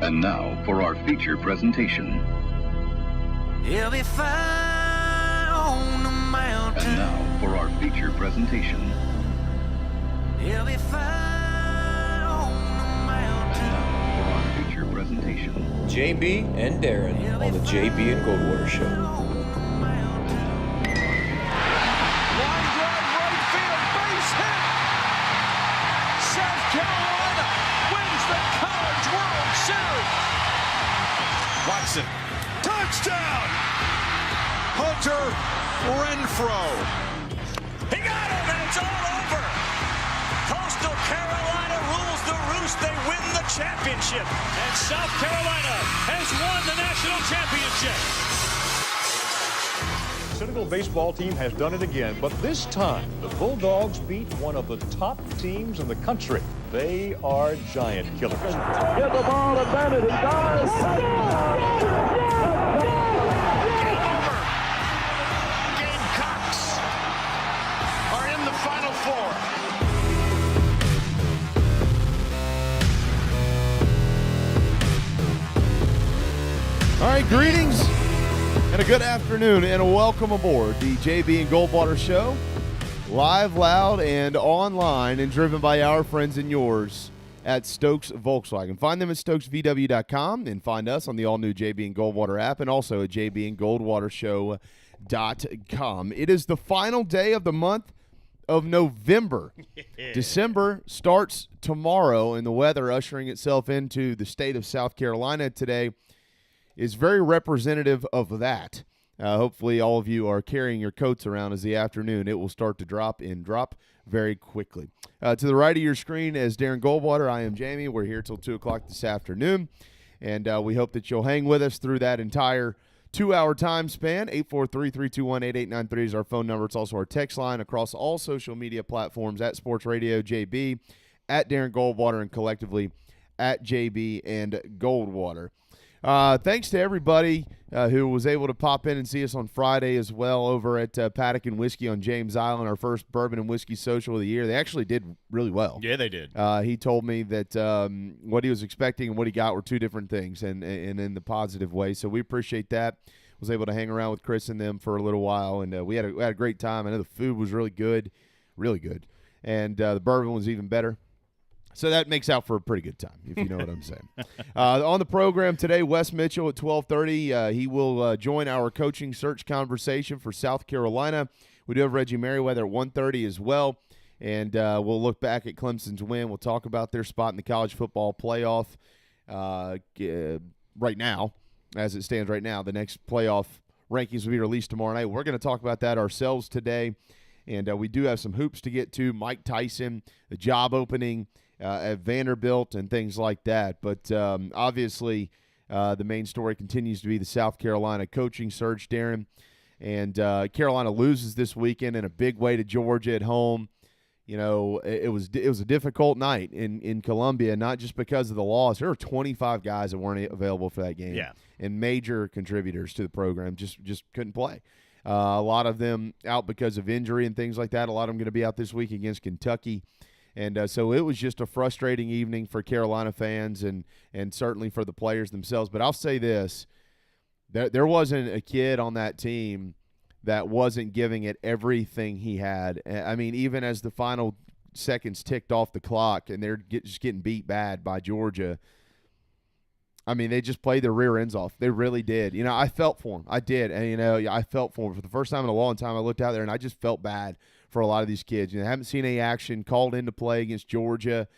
And now for our feature presentation. He'll be fine on the mountain. And now for our feature presentation. He'll be fine on the mountain. And now for our feature presentation. JB and Darren on the JB and Goldwater Show. Line drive right field, base hit. South Carolina wins the College World Series. Watson, touchdown. Hunter Renfroe. He got him, and it's all over. Coastal Carolina rules the roost. They win the championship. And South Carolina has won the national championship. Senegal baseball team has done it again, but this time the Bulldogs beat one of the top teams in the country. They are giant killers. Get the ball to Bennett. He does. Gamecocks are in the Final Four. All right, greetings and a good afternoon and a welcome aboard the JB and Goldwater Show, live, loud, and online, and driven by our friends and yours at Stokes Volkswagen. Find them at stokesvw.com and find us on the all-new JB and Goldwater app and also at jbandgoldwatershow.com. It is the final day of the month of November. December starts tomorrow, and the weather ushering itself into the state of South Carolina today is very representative of that. Hopefully all of you are carrying your coats around as the afternoon. It will start to drop very quickly. To the right of your screen is Darren Goldwater. I am Jamie. We're here till 2 o'clock this afternoon, and we hope that you'll hang with us through that entire 2-hour time span. 843-321-8893 is our phone number. It's also our text line across all social media platforms at Sports Radio JB, at Darren Goldwater, and collectively at JB and Goldwater. Thanks to everybody who was able to pop in and see us on Friday as well over at Paddock and Whiskey on James Island, our first bourbon and whiskey social of the year. They actually did really well. Yeah, they did. He told me that what he was expecting and what he got were two different things, and in the positive way. So we appreciate that. Was able to hang around with Chris and them for a little while, and we had a great time. I know the food was really good, and the bourbon was even better. So that makes out for a pretty good time, if you know what I'm saying. On the program today, Wes Mitchell at 12:30. He will join our coaching search conversation for South Carolina. We do have Reggie Merriweather at 1:30 as well, and we'll look back at Clemson's win. We'll talk about their spot in the college football playoff right now, as it stands right now. The next playoff rankings will be released tomorrow night. We're going to talk about that ourselves today, and we do have some hoops to get to. Mike Tyson, the job opening at Vanderbilt and things like that. But obviously the main story continues to be the South Carolina coaching search, Darren. And Carolina loses this weekend in a big way to Georgia at home. You know, it was a difficult night in Columbia, not just because of the loss. There were 25 guys that weren't available for that game. Yeah. And major contributors to the program just couldn't play. A lot of them out because of injury and things like that. A lot of them going to be out this week against Kentucky. And so it was just a frustrating evening for Carolina fans and certainly for the players themselves. But I'll say this, there wasn't a kid on that team that wasn't giving it everything he had. I mean, even as the final seconds ticked off the clock and they're just getting beat bad by Georgia, I mean, they just played their rear ends off. They really did. You know, I felt for them. I did. And, I felt for them. For the first time in a long time, I looked out there and I just felt bad for a lot of these kids. They haven't seen any action, called into play against Georgia.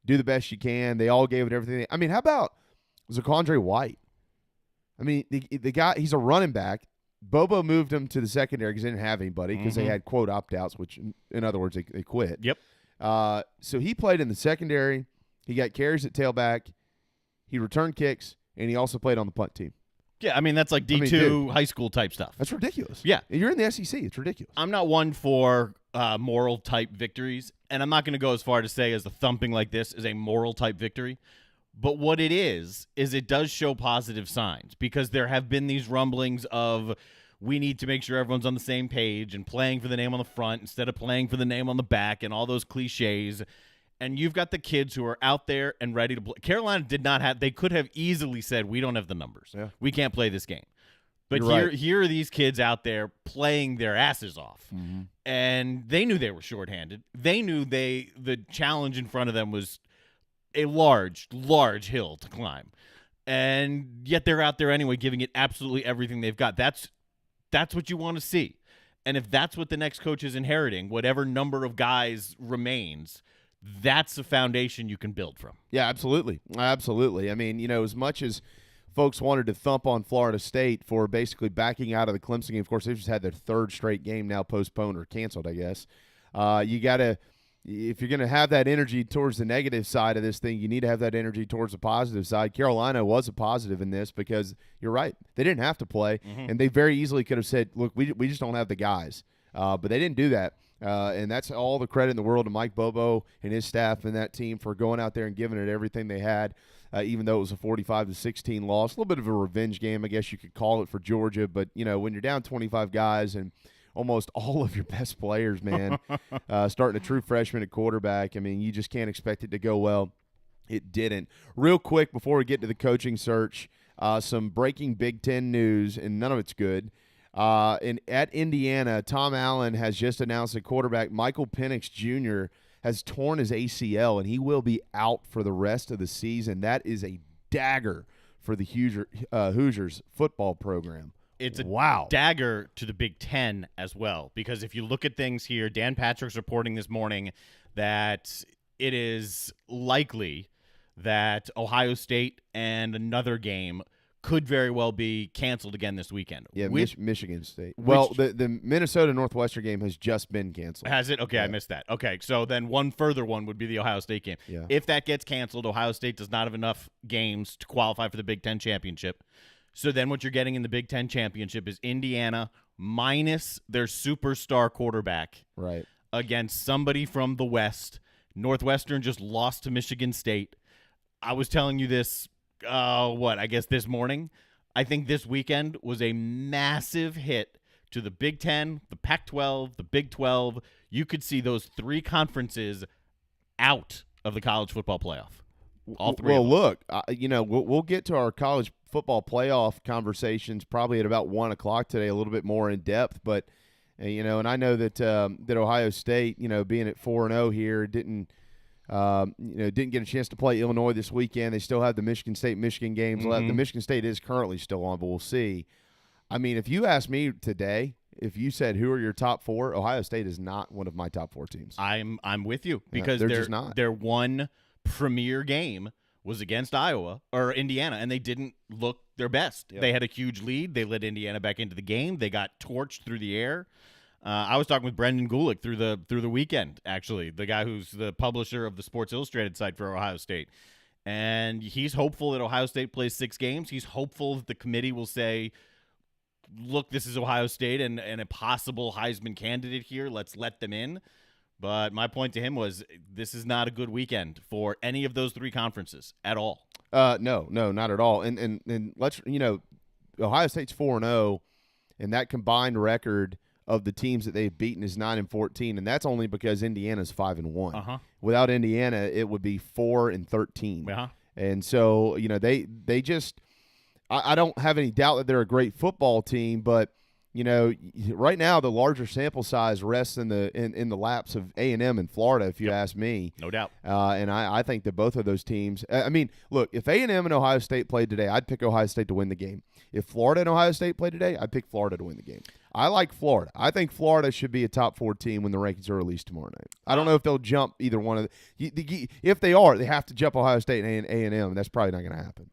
Do the best you can. They all gave it everything. I mean, how about Zaquandre White? I mean, the guy, he's a running back. Bobo moved him to the secondary because they didn't have anybody because they had, quote, opt-outs, which, in other words, they quit. Yep. So he played in the secondary. He got carries at tailback. He returned kicks, and he also played on the punt team. Yeah, I mean, that's like D2 high school type stuff. That's ridiculous. Yeah. You're in the SEC. It's ridiculous. I'm not one for moral type victories, and I'm not going to go as far to say as the thumping like this is a moral type victory. But what it is it does show positive signs because there have been these rumblings of we need to make sure everyone's on the same page and playing for the name on the front instead of playing for the name on the back and all those cliches. and you've got the kids who are out there and ready to play. Carolina did not have – they could have easily said, we don't have the numbers. Yeah. We can't play this game. But You're right. here are these kids out there playing their asses off. Mm-hmm. And they knew they were shorthanded. They knew the challenge in front of them was a large, large hill to climb. And yet they're out there anyway, giving it absolutely everything they've got. That's what you want to see. And if that's what the next coach is inheriting, whatever number of guys remains, that's a foundation you can build from. Yeah, absolutely. Absolutely. I mean, as much as folks wanted to thump on Florida State for basically backing out of the Clemson game, of course, they've just had their third straight game now postponed or canceled, I guess. You got to – if you're going to have that energy towards the negative side of this thing, you need to have that energy towards the positive side. Carolina was a positive in this because you're right. They didn't have to play, and they very easily could have said, look, we just don't have the guys. But they didn't do that. And that's all the credit in the world to Mike Bobo and his staff and that team for going out there and giving it everything they had, even though it was a 45-16 loss. A little bit of a revenge game, I guess you could call it, for Georgia. But, when you're down 25 guys and almost all of your best players, man, starting a true freshman at quarterback, I mean, you just can't expect it to go well. It didn't. Real quick, before we get to the coaching search, some breaking Big Ten news, and none of it's good. At Indiana, Tom Allen has just announced that quarterback Michael Penix Jr. has torn his ACL, and he will be out for the rest of the season. That is a dagger for the Hoosiers football program. It's a dagger to the Big Ten as well, because if you look at things here, Dan Patrick's reporting this morning that it is likely that Ohio State and another game could very well be canceled again this weekend. Yeah, Michigan State. The Minnesota-Northwestern game has just been canceled. Has it? Okay, yeah. I missed that. Okay, so then one further one would be the Ohio State game. Yeah. If that gets canceled, Ohio State does not have enough games to qualify for the Big Ten championship. So then what you're getting in the Big Ten championship is Indiana minus their superstar quarterback against somebody from the West. Northwestern just lost to Michigan State. I was telling you this, this morning. I think this weekend was a massive hit to the Big Ten, the Pac-12, the Big 12. You could see those three conferences out of the college football playoff. All three. Well, look, we'll get to our college football playoff conversations probably at about 1 o'clock today, a little bit more in depth. But and I know that that Ohio State, being at 4-0 here, didn't get a chance to play Illinois this weekend. They still have the Michigan State-Michigan games left. The Michigan State is currently still on, but we'll see. I mean, if you asked me today, if you said who are your top four, Ohio State is not one of my top four teams. I'm with you because they're just not. Their one premier game was against Iowa or Indiana, and they didn't look their best. Yep. They had a huge lead. They led Indiana back into the game. They got torched through the air. I was talking with Brendan Gulick through the weekend, actually, the guy who's the publisher of the Sports Illustrated site for Ohio State. And he's hopeful that Ohio State plays 6 games. He's hopeful that the committee will say, look, this is Ohio State and a possible Heisman candidate here. Let's let them in. But my point to him was this is not a good weekend for any of those 3 conferences at all. No, not at all. And let's Ohio State's 4-0, and that combined record of the teams that they've beaten is 9-14, and that's only because Indiana's 5-1. Uh-huh. Without Indiana, it would be 4-13. Uh-huh. And so they just I don't have any doubt that they're a great football team, but right now the larger sample size rests in the laps of A&M and Florida, if you ask me. No doubt. And I think that both of those teams. I mean, look, if A&M and Ohio State played today, I'd pick Ohio State to win the game. If Florida and Ohio State played today, I'd pick Florida to win the game. I like Florida. I think Florida should be a top 4 team when the rankings are released tomorrow night. I don't know if they'll jump either one of the. If they are, they have to jump Ohio State and A&M, and that's probably not going to happen.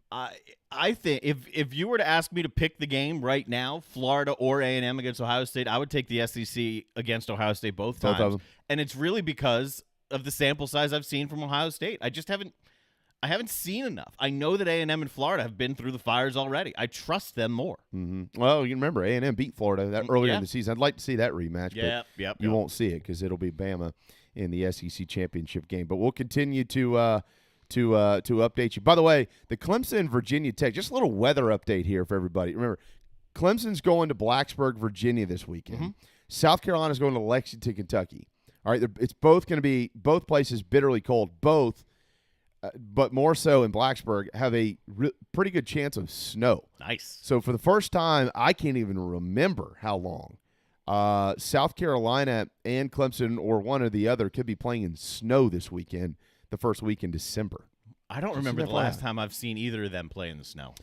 I think if you were to ask me to pick the game right now, Florida or A&M against Ohio State, I would take the SEC against Ohio State both times. Both of them. And it's really because of the sample size I've seen from Ohio State. I haven't seen enough. I know that A&M and Florida have been through the fires already. I trust them more. Mm-hmm. Well, you remember A&M beat Florida earlier in the season. I'd like to see that rematch, but you won't see it because it'll be Bama in the SEC championship game. But we'll continue to update you. By the way, the Clemson Virginia Tech, just a little weather update here for everybody. Remember, Clemson's going to Blacksburg, Virginia this weekend. Mm-hmm. South Carolina's going to Lexington, Kentucky. All right, it's both going to be both places bitterly cold. Both, but more so in Blacksburg, have a pretty good chance of snow. Nice. So for the first time, I can't even remember how long. South Carolina and Clemson, or one or the other, could be playing in snow this weekend, the first week in December. I don't remember the last time I've seen either of them play in the snow.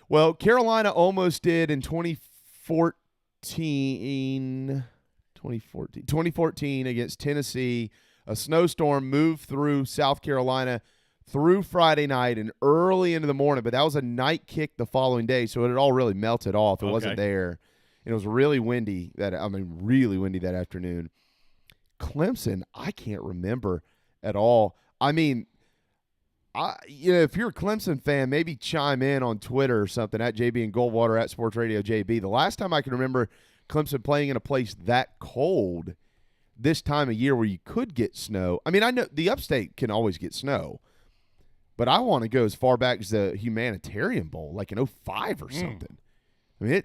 Well, Carolina almost did in 2014 against Tennessee. A snowstorm moved through South Carolina through Friday night and early into the morning, but that was a night kick the following day, so it had all really melted off. It wasn't there. And it was really windy really windy that afternoon. Clemson, I can't remember at all. I mean, if you're a Clemson fan, maybe chime in on Twitter or something at JB and Goldwater at Sports Radio JB. The last time I can remember Clemson playing in a place that cold this time of year where you could get snow. I mean, I know the upstate can always get snow, but I want to go as far back as the Humanitarian Bowl, like in 05 or something. I mean,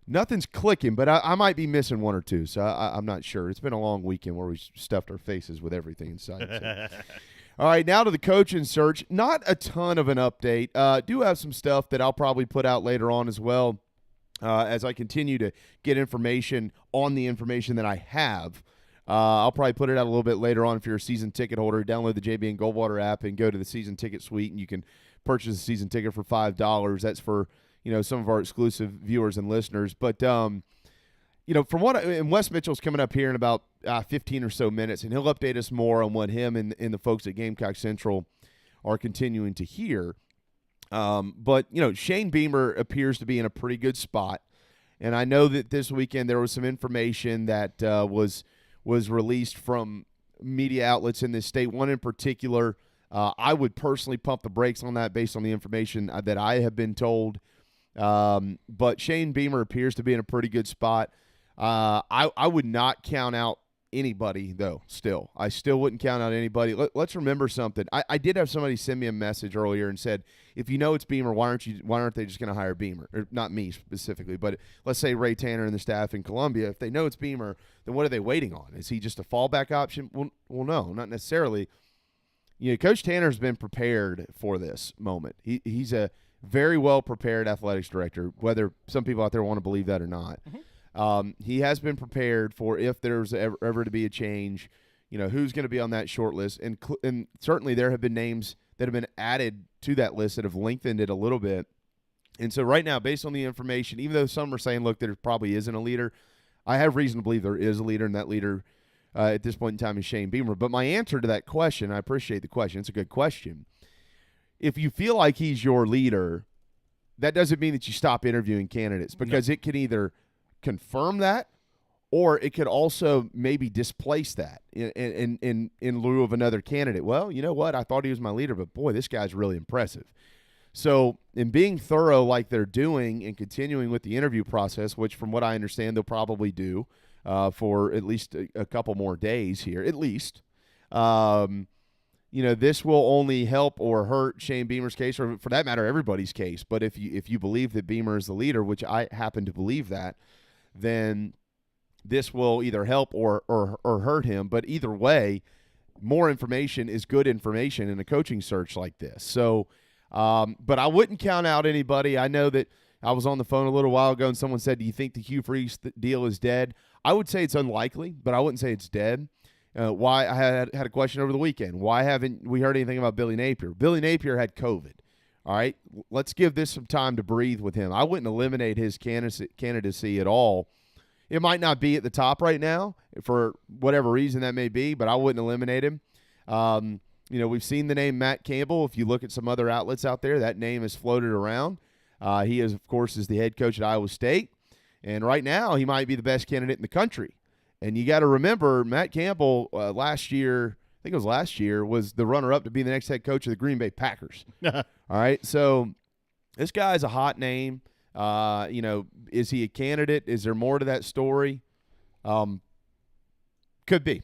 nothing's clicking, but I might be missing one or two, so I'm not sure. It's been a long weekend where we stuffed our faces with everything inside. So. All right, now to the coaching search. Not a ton of an update. Do have some stuff that I'll probably put out later on as well as I continue to get information on the information that I have. I'll probably put it out a little bit later on if you're a season ticket holder. Download the JB and Goldwater app and go to the season ticket suite, and you can purchase a season ticket for $5. That's for some of our exclusive viewers and listeners. But from and Wes Mitchell's coming up here in about 15 or so minutes, and he'll update us more on what him and the folks at Gamecock Central are continuing to hear. But Shane Beamer appears to be in a pretty good spot, and I know that this weekend there was some information that was released from media outlets in this state. One in particular, I would personally pump the brakes on that based on the information that I have been told. But Shane Beamer appears to be in a pretty good spot. I would not count out anybody, though, still. I still wouldn't count out anybody. Let's remember something. I did have somebody send me a message earlier and said, if you know it's Beamer, why aren't they just going to hire Beamer? Or not me specifically, but let's say Ray Tanner and the staff in Columbia. If they know it's Beamer, then what are they waiting on? Is he just a fallback option? Well, no, not necessarily. Coach Tanner's been prepared for this moment. He's a very well-prepared athletics director, whether some people out there want to believe that or not. Mm-hmm. He has been prepared for if there's ever to be a change, who's going to be on that short list. And certainly there have been names that have been added to that list that have lengthened it a little bit. And so right now, based on the information, even though some are saying, look, there probably isn't a leader, I have reason to believe there is a leader, and that leader at this point in time is Shane Beamer. But my answer to that question, I appreciate the question. It's a good question. If you feel like he's your leader, that doesn't mean that you stop interviewing candidates, because it can either confirm that, or it could also maybe displace that in lieu of another candidate. Well, you know what? I thought he was my leader, but boy, this guy's really impressive. So in being thorough like they're doing and continuing with the interview process, which from what I understand they'll probably do for at least a couple more days here, at least, this will only help or hurt Shane Beamer's case, or for that matter, everybody's case. But if you believe that Beamer is the leader, which I happen to believe that, then this will either help or hurt him. But either way, more information is good information in a coaching search like this. So, but I wouldn't count out anybody. I know that I was on the phone a little while ago and someone said, do you think the Hugh Freeze deal is dead? I would say it's unlikely, but I wouldn't say it's dead. Why? I had a question over the weekend. Why haven't we heard anything about Billy Napier? Billy Napier had COVID. All right, let's give this some time to breathe with him. I wouldn't eliminate his candidacy at all. It might not be at the top right now for whatever reason that may be, but I wouldn't eliminate him. We've seen the name Matt Campbell. If you look at some other outlets out there, that name is floated around. He is, of course, the head coach at Iowa State, and right now he might be the best candidate in the country. And you got to remember, Matt Campbell last year, I think it was last year, was the runner-up to be the next head coach of the Green Bay Packers. All right, so this guy's a hot name. Is he a candidate? Is there more to that story? Could be.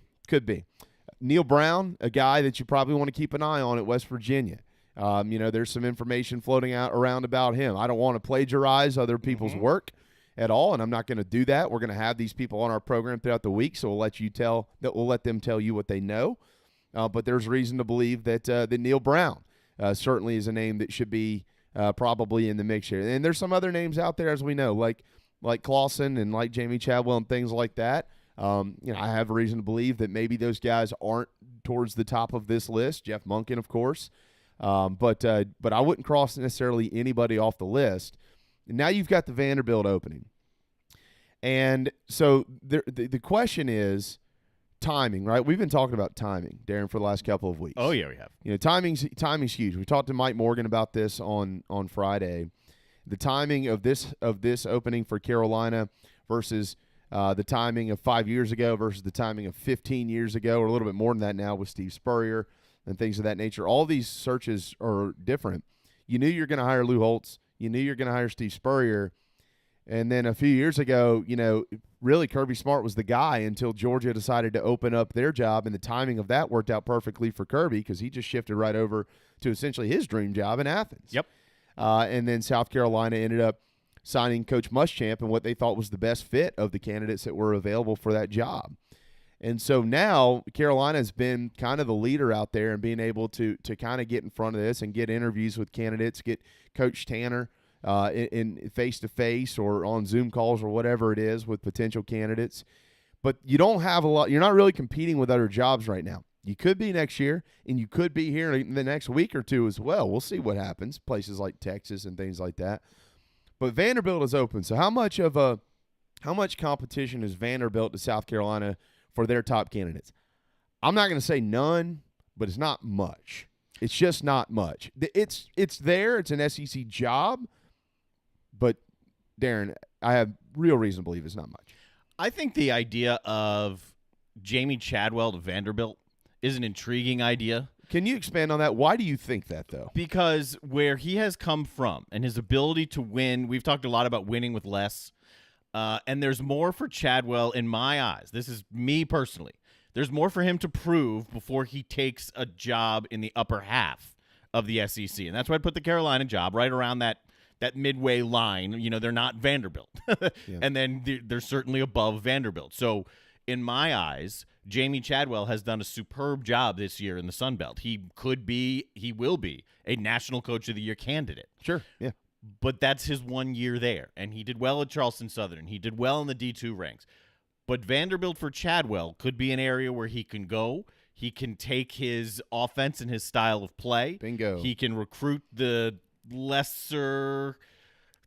Neil Brown, a guy that you probably want to keep an eye on at West Virginia. There's some information floating around about him. I don't want to plagiarize other people's work, at all, and I'm not going to do that. We're going to have these people on our program throughout the week, so we'll let them tell you what they know. But there's reason to believe that Neil Brown certainly is a name that should be probably in the mix here. And there's some other names out there, as we know, like Clausen and like Jamie Chadwell and things like that. I have reason to believe that maybe those guys aren't towards the top of this list. Jeff Monken, of course. But I wouldn't cross necessarily anybody off the list. And now you've got the Vanderbilt opening. And so the question is timing, right? We've been talking about timing, Darren, for the last couple of weeks. Oh, yeah, we have. Timing's huge. We talked to Mike Morgan about this on Friday. The timing of this opening for Carolina versus the timing of 5 years ago versus the timing of 15 years ago, or a little bit more than that now with Steve Spurrier and things of that nature. All these searches are different. You knew you were going to hire Lou Holtz. You knew you were going to hire Steve Spurrier. And then a few years ago, really Kirby Smart was the guy until Georgia decided to open up their job, and the timing of that worked out perfectly for Kirby because he just shifted right over to essentially his dream job in Athens. Yep. And then South Carolina ended up signing Coach Muschamp and what they thought was the best fit of the candidates that were available for that job. And so now Carolina has been kind of the leader out there and being able to kind of get in front of this and get interviews with candidates, get Coach Tanner in face-to-face or on Zoom calls or whatever it is with potential candidates. But you don't have a lot. You're not really competing with other jobs right now. You could be next year, and you could be here in the next week or two as well. We'll see what happens, places like Texas and things like that. But Vanderbilt is open. So how much competition is Vanderbilt to South Carolina for their top candidates? I'm not going to say none, but it's not much. It's just not much. It's there. It's an SEC job. But, Darren, I have real reason to believe it's not much. I think the idea of Jamie Chadwell to Vanderbilt is an intriguing idea. Can you expand on that? Why do you think that, though? Because where he has come from and his ability to win, we've talked a lot about winning with less, and there's more for Chadwell in my eyes. This is me personally. There's more for him to prove before he takes a job in the upper half of the SEC, and that's why I'd put the Carolina job right around that midway line. They're not Vanderbilt, and then they're certainly above Vanderbilt. So in my eyes, Jamie Chadwell has done a superb job this year in the Sun Belt. He will be a National Coach of the Year candidate. Sure, yeah. But that's his 1 year there, and he did well at Charleston Southern. He did well in the D2 ranks. But Vanderbilt for Chadwell could be an area where he can go. He can take his offense and his style of play. Bingo. He can recruit the lesser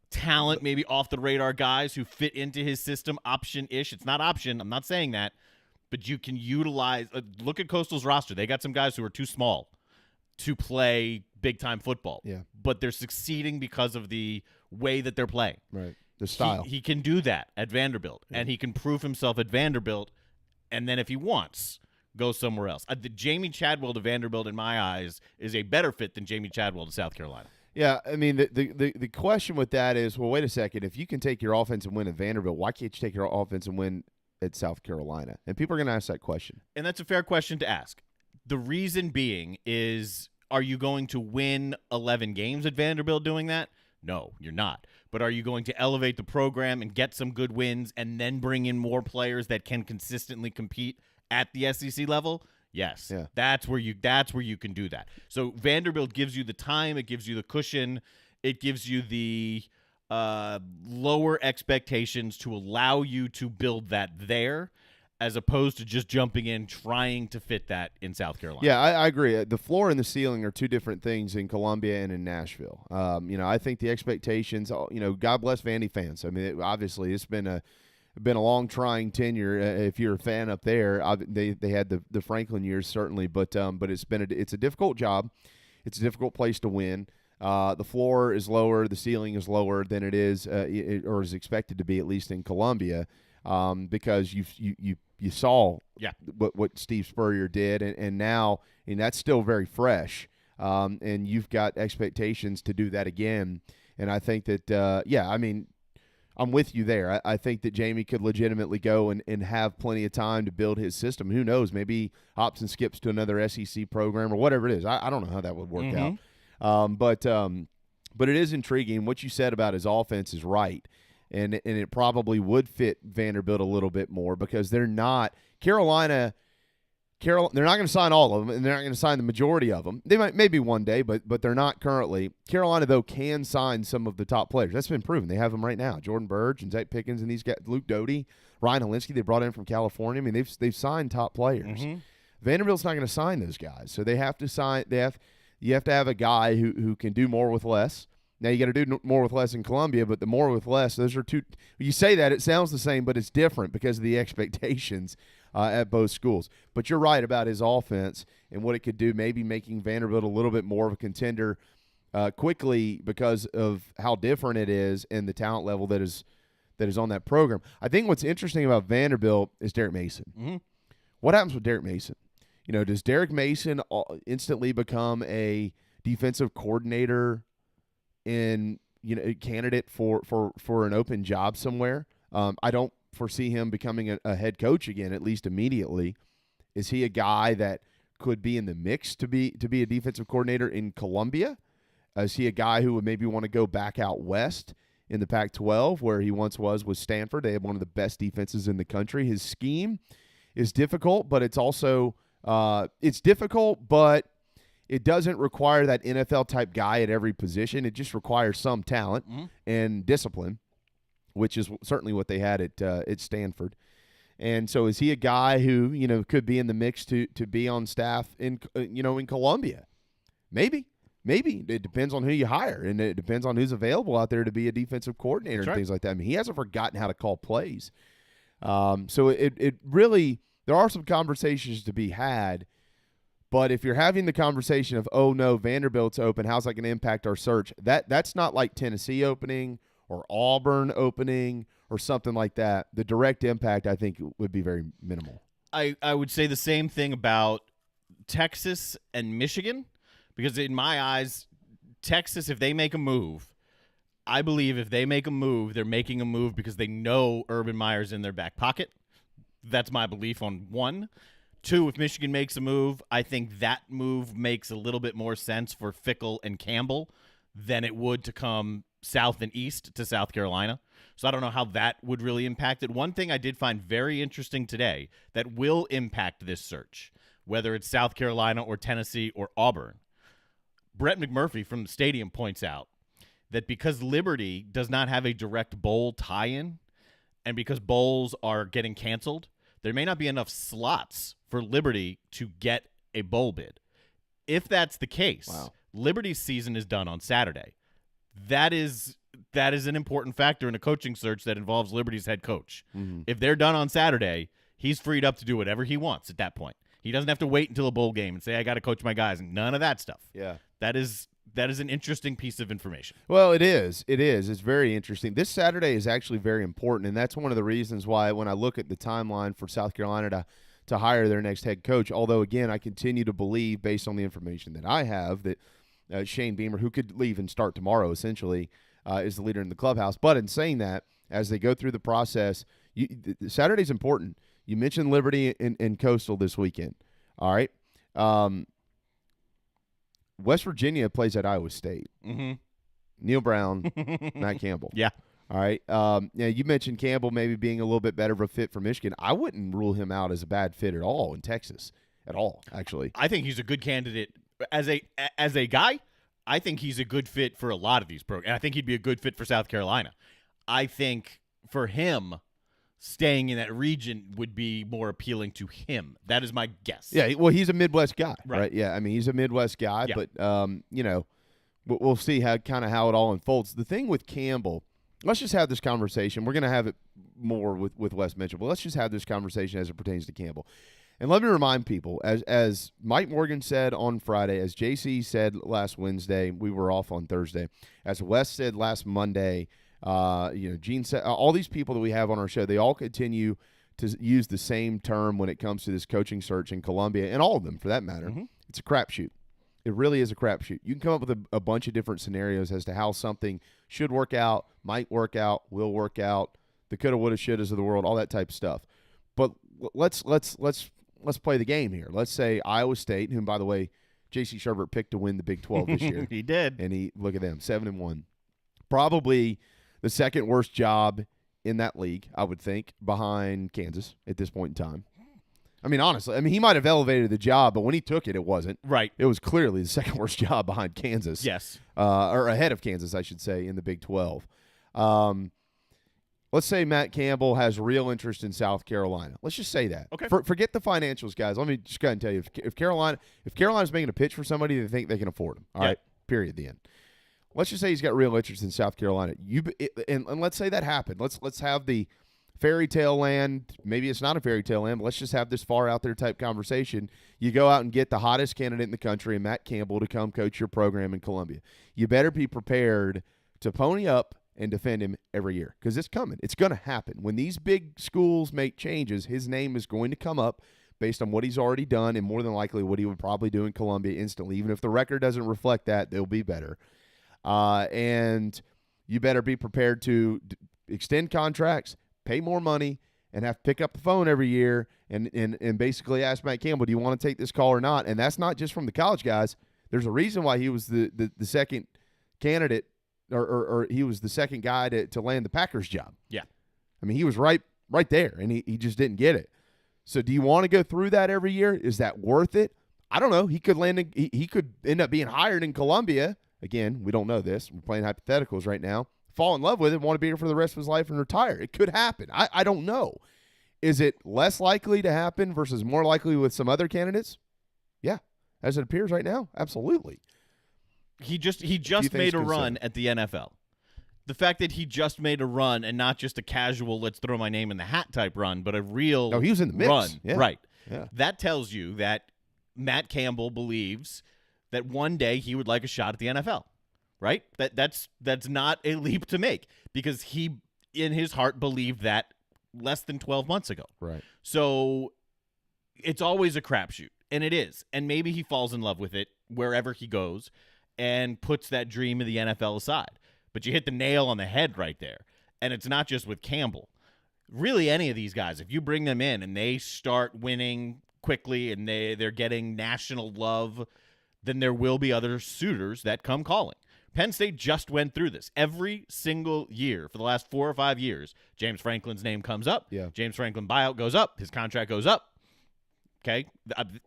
talent, maybe off-the-radar guys who fit into his system, option-ish. It's not option. I'm not saying that. But you can utilize look at Coastal's roster. They got some guys who are too small to play big-time football. Yeah. But they're succeeding because of the way that they're playing. Right. The style. He can do that at Vanderbilt, and he can prove himself at Vanderbilt, and then if he wants, go somewhere else. The Jamie Chadwell to Vanderbilt, in my eyes, is a better fit than Jamie Chadwell to South Carolina. Yeah, I mean, the question with that is, well, wait a second. If you can take your offense and win at Vanderbilt, why can't you take your offense and win at South Carolina? And people are going to ask that question. And that's a fair question to ask. The reason being is, are you going to win 11 games at Vanderbilt doing that? No, you're not. But are you going to elevate the program and get some good wins and then bring in more players that can consistently compete at the SEC level? Yes. Yeah. That's where you can do that. So Vanderbilt gives you the time, it gives you the cushion, it gives you the lower expectations to allow you to build that there, as opposed to just jumping in trying to fit that in South Carolina. Yeah, I agree. The floor and the ceiling are two different things in Columbia and in Nashville. I think the expectations, God bless Vandy fans. I mean, obviously it's been a long trying tenure. If you're a fan up there, they had the Franklin years certainly, but it's a difficult job. It's a difficult place to win. The floor is lower, the ceiling is lower than it is or is expected to be, at least in Columbia, because you saw what Steve Spurrier did, and now that's still very fresh, and you've got expectations to do that again. And I think that I'm with you there. I think that Jamie could legitimately go and have plenty of time to build his system. Who knows? Maybe hops and skips to another SEC program or whatever it is. I don't know how that would work out. But it is intriguing. What you said about his offense is right. and it probably would fit Vanderbilt a little bit more because they're not Carolina. They're not going to sign all of them, and they're not going to sign the majority of them. They might maybe one day, but they're not currently. Carolina, though, can sign some of the top players. That's been proven. They have them right now. Jordan Burge and Zach Pickens and these guys, Luke Doty, Ryan Helinski, they brought in from California. I mean, they've signed top players. Mm-hmm. Vanderbilt's not going to sign those guys, so they have to sign. You have to have a guy who can do more with less. Now you got to do more with less in Columbia, but the more with less, those are two. You say that it sounds the same, but it's different because of the expectations at both schools. But you're right about his offense and what it could do, maybe making Vanderbilt a little bit more of a contender quickly because of how different it is and the talent level that is on that program. I think what's interesting about Vanderbilt is Derek Mason. Mm-hmm. What happens with Derek Mason? Does Derek Mason instantly become a defensive coordinator in candidate for an open job somewhere? I don't foresee him becoming a head coach again, at least immediately. Is he a guy that could be in the mix to be a defensive coordinator in Columbia? Is he a guy who would maybe want to go back out west in the Pac-12 where he once was with Stanford? They have one of the best defenses in the country. His scheme is difficult, but it's also it's difficult, but it doesn't require that NFL-type guy at every position. It just requires some talent and discipline, which is certainly what they had at Stanford. And so is he a guy who, could be in the mix to be on staff in Columbia? Maybe. It depends on who you hire, and it depends on who's available out there to be a defensive coordinator and things like that. I mean, he hasn't forgotten how to call plays. So it really – there are some conversations to be had, but if you're having the conversation of, oh, no, Vanderbilt's open, how's that going to impact our search? That's not like Tennessee opening or Auburn opening or something like that. The direct impact, I think, would be very minimal. I would say the same thing about Texas and Michigan, because in my eyes, Texas, if they make a move, I believe if they make a move, they're making a move because they know Urban Meyer's in their back pocket. That's my belief on one. Two, if Michigan makes a move, I think that move makes a little bit more sense for Fickell and Campbell than it would to come south and east to South Carolina. So I don't know how that would really impact it. One thing I did find very interesting today that will impact this search, whether it's South Carolina or Tennessee or Auburn, Brett McMurphy from the stadium points out that because Liberty does not have a direct bowl tie-in and because bowls are getting canceled, there may not be enough slots for Liberty to get a bowl bid. If that's the case, Liberty's season is done on Saturday. That is an important factor in a coaching search that involves Liberty's head coach. Mm-hmm. If they're done on Saturday, he's freed up to do whatever he wants at that point. He doesn't have to wait until a bowl game and say, I got to coach my guys, and none of that stuff. Yeah. That is an interesting piece of information. Well, it is. It's very interesting. This Saturday is actually very important, and that's one of the reasons why when I look at the timeline for South Carolina to hire their next head coach, although, again, I continue to believe, based on the information that I have, that Shane Beamer, who could leave and start tomorrow, essentially, is the leader in the clubhouse. But in saying that, as they go through the process, Saturday's important. You mentioned Liberty and Coastal this weekend. All right. West Virginia plays at Iowa State. Mm-hmm. Neil Brown, Matt Campbell. Yeah. All right. You mentioned Campbell maybe being a little bit better of a fit for Michigan. I wouldn't rule him out as a bad fit at all in Texas. At all, actually. I think he's a good candidate. As a guy, I think he's a good fit for a lot of these programs. And I think he'd be a good fit for South Carolina. I think for him, staying in that region would be more appealing to him. That is my guess. Yeah, well, he's a Midwest guy, right? Yeah, I mean, he's a Midwest guy, yeah. But, we'll see how it all unfolds. The thing with Campbell, let's just have this conversation. We're going to have it more with Wes Mitchell, but let's just have this conversation as it pertains to Campbell. And let me remind people, as Mike Morgan said on Friday, as JC said last Wednesday, we were off on Thursday, as Wes said last Monday, Gene said, all these people that we have on our show, they all continue to use the same term when it comes to this coaching search in Columbia, and all of them for that matter. Mm-hmm. It's a crapshoot. It really is a crapshoot. You can come up with a bunch of different scenarios as to how something should work out, might work out, will work out, the coulda, woulda, shouldas of the world, all that type of stuff. But let's play the game here. Let's say Iowa State, whom, by the way, J.C. Sherbert picked to win the Big 12 this year. He did. And look at them, 7-1. Probably the second worst job in that league, I would think, behind Kansas at this point in time. I mean, honestly, he might have elevated the job, but when he took it, it wasn't. Right. It was clearly the second worst job behind Kansas. Yes. Or ahead of Kansas, I should say, in the Big 12. Let's say Matt Campbell has real interest in South Carolina. Let's just say that. Okay. Forget the financials, guys. Let me just go ahead and tell you, if Carolina's making a pitch for somebody, they think they can afford him. All right. Period. The end. Let's just say he's got real interest in South Carolina. And let's say that happened. Let's have the fairy tale land. Maybe it's not a fairy tale land, but let's just have this far out there type conversation. You go out and get the hottest candidate in the country, Matt Campbell, to come coach your program in Columbia. You better be prepared to pony up and defend him every year, because it's coming. It's going to happen. When these big schools make changes, his name is going to come up based on what he's already done and more than likely what he would probably do in Columbia instantly. Even if the record doesn't reflect that, they'll be better. And you better be prepared to extend contracts, pay more money, and have to pick up the phone every year and basically ask Matt Campbell, do you want to take this call or not? And that's not just from the college guys. There's a reason why he was the second candidate or he was the second guy to land the Packers job. Yeah. I mean, he was right there, and he just didn't get it. So do you want to go through that every year? Is that worth it? I don't know. He could end up being hired in Columbia. Again, we don't know this. We're playing hypotheticals right now. Fall in love with him, want to be here for the rest of his life and retire. It could happen. I don't know. Is it less likely to happen versus more likely with some other candidates? Yeah. As it appears right now, absolutely. He just made a run at the NFL. The fact that he just made a run and not just a casual let's throw my name in the hat type run, but a real he was in the mix. Run. Yeah. Right. Yeah. That tells you that Matt Campbell believes that one day he would like a shot at the NFL. Right? That's not a leap to make, because he in his heart believed that less than 12 months ago. Right. So it's always a crapshoot, and it is. And maybe he falls in love with it wherever he goes and puts that dream of the NFL aside. But you hit the nail on the head right there. And it's not just with Campbell. Really, any of these guys, if you bring them in and they start winning quickly and they're getting national love, then there will be other suitors that come calling. Penn State just went through this. Every single year for the last 4 or 5 years, James Franklin's name comes up. Yeah. James Franklin buyout goes up. His contract goes up. Okay?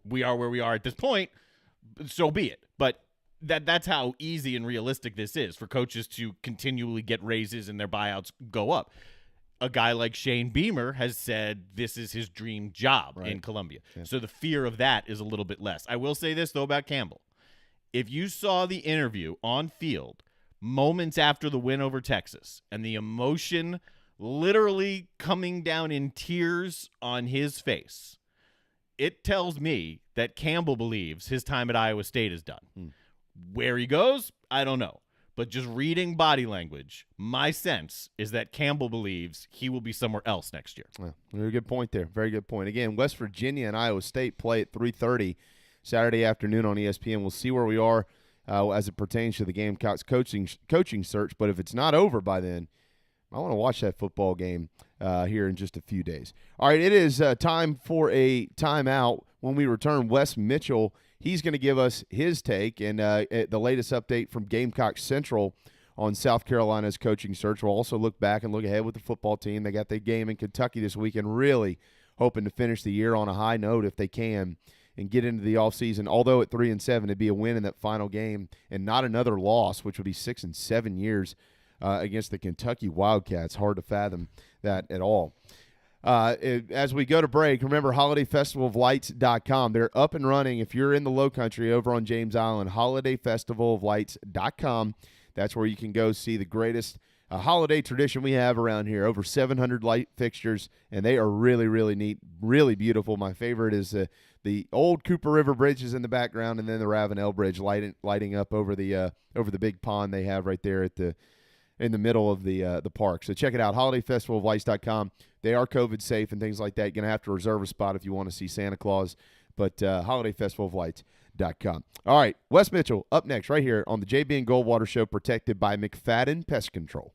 We are where we are at this point. So be it. But that's how easy and realistic this is for coaches to continually get raises and their buyouts go up. A guy like Shane Beamer has said this is his dream job in Columbia. Yeah. So the fear of that is a little bit less. I will say this, though, about Campbell. If you saw the interview on field moments after the win over Texas and the emotion literally coming down in tears on his face, it tells me that Campbell believes his time at Iowa State is done. Where he goes, I don't know. But just reading body language, my sense is that Campbell believes he will be somewhere else next year. Well, very good point there. Very good point. Again, West Virginia and Iowa State play at 3:30 Saturday afternoon on ESPN. We'll see where we are as it pertains to the Gamecocks coaching search. But if it's not over by then, I want to watch that football game here in just a few days. All right, it is time for a timeout. When we return, Wes Mitchell, he's going to give us his take and the latest update from Gamecock Central on South Carolina's coaching search. We'll also look back and look ahead with the football team. They got the game in Kentucky this weekend, really hoping to finish the year on a high note if they can and get into the offseason. Although at 3-7, it'd be a win in that final game and not another loss, which would be 6 and 7 years against the Kentucky Wildcats. Hard to fathom that at all. As we go to break, remember holidayfestivaloflights.com. They're up and running if you're in the Low Country over on James Island. holidayfestivaloflights.com. That's where you can go see the greatest holiday tradition we have around here. Over 700 light fixtures, and they are really, really neat, really beautiful. My favorite is the old Cooper River bridges in the background, and then the Ravenel Bridge lighting up over the big pond they have right there in the middle of the park. So check it out, holidayfestivaloflights.com. They are COVID safe and things like that. You're going to have to reserve a spot if you want to see Santa Claus, but holidayfestivaloflights.com. All right, Wes Mitchell up next right here on the JB and Goldwater Show, protected by McFadden Pest Control.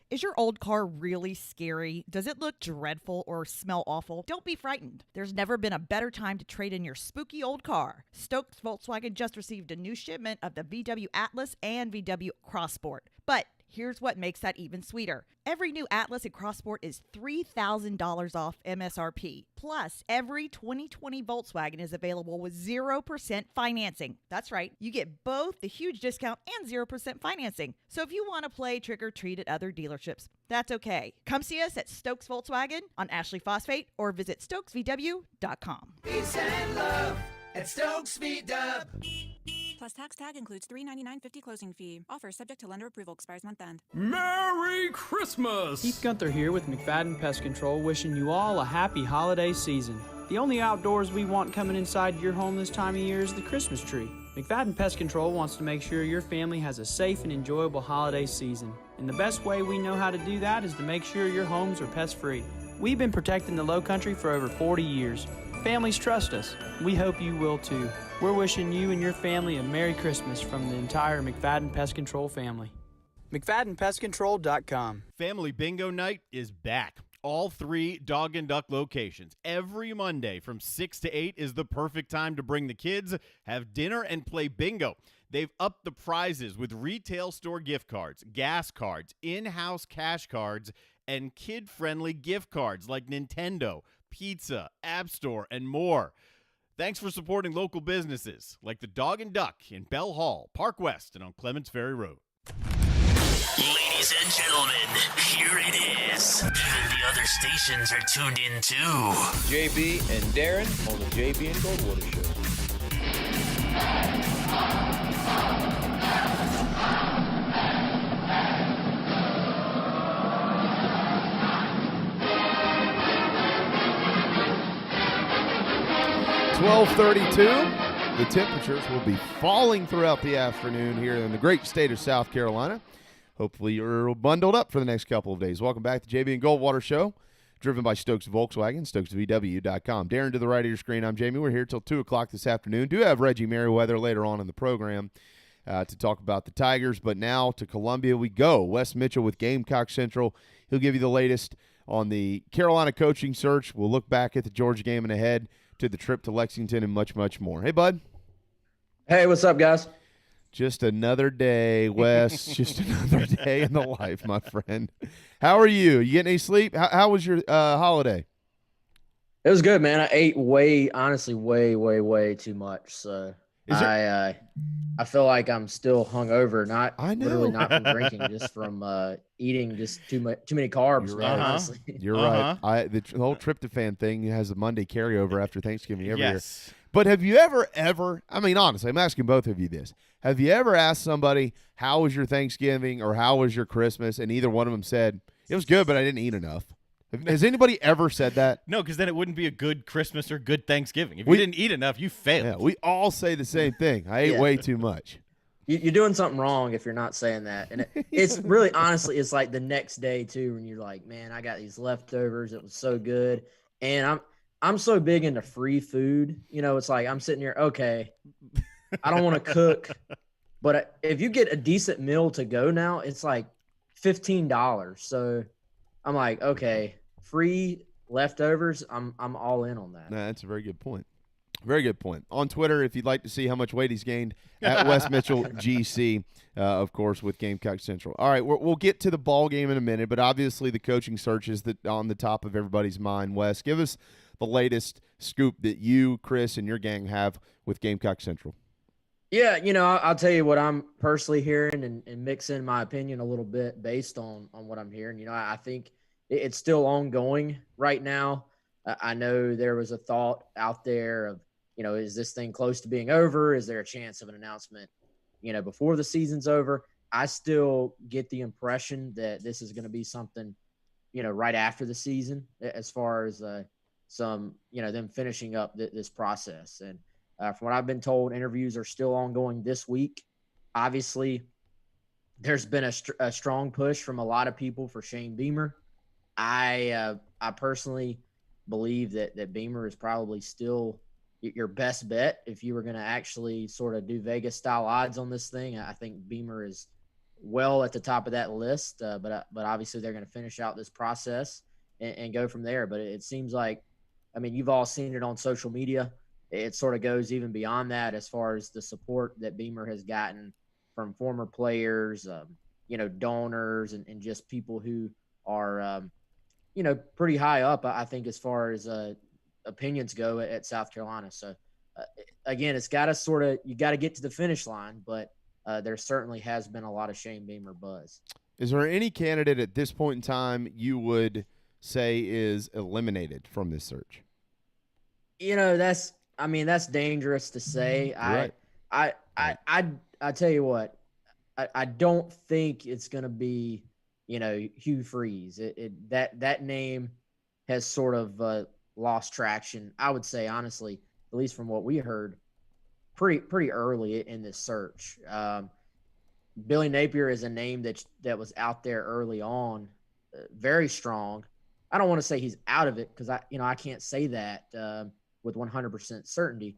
Is your old car really scary? Does it look dreadful or smell awful? Don't be frightened. There's never been a better time to trade in your spooky old car. Stokes Volkswagen just received a new shipment of the VW Atlas and VW Crossport. But Here's what makes that even sweeter. Every new Atlas and Crossport is $3,000 off MSRP. Plus, every 2020 Volkswagen is available with 0% financing. That's right, you get both the huge discount and 0% financing. So if you want to play trick or treat at other dealerships, that's okay. Come see us at Stokes Volkswagen on Ashley Phosphate or visit stokesvw.com. Peace and love at Stokes VW. Plus tax tag includes $399.50 closing fee. Offer subject to lender approval. Expires month end. Merry Christmas! Keith Gunther here with McFadden Pest Control, wishing you all a happy holiday season. The only outdoors we want coming inside your home this time of year is the Christmas tree. McFadden Pest Control wants to make sure your family has a safe and enjoyable holiday season. And the best way we know how to do that is to make sure your homes are pest-free. We've been protecting the Low Country for over 40 years. Families trust us. We hope you will too. We're wishing you and your family a Merry Christmas from the entire McFadden Pest Control family. McFaddenPestControl.com. Family Bingo Night is back. All 3 Dog and Duck locations. Every Monday from 6 to 8 is the perfect time to bring the kids, have dinner, and play bingo. They've upped the prizes with retail store gift cards, gas cards, in-house cash cards, and kid-friendly gift cards like Nintendo, pizza, App Store, and more. Thanks for supporting local businesses like the Dog and Duck in Bell Hall, Park West, and on Clements Ferry Road. Ladies and gentlemen, here it is. Even the other stations are tuned in too. JB and Darren on the JB and Goldwater Show. .32. The temperatures will be falling throughout the afternoon here in the great state of South Carolina. Hopefully you're bundled up for the next couple of days. Welcome back to JB and Goldwater Show, driven by Stokes Volkswagen, stokesvw.com. Darren to the right of your screen. I'm Jamie. We're here till 2 o'clock this afternoon. Do have Reggie Merriweather later on in the program to talk about the Tigers, but now to Columbia we go. Wes Mitchell with Gamecock Central. He'll give you the latest on the Carolina coaching search. We'll look back at the Georgia game and ahead to the trip to Lexington and much, much more. Hey, bud. Hey, what's up, guys? Just another day, Wes. Just another day in the life, my friend. How are you? You getting any sleep? How was your holiday? It was good, man. I ate honestly, way too much. So I feel like I'm still hungover. Literally not from drinking, just from eating just too many carbs. You're man, right. honestly. You're right. The whole tryptophan thing has a Monday carryover after Thanksgiving every year. Yes. But have you ever, I mean, honestly, I'm asking both of you this. Have you ever asked somebody, how was your Thanksgiving or how was your Christmas? And either one of them said, it was good, but I didn't eat enough. Has anybody ever said that? No, because then it wouldn't be a good Christmas or good Thanksgiving. If you didn't eat enough, you failed. Yeah, we all say the same thing. I ate way too much. You're doing something wrong if you're not saying that. And it's really, honestly, it's like the next day, too, when you're like, man, I got these leftovers. It was so good. And I'm so big into free food. You know, it's like I'm sitting here, okay, I don't want to cook. But if you get a decent meal to go now, it's like $15. So I'm like, okay, free leftovers, I'm all in on that. No, that's a very good point. Very good point. On Twitter, if you'd like to see how much weight he's gained, at Wes Mitchell GC, of course, with Gamecock Central. All right, we'll get to the ball game in a minute, but obviously the coaching search is on the top of everybody's mind. Wes, give us the latest scoop that you, Chris, and your gang have with Gamecock Central. Yeah, you know, I'll tell you what I'm personally hearing and mix in my opinion a little bit based on what I'm hearing. You know, I think it's still ongoing right now. I know there was a thought out there of, you know, is this thing close to being over? Is there a chance of an announcement, you know, before the season's over? I still get the impression that this is going to be something, you know, right after the season as far as some, you know, them finishing up this process. And from what I've been told, interviews are still ongoing this week. Obviously, there's been a strong push from a lot of people for Shane Beamer. I personally believe that Beamer is probably still your best bet if you were going to actually sort of do Vegas-style odds on this thing. I think Beamer is well at the top of that list, but obviously they're going to finish out this process and go from there. But it seems like, I mean, you've all seen it on social media. It sort of goes even beyond that as far as the support that Beamer has gotten from former players, donors and just people who are, pretty high up, I think, as far as opinions go at South Carolina. So, again, it's got to you got to get to the finish line, but there certainly has been a lot of Shane Beamer buzz. Is there any candidate at this point in time you would say is eliminated from this search? That's dangerous to say. Right. I tell you what, I don't think it's going to be, Hugh Freeze. That name has sort of lost traction. I would say, honestly, at least from what we heard, pretty early in this search. Billy Napier is a name that was out there early on, very strong. I don't want to say he's out of it because I can't say that with 100% certainty.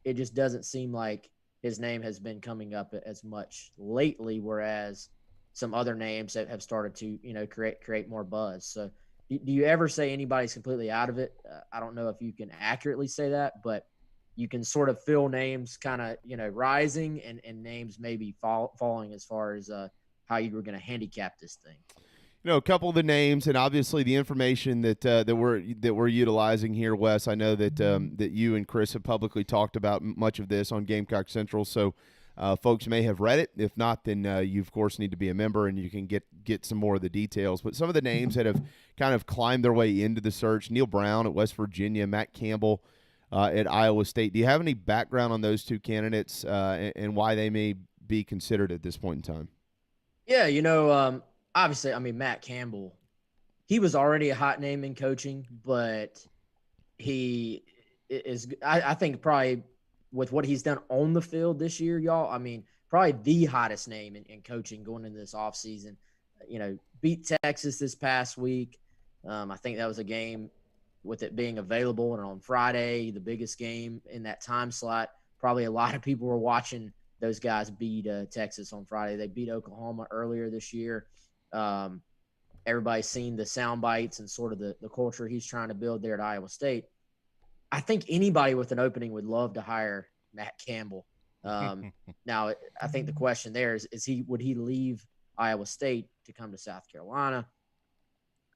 It just doesn't seem like his name has been coming up as much lately, whereas some other names have started to create more buzz. So, do you ever say anybody's completely out of it? I don't know if you can accurately say that, but you can sort of feel names kind of, rising and names maybe falling as far as how you were going to handicap this thing. A couple of the names and obviously the information that we're utilizing here, Wes. I know that you and Chris have publicly talked about much of this on Gamecock Central, so folks may have read it. If not, then you of course need to be a member and you can get some more of the details. But some of the names that have kind of climbed their way into the search: Neil Brown at West Virginia, Matt Campbell at Iowa State. Do you have any background on those two candidates and why they may be considered at this point in time? Yeah, obviously, Matt Campbell, he was already a hot name in coaching, but he is, I think, probably with what he's done on the field this year, y'all, probably the hottest name in coaching going into this offseason. Beat Texas this past week. I think that was a game with it being available and on Friday, the biggest game in that time slot. Probably a lot of people were watching those guys beat Texas on Friday. They beat Oklahoma earlier this year. Everybody's seen the sound bites and sort of the culture he's trying to build there at Iowa State. I think anybody with an opening would love to hire Matt Campbell. Now, I think the question there is would he leave Iowa State to come to South Carolina?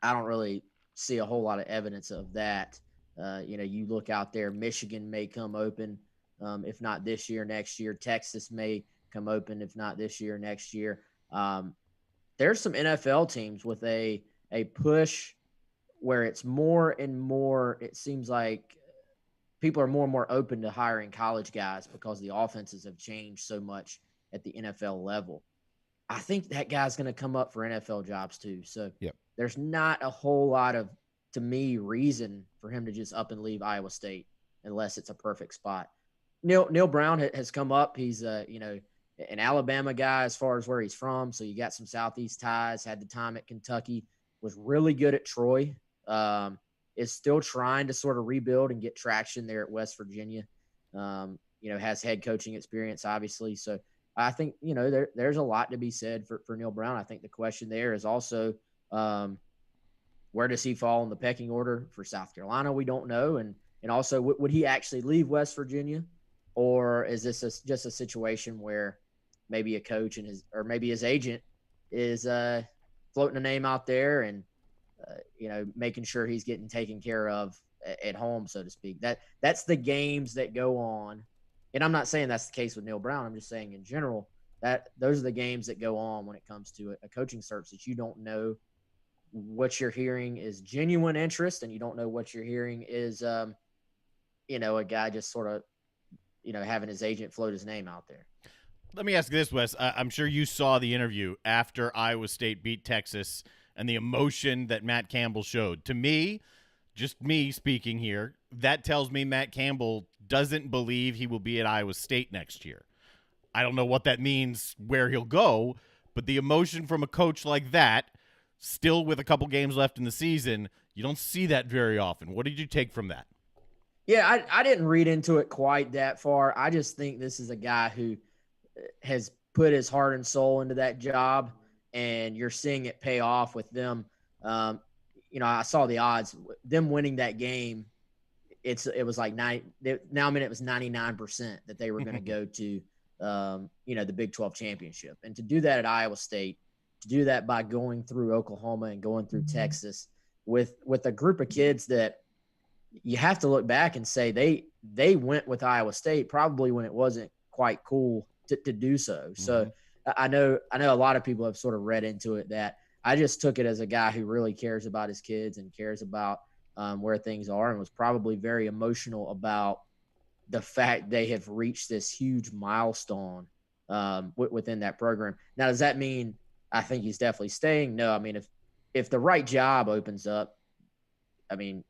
I don't really see a whole lot of evidence of that. You look out there, Michigan may come open, if not this year, next year. Texas may come open, if not this year, next year. There's some NFL teams with a push where it's more and more, it seems like people are more and more open to hiring college guys because the offenses have changed so much at the NFL level. I think that guy's going to come up for NFL jobs too. So There's not a whole lot of, to me, reason for him to just up and leave Iowa State unless it's a perfect spot. Neil Brown has come up. He's an Alabama guy as far as where he's from. So you got some Southeast ties, had the time at Kentucky, was really good at Troy. Is still trying to sort of rebuild and get traction there at West Virginia. Has head coaching experience, obviously. So I think, there's a lot to be said for Neil Brown. I think the question there is also, where does he fall in the pecking order for South Carolina? We don't know. And also, would he actually leave West Virginia? Or is this just a situation where maybe a coach or maybe his agent is floating a name out there and, making sure he's getting taken care of at home, so to speak. That's the games that go on. And I'm not saying that's the case with Neil Brown. I'm just saying in general that those are the games that go on when it comes to a coaching search, that you don't know what you're hearing is genuine interest, and you don't know what you're hearing is, a guy just sort of, having his agent float his name out there. Let me ask this, Wes. I'm sure you saw the interview after Iowa State beat Texas and the emotion that Matt Campbell showed. To me, just me speaking here, that tells me Matt Campbell doesn't believe he will be at Iowa State next year. I don't know what that means, where he'll go, but the emotion from a coach like that, still with a couple games left in the season, you don't see that very often. What did you take from that? Yeah, I didn't read into it quite that far. I just think this is a guy who has put his heart and soul into that job, and you're seeing it pay off with them. I saw the odds. Them winning that game, it was like it was 99% that they were going to go to, the Big 12 championship. And to do that at Iowa State, to do that by going through Oklahoma and going through Texas with a group of kids that you have to look back and say they went with Iowa State probably when it wasn't quite cool to do so. So I know a lot of people have sort of read into it that I just took it as a guy who really cares about his kids and cares about where things are, and was probably very emotional about the fact they have reached this huge milestone within that program. Now, does that mean I think he's definitely staying? No. I mean, if the right job opens up, I mean,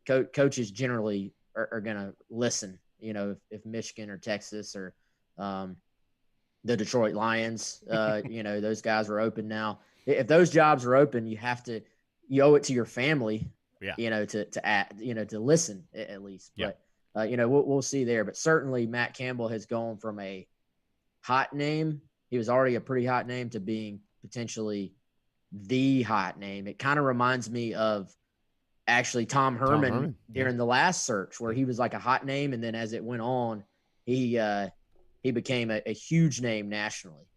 coaches generally are going to listen, if Michigan or Texas or the Detroit Lions, those guys are open now. If those jobs are open, you owe it to your family, to listen at least. Yeah. But, we'll see there. But certainly Matt Campbell has gone from a hot name. He was already a pretty hot name to being potentially the hot name. It kind of reminds me of actually Tom Herman during the last search, where he was like a hot name. And then as it went on, he became a huge name nationally.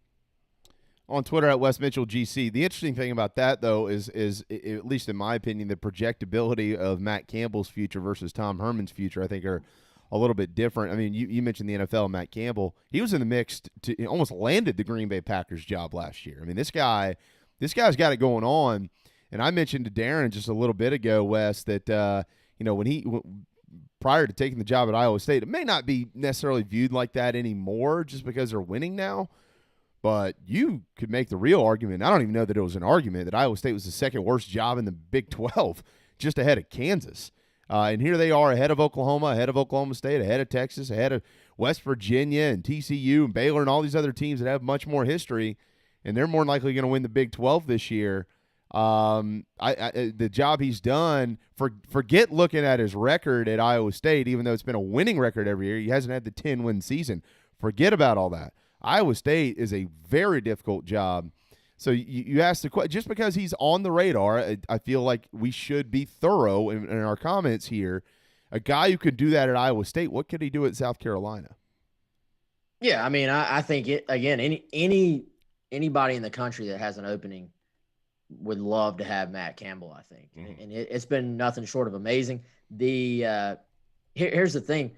On Twitter at Wes Mitchell GC. The interesting thing about that, though, is at least in my opinion, the projectability of Matt Campbell's future versus Tom Herman's future, I think, are a little bit different. I mean, you mentioned the NFL, Matt Campbell. He was in the mix he almost landed the Green Bay Packers job last year. I mean, this guy's got it going on. And I mentioned to Darren just a little bit ago, Wes, that when prior to taking the job at Iowa State, it may not be necessarily viewed like that anymore just because they're winning now. But you could make the real argument, I don't even know that it was an argument, that Iowa State was the second worst job in the Big 12, just ahead of Kansas. And here they are ahead of Oklahoma, ahead of Oklahoma State, ahead of Texas, ahead of West Virginia and TCU and Baylor and all these other teams that have much more history, and they're more than likely going to win the Big 12 this year. The job he's done, forget looking at his record at Iowa State, even though it's been a winning record every year. He hasn't had the 10-win season. Forget about all that. Iowa State is a very difficult job. So you asked the question, just because he's on the radar, I feel like we should be thorough in our comments here. A guy who could do that at Iowa State, what could he do at South Carolina? Yeah, I mean, I think anybody in the country that has an opening would love to have Matt Campbell, I think. Mm-hmm. And it's been nothing short of amazing. Here's the thing.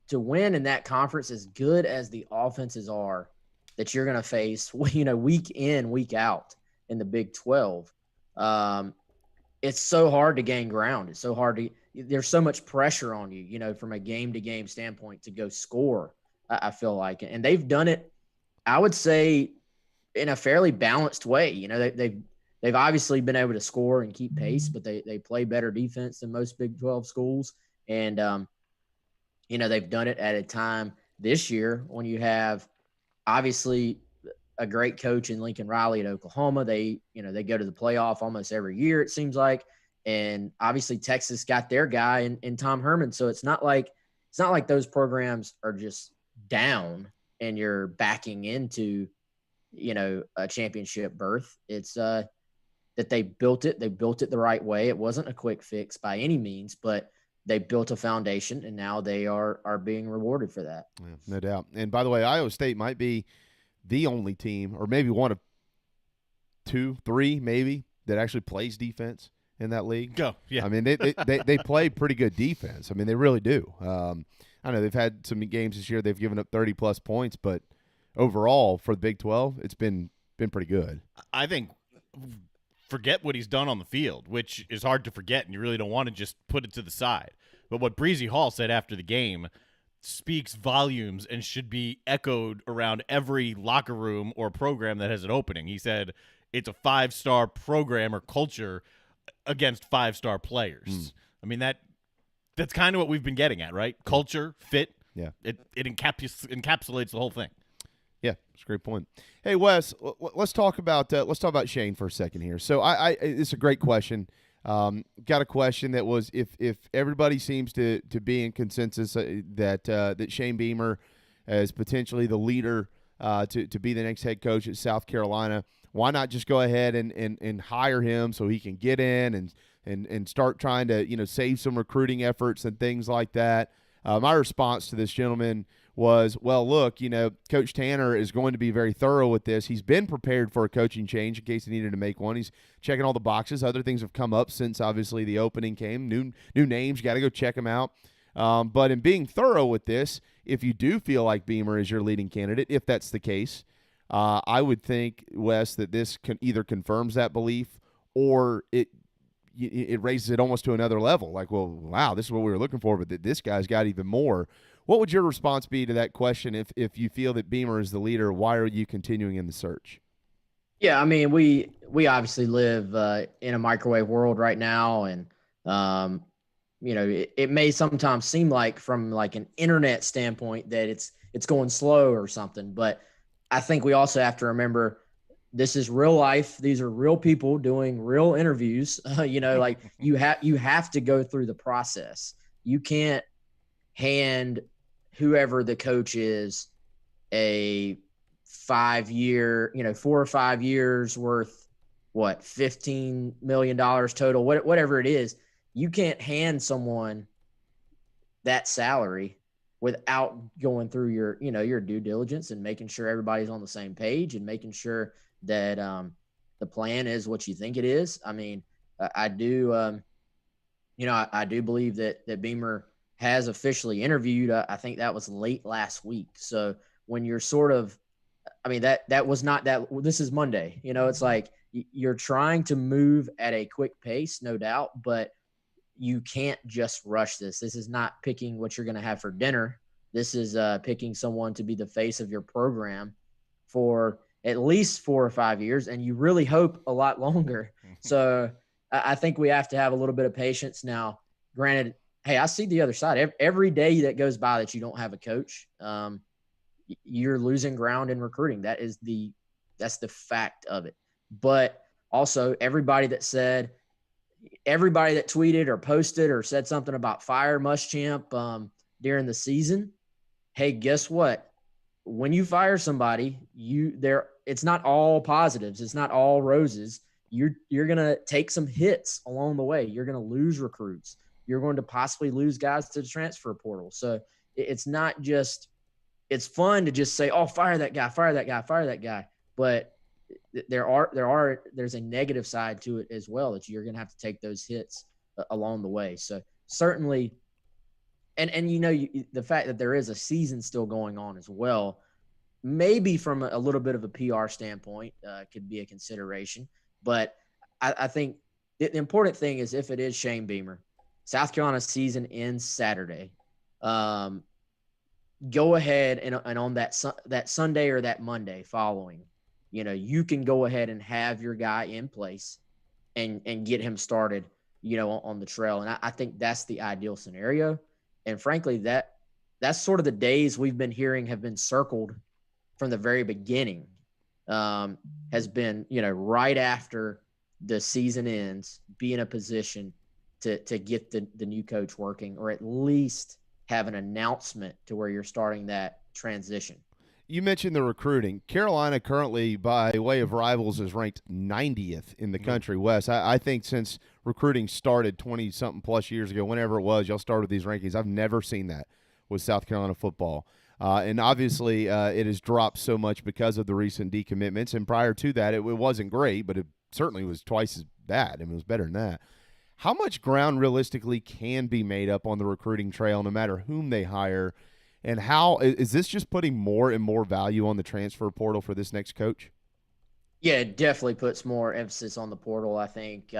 To win in that conference, as good as the offenses are that you're going to face, week in, week out in the Big 12, it's so hard to gain ground. It's so hard there's so much pressure on you, from a game-to-game standpoint to go score, I feel like. And they've done it, I would say, in a fairly balanced way. They've obviously been able to score and keep pace, but they play better defense than most Big 12 schools. And, they've done it at a time this year when you have obviously a great coach in Lincoln Riley at Oklahoma. They go to the playoff almost every year, it seems like. And obviously Texas got their guy in Tom Herman. So it's not like those programs are just down and you're backing into, a championship berth. It's that they built it the right way. It wasn't a quick fix by any means, but they built a foundation, and now they are being rewarded for that. Yeah, no doubt. And by the way, Iowa State might be the only team, or maybe one of 2, 3 maybe, that actually plays defense in that league. Yeah. I mean, they play pretty good defense. I mean, they really do. I know they've had some games this year they've given up 30-plus points, but overall for the Big 12, it's been pretty good. I think forget what he's done on the field, which is hard to forget, and you really don't want to just put it to the side. But what Breezy Hall said after the game speaks volumes and should be echoed around every locker room or program that has an opening. He said it's a 5-star program or culture against 5-star players. I mean, that's kind of what we've been getting at, right? Culture, fit. Yeah. It encapsulates the whole thing. Yeah, that's a great point. Hey, Wes, let's talk about Shane for a second here. So it's a great question. Got a question that was if everybody seems to be in consensus that Shane Beamer is potentially the leader to be the next head coach at South Carolina, why not just go ahead and hire him so he can get in and start trying to save some recruiting efforts and things like that? My response to this gentleman was, well, look, Coach Tanner is going to be very thorough with this. He's been prepared for a coaching change in case he needed to make one. He's checking all the boxes. Other things have come up since, obviously, the opening came. New names, you got to go check them out. But in being thorough with this, if you do feel like Beamer is your leading candidate, if that's the case, I would think, Wes, that this either confirms that belief or it raises it almost to another level. Like, well, wow, this is what we were looking for, but this guy's got even more. What would your response be to that question if you feel that Beamer is the leader? Why are you continuing in the search? Yeah, I mean, we obviously live in a microwave world right now, and it may sometimes seem like from like an internet standpoint that it's going slow or something, but I think we also have to remember this is real life. These are real people doing real interviews. Like you have to go through the process. You can't hand whoever the coach is a 5-year, 4 or 5 years worth, $15 million total, whatever it is. You can't hand someone that salary without going through your due diligence and making sure everybody's on the same page and making sure that the plan is what you think it is. I mean, I do, I do believe that Beamer has officially interviewed. I think that was late last week. So when you're sort of, I mean, that was not that. This is Monday. It's like you're trying to move at a quick pace, no doubt, but you can't just rush this. This is not picking what you're going to have for dinner. This is picking someone to be the face of your program for at least 4 or 5 years, and you really hope a lot longer. So I think we have to have a little bit of patience now. Granted, hey, I see the other side. Every day that goes by that you don't have a coach, you're losing ground in recruiting. That's the fact of it. But also everybody that tweeted or posted or said something about fire Muschamp during the season, hey, guess what? When you fire somebody, it's not all positives. It's not all roses. You're going to take some hits along the way. You're going to lose recruits. You're going to possibly lose guys to the transfer portal. So it's not just – it's fun to just say, oh, fire that guy, fire that guy, fire that guy. But there's a negative side to it as well, that you're going to have to take those hits along the way. So certainly – and the fact that there is a season still going on as well, maybe from a little bit of a PR standpoint could be a consideration. But I think the important thing is, if it is Shane Beamer, South Carolina's season ends Saturday. Go ahead and on that Sunday or that Monday following, you can go ahead and have your guy in place and get him started, on the trail. And I think that's the ideal scenario. And frankly, that's sort of the days we've been hearing have been circled from the very beginning, has been, right after the season ends, be in a position to get the new coach working, or at least have an announcement to where you're starting that transition. You mentioned the recruiting. Carolina currently, by way of rivals, is ranked 90th in the country, Wes. I think since recruiting started 20-something plus years ago, whenever it was, y'all started these rankings, I've never seen that with South Carolina football. And obviously it has dropped so much because of the recent decommitments. And prior to that, it wasn't great, but it certainly was twice as bad. I mean, it was better than that. How much ground realistically can be made up on the recruiting trail no matter whom they hire? And how is this just putting more and more value on the transfer portal for this next coach? Yeah, it definitely puts more emphasis on the portal, I think.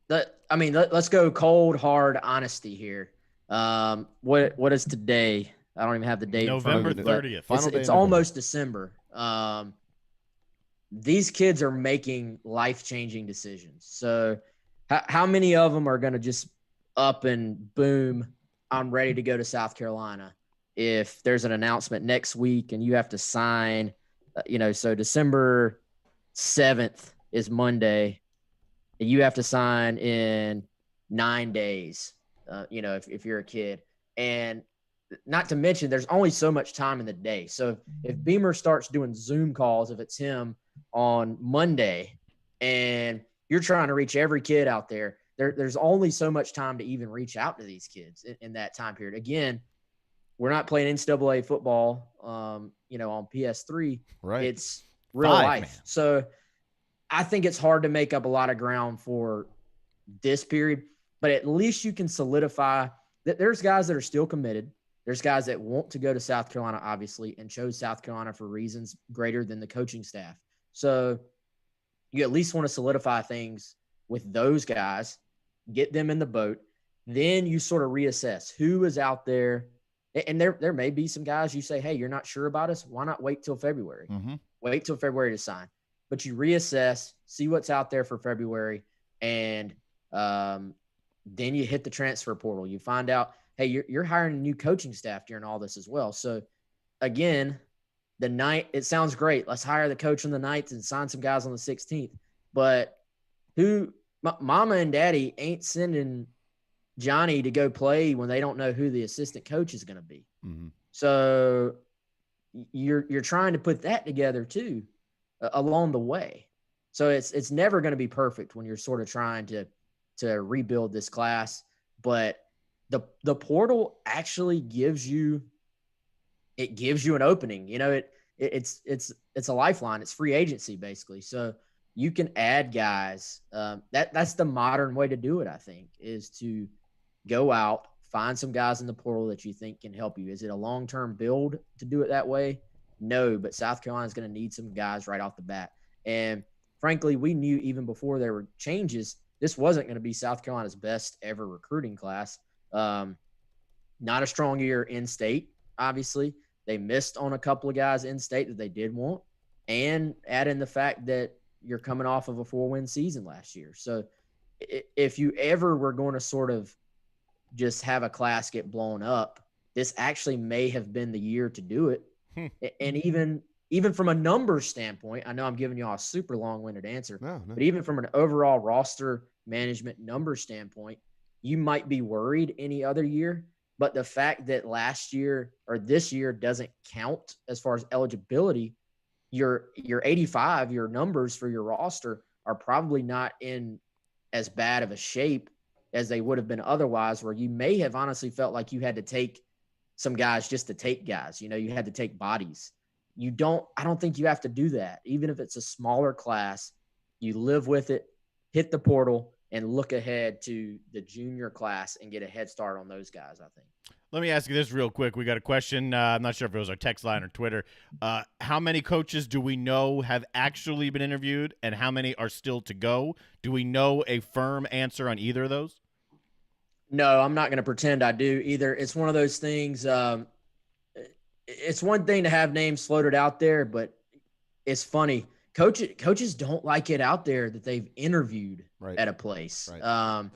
Let's go cold, hard honesty here. What is today? I don't even have the date. November 30th. It's almost December. These kids are making life-changing decisions. So how many of them are going to just up and boom, I'm ready to go to South Carolina if there's an announcement next week and you have to sign, so December 7th is Monday. And you have to sign in 9 days, if you're a kid. And not to mention, there's only so much time in the day. So if Beamer starts doing Zoom calls, if it's him on Monday, and you're trying to reach every kid out there's only so much time to even reach out to these kids in that time period. Again, we're not playing NCAA football, on PS3. Right. It's real life. So I think it's hard to make up a lot of ground for this period, but at least you can solidify that there's guys that are still committed. There's guys that want to go to South Carolina, obviously, and chose South Carolina for reasons greater than the coaching staff. So you at least want to solidify things with those guys, get them in the boat. Then you sort of reassess who is out there. And there may be some guys you say, hey, you're not sure about us. Why not wait till February? Wait till February to sign. But you reassess, see what's out there for February, and then you hit the transfer portal. You find out, hey, you're hiring a new coaching staff during all this as well. So, again, the night, it sounds great. Let's hire the coach on the 9th and sign some guys on the 16th. But mama and daddy ain't sending Johnny to go play when they don't know who the assistant coach is going to be. So you're trying to put that together too along the way. So it's never going to be perfect when you're sort of trying to rebuild this class, but the portal actually gives you an opening. It's a lifeline. It's free agency basically. So you can add guys. That's the modern way to do it, I think, is to go out, find some guys in the portal that you think can help you. Is it a long-term build to do it that way? No, but South Carolina is going to need some guys right off the bat. And frankly, we knew even before there were changes, this wasn't going to be South Carolina's best ever recruiting class. Not a strong year in state, obviously. They missed on a couple of guys in state that they did want, and add in the fact that you're coming off of a 4-win season last year. So if you ever were going to sort of just have a class get blown up, this actually may have been the year to do it. And even from a numbers standpoint, I know I'm giving you all a super long-winded answer, but even from an overall roster management number standpoint, you might be worried any other year. But the fact that last year or this year doesn't count as far as eligibility, your 85, your numbers for your roster are probably not in as bad of a shape as they would have been otherwise, where you may have honestly felt like you had to take some guys just to take guys. You had to take bodies. I don't think you have to do that. Even if it's a smaller class, you live with it, hit the portal, and look ahead to the junior class and get a head start on those guys, I think. Let me ask you this real quick. We got a question. I'm not sure if it was our text line or Twitter. How many coaches do we know have actually been interviewed, and how many are still to go? Do we know a firm answer on either of those? No, I'm not going to pretend I do either. It's one of those things. It's one thing to have names floated out there, but it's funny. Coaches don't like it out there that they've interviewed at a place. Right.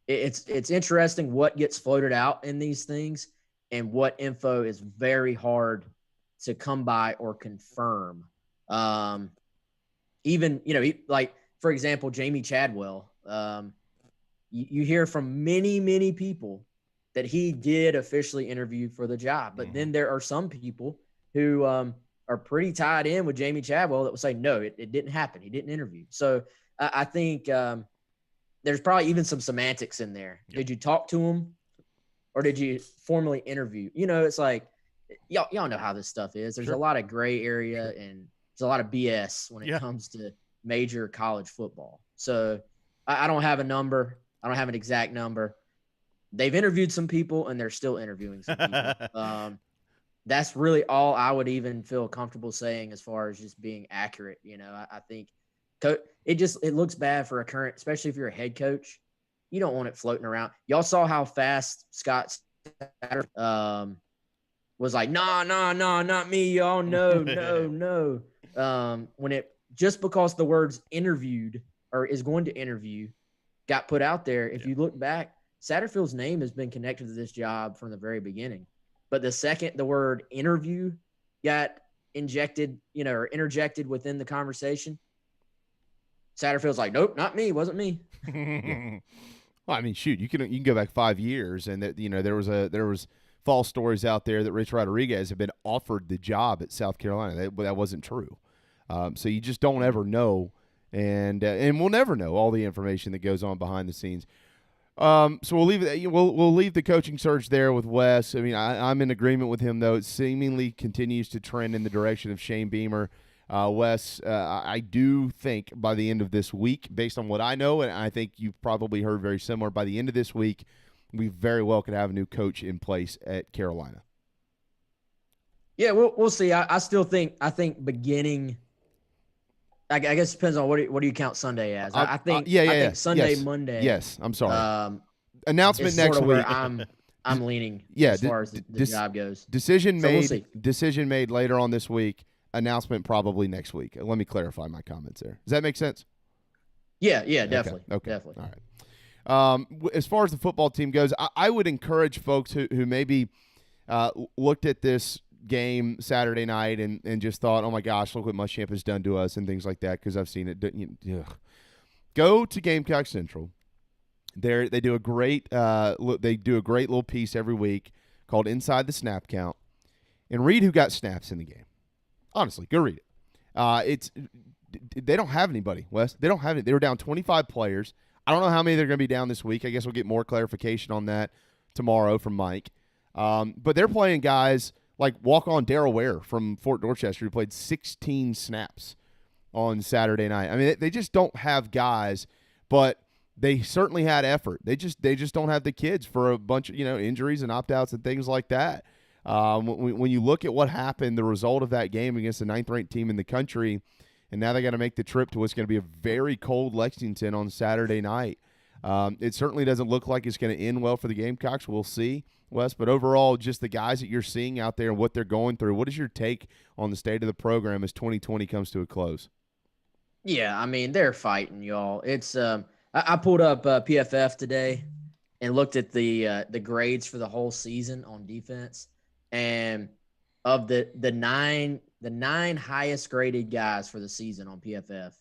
It's interesting what gets floated out in these things and what info is very hard to come by or confirm. Even, like, for example, Jamie Chadwell, you hear from many, many people that he did officially interview for the job. But then there are some people who are pretty tied in with Jamie Chadwell that will say, no, it didn't happen. He didn't interview. So I think there's probably even some semantics in there. Yep. Did you talk to him or did you formally interview? It's like, y'all know how this stuff is. There's a lot of gray area and there's a lot of BS when it comes to major college football. So I don't have a number. I don't have an exact number. They've interviewed some people and they're still interviewing some people. That's really all I would even feel comfortable saying as far as just being accurate. I think it looks bad for a current, especially if you're a head coach. You don't want it floating around. Y'all saw how fast Scott was like, nah, not me, y'all. No. When it just because the words interviewed or is going to interview got put out there, if you look back, Satterfield's name has been connected to this job from the very beginning. But the second the word interview got injected, or interjected within the conversation, Satterfield's like, nope, not me, wasn't me. Well, I mean, shoot, you can go back 5 years, and that there was false stories out there that Rich Rodriguez had been offered the job at South Carolina. That wasn't true. So you just don't ever know, and we'll never know all the information that goes on behind the scenes. So we'll leave it. We'll leave the coaching search there with Wes. I mean, I'm in agreement with him though. It seemingly continues to trend in the direction of Shane Beamer. Wes, I do think by the end of this week, based on what I know, and I think you've probably heard very similar, by the end of this week, we very well could have a new coach in place at Carolina. Yeah, we'll see. I still think beginning. I guess it depends on what do you count Sunday as. I think Sunday, yes. Monday. Yes, I'm sorry. Announcement next sort of week. Where I'm leaning as far as the job goes. Decision So made. we'll see. Decision made later on this week. Announcement probably next week. Let me clarify my comments there. Does that make sense? Yeah, definitely. Okay. Definitely. All right. As far as the football team goes, I would encourage folks who maybe looked at this game Saturday night and just thought, oh my gosh, look what Muschamp has done to us and things like that, because I've seen it. Go to Gamecock Central. They do a great little piece every week called Inside the Snap Count, and read who got snaps in the game. Honestly, go read it. They don't have anybody, Wes. They don't have any. They were down 25 players. I don't know how many they're going to be down this week. I guess we'll get more clarification on that tomorrow from Mike. But they're playing guys like walk-on Darrell Ware from Fort Dorchester, who played 16 snaps on Saturday night. I mean, they just don't have guys, but they certainly had effort. They just don't have the kids for a bunch of injuries and opt-outs and things like that. When you look at what happened, the result of that game against the 9th-ranked team in the country, and now they got to make the trip to what's going to be a very cold Lexington on Saturday night. It certainly doesn't look like it's going to end well for the Gamecocks. We'll see, Wes. But overall, just the guys that you're seeing out there and what they're going through, what is your take on the state of the program as 2020 comes to a close? Yeah, I mean, they're fighting, y'all. It's I pulled up PFF today and looked at the grades for the whole season on defense, and of the nine highest graded guys for the season on PFF,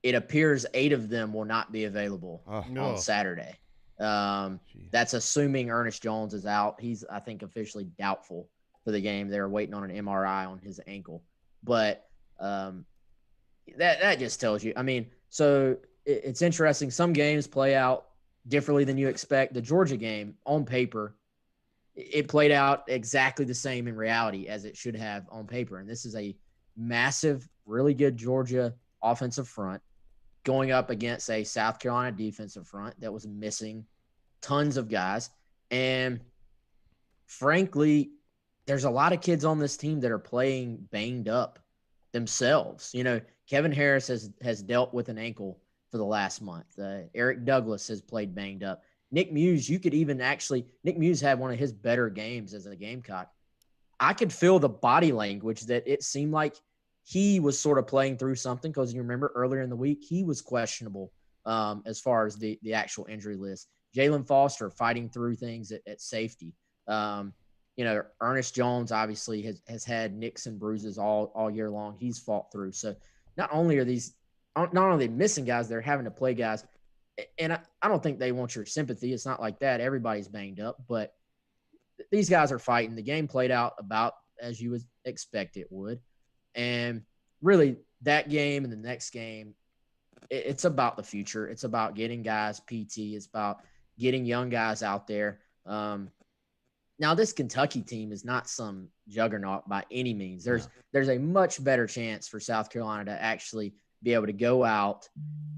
it appears 8 of them will not be available on Saturday. That's assuming Ernest Jones is out. He's, I think, officially doubtful for the game. They're waiting on an MRI on his ankle. But that just tells you. I mean, so it's interesting. Some games play out differently than you expect. The Georgia game, on paper, it played out exactly the same in reality as it should have on paper. And this is a massive, really good Georgia offensive front going up against a South Carolina defensive front that was missing tons of guys. And frankly, there's a lot of kids on this team that are playing banged up themselves. Kevin Harris has dealt with an ankle for the last month. Eric Douglas has played banged up. Nick Muse, Nick Muse had one of his better games as a Gamecock. I could feel the body language that it seemed like he was sort of playing through something, because you remember earlier in the week, he was questionable as far as the actual injury list. Jalen Foster fighting through things at safety. Ernest Jones obviously has had nicks and bruises all year long. He's fought through. So not only are they missing guys, they're having to play guys. And I don't think they want your sympathy. It's not like that. Everybody's banged up, but these guys are fighting. The game played out about as you would expect it would. And really, that game and the next game, it's about the future. It's about getting guys PT. It's about getting young guys out there. Now, this Kentucky team is not some juggernaut by any means. There's a much better chance for South Carolina to actually be able to go out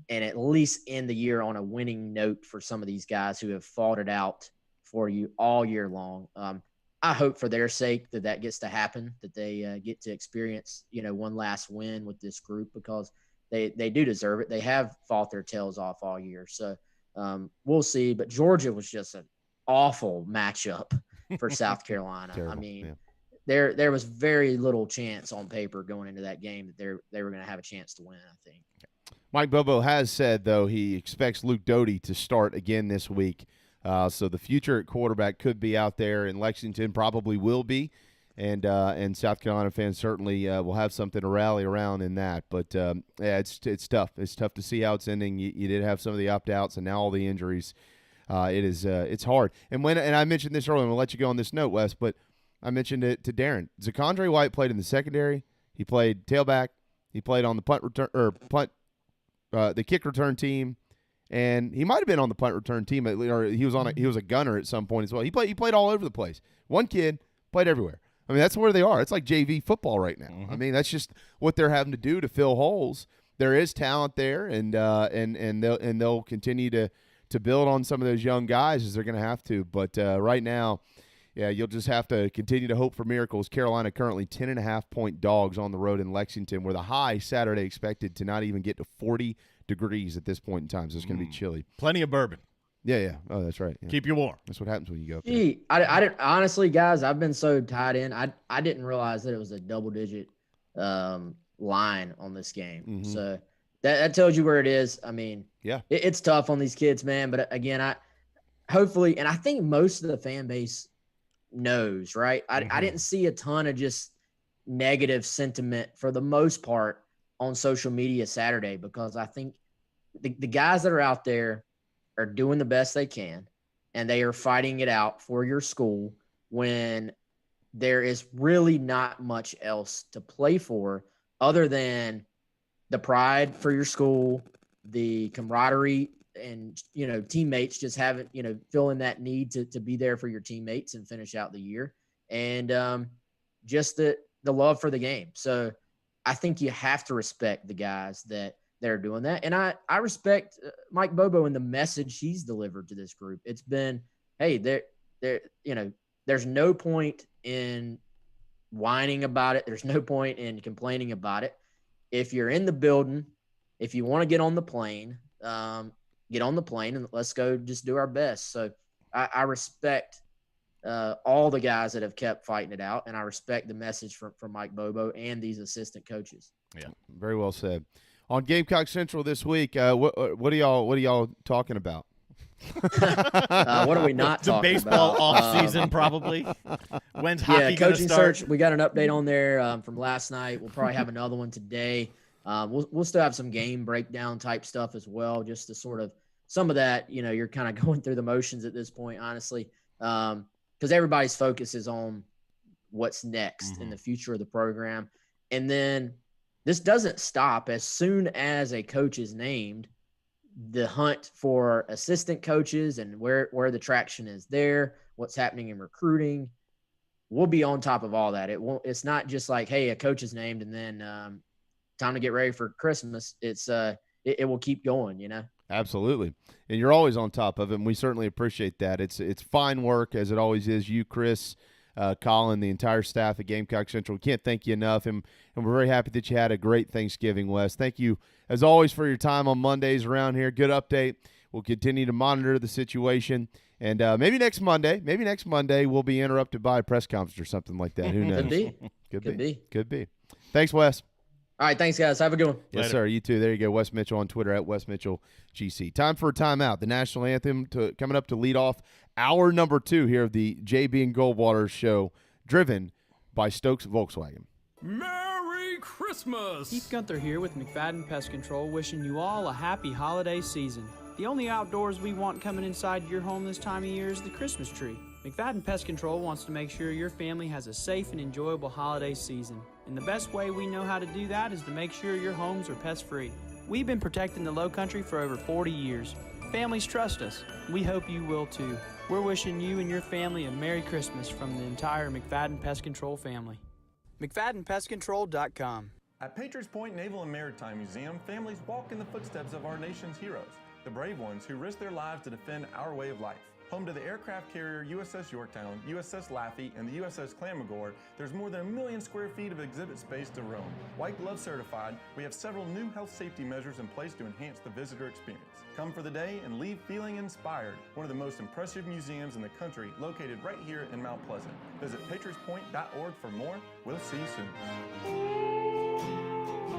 and at least end the year on a winning note for some of these guys who have fought it out for you all year long. I hope for their sake that gets to happen, that they get to experience, one last win with this group, because they do deserve it. They have fought their tails off all year. So we'll see. But Georgia was just an awful matchup for South Carolina. Terrible, I mean, yeah. There was very little chance on paper going into that game that they were going to have a chance to win, I think. Mike Bobo has said, though, he expects Luke Doty to start again this week. So the future at quarterback could be out there, and Lexington probably will be. And South Carolina fans certainly will have something to rally around in that. But, it's tough. It's tough to see how it's ending. You did have some of the opt-outs, and now all the injuries. It's hard. And I mentioned this earlier, and we'll let you go on this note, Wes, but I mentioned it to Darren. Zakondre White played in the secondary. He played tailback. He played on the the kick return team, and he might have been on the punt return team, or he was a gunner at some point as well. He played all over the place. One kid played everywhere. I mean, that's where they are. It's like JV football right now. I mean, that's just what they're having to do to fill holes. There is talent there, and they'll continue to build on some of those young guys as they're going to have to. But right now, yeah, you'll just have to continue to hope for miracles. Carolina currently 10.5-point dogs on the road in Lexington, where the high Saturday expected to not even get to 40 degrees at this point in time. So it's going to be chilly. Plenty of bourbon. Yeah. Oh, that's right. Yeah. Keep you warm. That's what happens when you go up there. Gee, I didn't honestly, guys. I've been so tied in. I didn't realize that it was a double-digit line on this game. So that tells you where it is. I mean, yeah, it's tough on these kids, man. But again, hopefully, and I think most of the fan base knows, right? I didn't see a ton of just negative sentiment for the most part on social media Saturday, because I think the guys that are out there are doing the best they can, and they are fighting it out for your school when there is really not much else to play for other than the pride for your school, the camaraderie, and, teammates just having, feeling that need to be there for your teammates and finish out the year, and just the love for the game. So I think you have to respect the guys that are doing that. And I respect Mike Bobo and the message he's delivered to this group. It's been, hey, there's no point in whining about it. There's no point in complaining about it. If you're in the building, if you want to get on the plane, get on the plane and let's go just do our best. So I respect all the guys that have kept fighting it out, and I respect the message from Mike Bobo and these assistant coaches. Yeah, very well said. On Gamecock Central this week, what are y'all talking about? What are we not the talking baseball about? off season, probably. When's hockey gonna coaching start? search. We got an update on there from last night. We'll probably have another one today. We'll still have some game breakdown type stuff as well, just to sort of some of that. You're kind of going through the motions at this point, honestly, because everybody's focus is on what's next in the future of the program, and then this doesn't stop. As soon as a coach is named, the hunt for assistant coaches and where the traction is there, what's happening in recruiting, we'll be on top of all that. It's not just like, hey, a coach is named and then time to get ready for Christmas. It will keep going, Absolutely. And you're always on top of it, and we certainly appreciate that. It's fine work, as it always is. You, Chris, Colin, the entire staff at Gamecock Central, we can't thank you enough, and we're very happy that you had a great Thanksgiving, Wes. Thank you, as always, for your time on Mondays around here. Good update. We'll continue to monitor the situation, and maybe next Monday we'll be interrupted by a press conference or something like that. Who knows? Could be. Thanks, Wes. All right, thanks, guys. Have a good one. Yes, sir. You too. There you go. Wes Mitchell on Twitter at Wes Mitchell GC. Time for a timeout. The national anthem coming up to lead off hour number 2 here of the JB and Goldwater show, driven by Stokes Volkswagen. Merry Christmas! Keith Gunther here with McFadden Pest Control, wishing you all a happy holiday season. The only outdoors we want coming inside your home this time of year is the Christmas tree. McFadden Pest Control wants to make sure your family has a safe and enjoyable holiday season. And the best way we know how to do that is to make sure your homes are pest-free. We've been protecting the Low Country for over 40 years. Families trust us. We hope you will too. We're wishing you and your family a Merry Christmas from the entire McFadden Pest Control family. McFaddenPestControl.com. At Patriots Point Naval and Maritime Museum, families walk in the footsteps of our nation's heroes, the brave ones who risked their lives to defend our way of life. Home to the aircraft carrier USS Yorktown, USS Laffey, and the USS Clamagore, there's more than 1 million square feet of exhibit space to roam. White Glove certified, we have several new health safety measures in place to enhance the visitor experience. Come for the day and leave feeling inspired. One of the most impressive museums in the country, located right here in Mount Pleasant. Visit patriotspoint.org for more. We'll see you soon.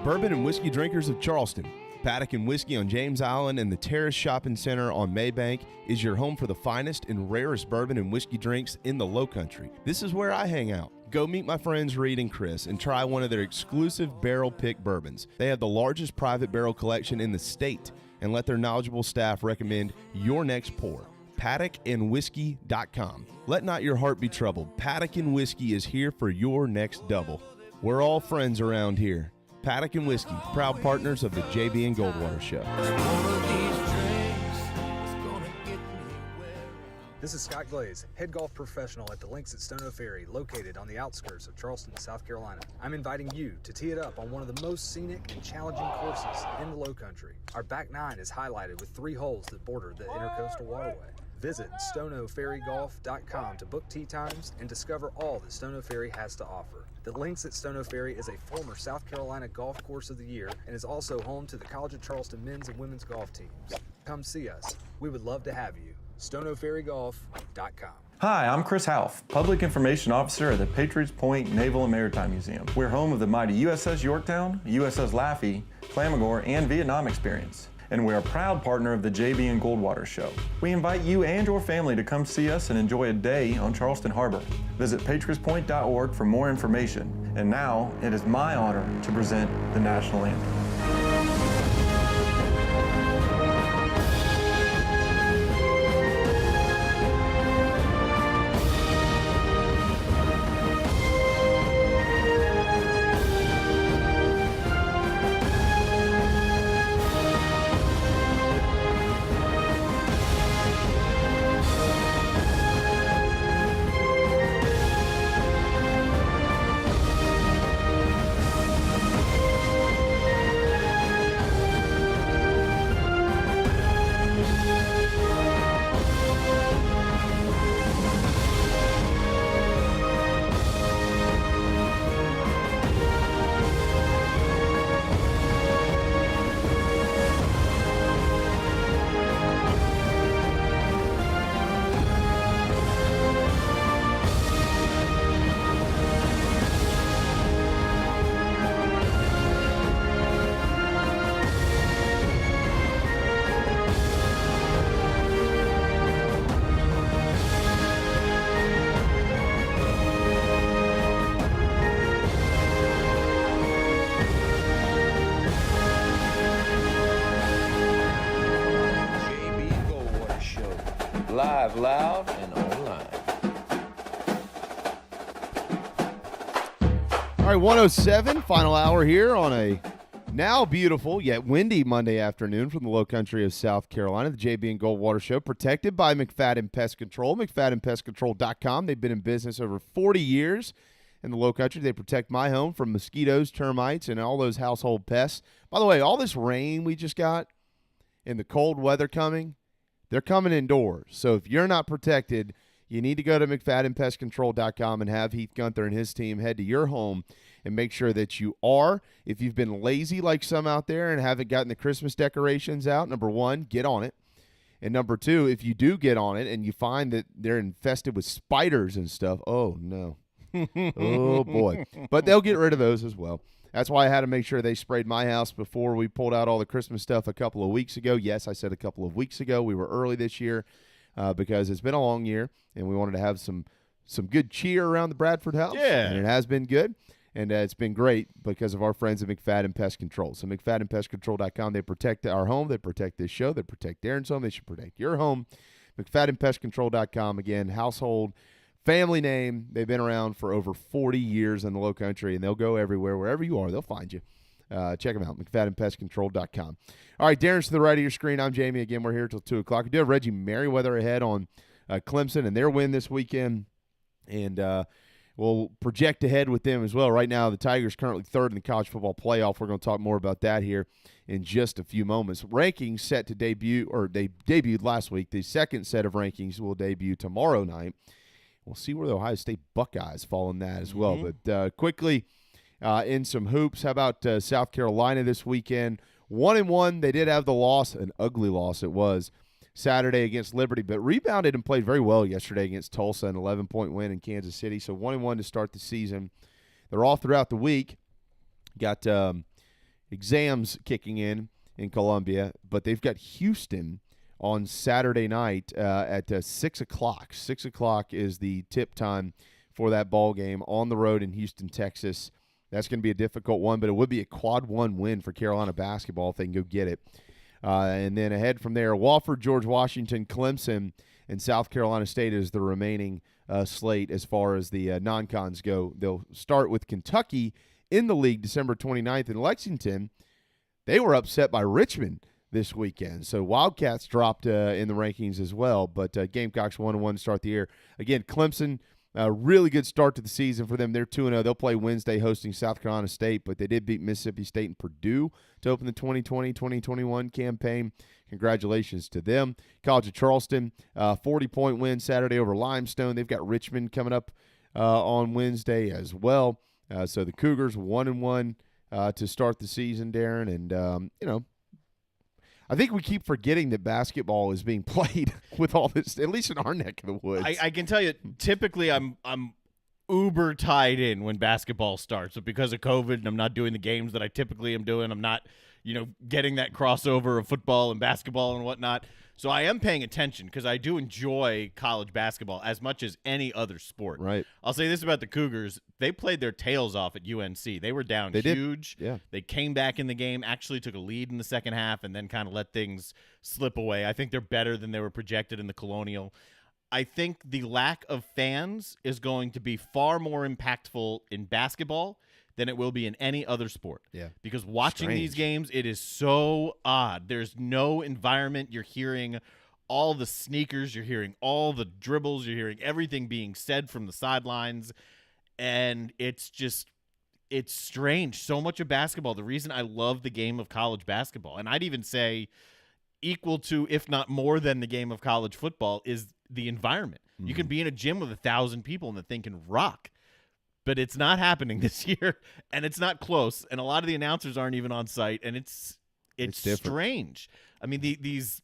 Bourbon and whiskey drinkers of Charleston, Paddock and Whiskey on James Island and the Terrace Shopping Center on Maybank is your home for the finest and rarest bourbon and whiskey drinks in the Low Country. This is where I hang out. Go meet my friends Reed and Chris and try one of their exclusive barrel pick bourbons. They have the largest private barrel collection in the state, and let their knowledgeable staff recommend your next pour. PaddockandWhiskey.com. Let not your heart be troubled. Paddock and Whiskey is here for your next double. We're all friends around here. Paddock and Whiskey, proud partners of the JB and Goldwater Show. This is Scott Glaze, head golf professional at the Links at Stono Ferry, located on the outskirts of Charleston, South Carolina. I'm inviting you to tee it up on one of the most scenic and challenging courses in the Lowcountry. Our back nine is highlighted with 3 holes that border the Intercoastal Waterway. Visit stonoferrygolf.com to book tee times and discover all that Stono Ferry has to offer. The Links at Stono Ferry is a former South Carolina Golf Course of the Year and is also home to the College of Charleston men's and women's golf teams. Come see us. We would love to have you. stonoferrygolf.com. Hi, I'm Chris Half, Public Information Officer at the Patriots Point Naval and Maritime Museum. We're home of the mighty USS Yorktown, USS Laffey, Flamagore, and Vietnam experience. And we're a proud partner of the JB and Goldwater Show. We invite you and your family to come see us and enjoy a day on Charleston Harbor. Visit patriotspoint.org for more information. And now, it is my honor to present the National Anthem. Live, loud, and online. All right, 107, final hour here on a now beautiful yet windy Monday afternoon from the low country of South Carolina. The JB and Goldwater Show, protected by McFadden Pest Control, McFaddenPestControl.com. They've been in business over 40 years in the low country. They protect my home from mosquitoes, termites, and all those household pests. By the way, all this rain we just got and the cold weather coming, they're coming indoors. So if you're not protected, you need to go to McFaddenPestControl.com and have Heath Gunther and his team head to your home and make sure that you are. If you've been lazy like some out there and haven't gotten the Christmas decorations out, number one, get on it. And number two, if you do get on it and you find that they're infested with spiders and stuff, oh, no. Oh, boy. But they'll get rid of those as well. That's why I had to make sure they sprayed my house before we pulled out all the Christmas stuff a couple of weeks ago. Yes, I said a couple of weeks ago. We were early this year because it's been a long year, and we wanted to have some good cheer around the Bradford house. Yeah. And it has been good, and it's been great because of our friends at McFadden Pest Control. So McFaddenPestControl.com, they protect our home. They protect this show. They protect Darren's home. They should protect your home. McFaddenPestControl.com, again, household family name. They've been around for over 40 years in the low country, and they'll go everywhere. Wherever you are, they'll find you. Check them out, McFaddenPestControl.com. All right, Darren's to the right of your screen. I'm Jamie. Again, we're here till 2 o'clock. We do have Reggie Merriweather ahead on Clemson and their win this weekend, and we'll project ahead with them as well. Right now, the Tigers currently third in the college football playoff. We're going to talk more about that here in just a few moments. Rankings set to debut, or they debuted last week. The second set of rankings will debut tomorrow night. We'll see where the Ohio State Buckeyes fall in that as well. But quickly, in some hoops, how about South Carolina this weekend? 1-1. They did have the loss, an ugly loss it was, Saturday against Liberty, but rebounded and played very well yesterday against Tulsa, an 11-point win in Kansas City. So 1-1 to start the season. They're off throughout the week. Got exams kicking in Columbia, but they've got Houston on Saturday night at 6 o'clock. 6 o'clock is the tip time for that ball game on the road in Houston, Texas. That's going to be a difficult one, but it would be a quad one win for Carolina basketball if they can go get it. And then ahead from there, Wofford, George Washington, Clemson, and South Carolina State is the remaining slate as far as the non-cons go. They'll start with Kentucky in the league December 29th in Lexington. They were upset by Richmond this weekend. So Wildcats dropped in the rankings as well, but Gamecocks 1-1 to start the year. Again, Clemson, a really good start to the season for them. They're 2-0. They'll play Wednesday hosting South Carolina State, but they did beat Mississippi State and Purdue to open the 2020-2021 campaign. Congratulations to them. College of Charleston, 40-point win Saturday over Limestone. They've got Richmond coming up on Wednesday as well. So the Cougars 1-1 to start the season, Darren. And, I think we keep forgetting that basketball is being played with all this, at least in our neck of the woods. I can tell you, typically I'm uber tied in when basketball starts, but because of COVID and I'm not doing the games that I typically am doing, I'm not, getting that crossover of football and basketball and whatnot. So I am paying attention because I do enjoy college basketball as much as any other sport. Right. I'll say this about the Cougars. They played their tails off at UNC. They were down huge. Yeah. They came back in the game, actually took a lead in the second half, and then kind of let things slip away. I think they're better than they were projected in the Colonial. I think the lack of fans is going to be far more impactful in basketball than it will be in any other sport. Yeah. Because watching these games, it is so odd. There's no environment. You're hearing all the sneakers. You're hearing all the dribbles. You're hearing everything being said from the sidelines. And it's strange. So much of basketball, the reason I love the game of college basketball, and I'd even say equal to, if not more than the game of college football, is the environment. Mm-hmm. You can be in a gym with 1,000 people and the thing can rock. But it's not happening this year, and it's not close, and a lot of the announcers aren't even on site, and it's strange. I mean, these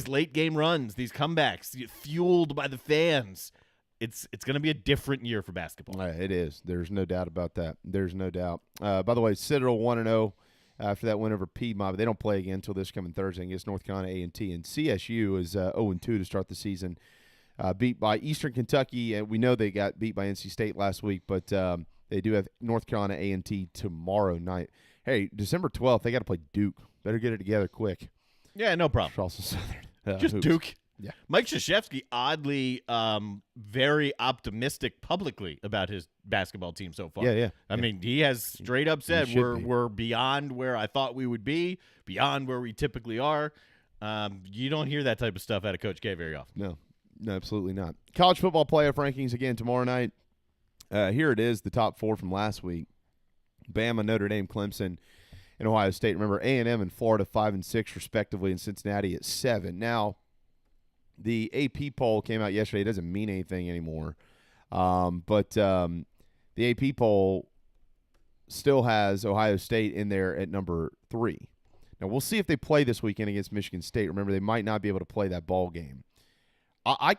late game runs, these comebacks, fueled by the fans. It's going to be a different year for basketball. It is. There's no doubt about that. There's no doubt. By the way, Citadel 1-0 after that win over Piedmont. But they don't play again until this coming Thursday against North Carolina A&T, and CSU is 0-2 to start the season. Beat by Eastern Kentucky, and we know they got beat by NC State last week, but they do have North Carolina A&T tomorrow night. Hey, December 12th, they got to play Duke. Better get it together quick. Yeah, no problem. Charleston Southern. Just hoops. Duke. Yeah. Mike Krzyzewski oddly very optimistic publicly about his basketball team so far. Yeah. I mean, he has straight up said we're beyond where I thought we would be, beyond where we typically are. You don't hear that type of stuff out of Coach K very often. No, absolutely not. College football playoff rankings again tomorrow night. Here it is, the top four from last week. Bama, Notre Dame, Clemson, and Ohio State. Remember, A&M and Florida 5 and 6 respectively, and Cincinnati at 7. Now, the AP poll came out yesterday. It doesn't mean anything anymore. But the AP poll still has Ohio State in there at number 3. Now, we'll see if they play this weekend against Michigan State. Remember, they might not be able to play that ball game. I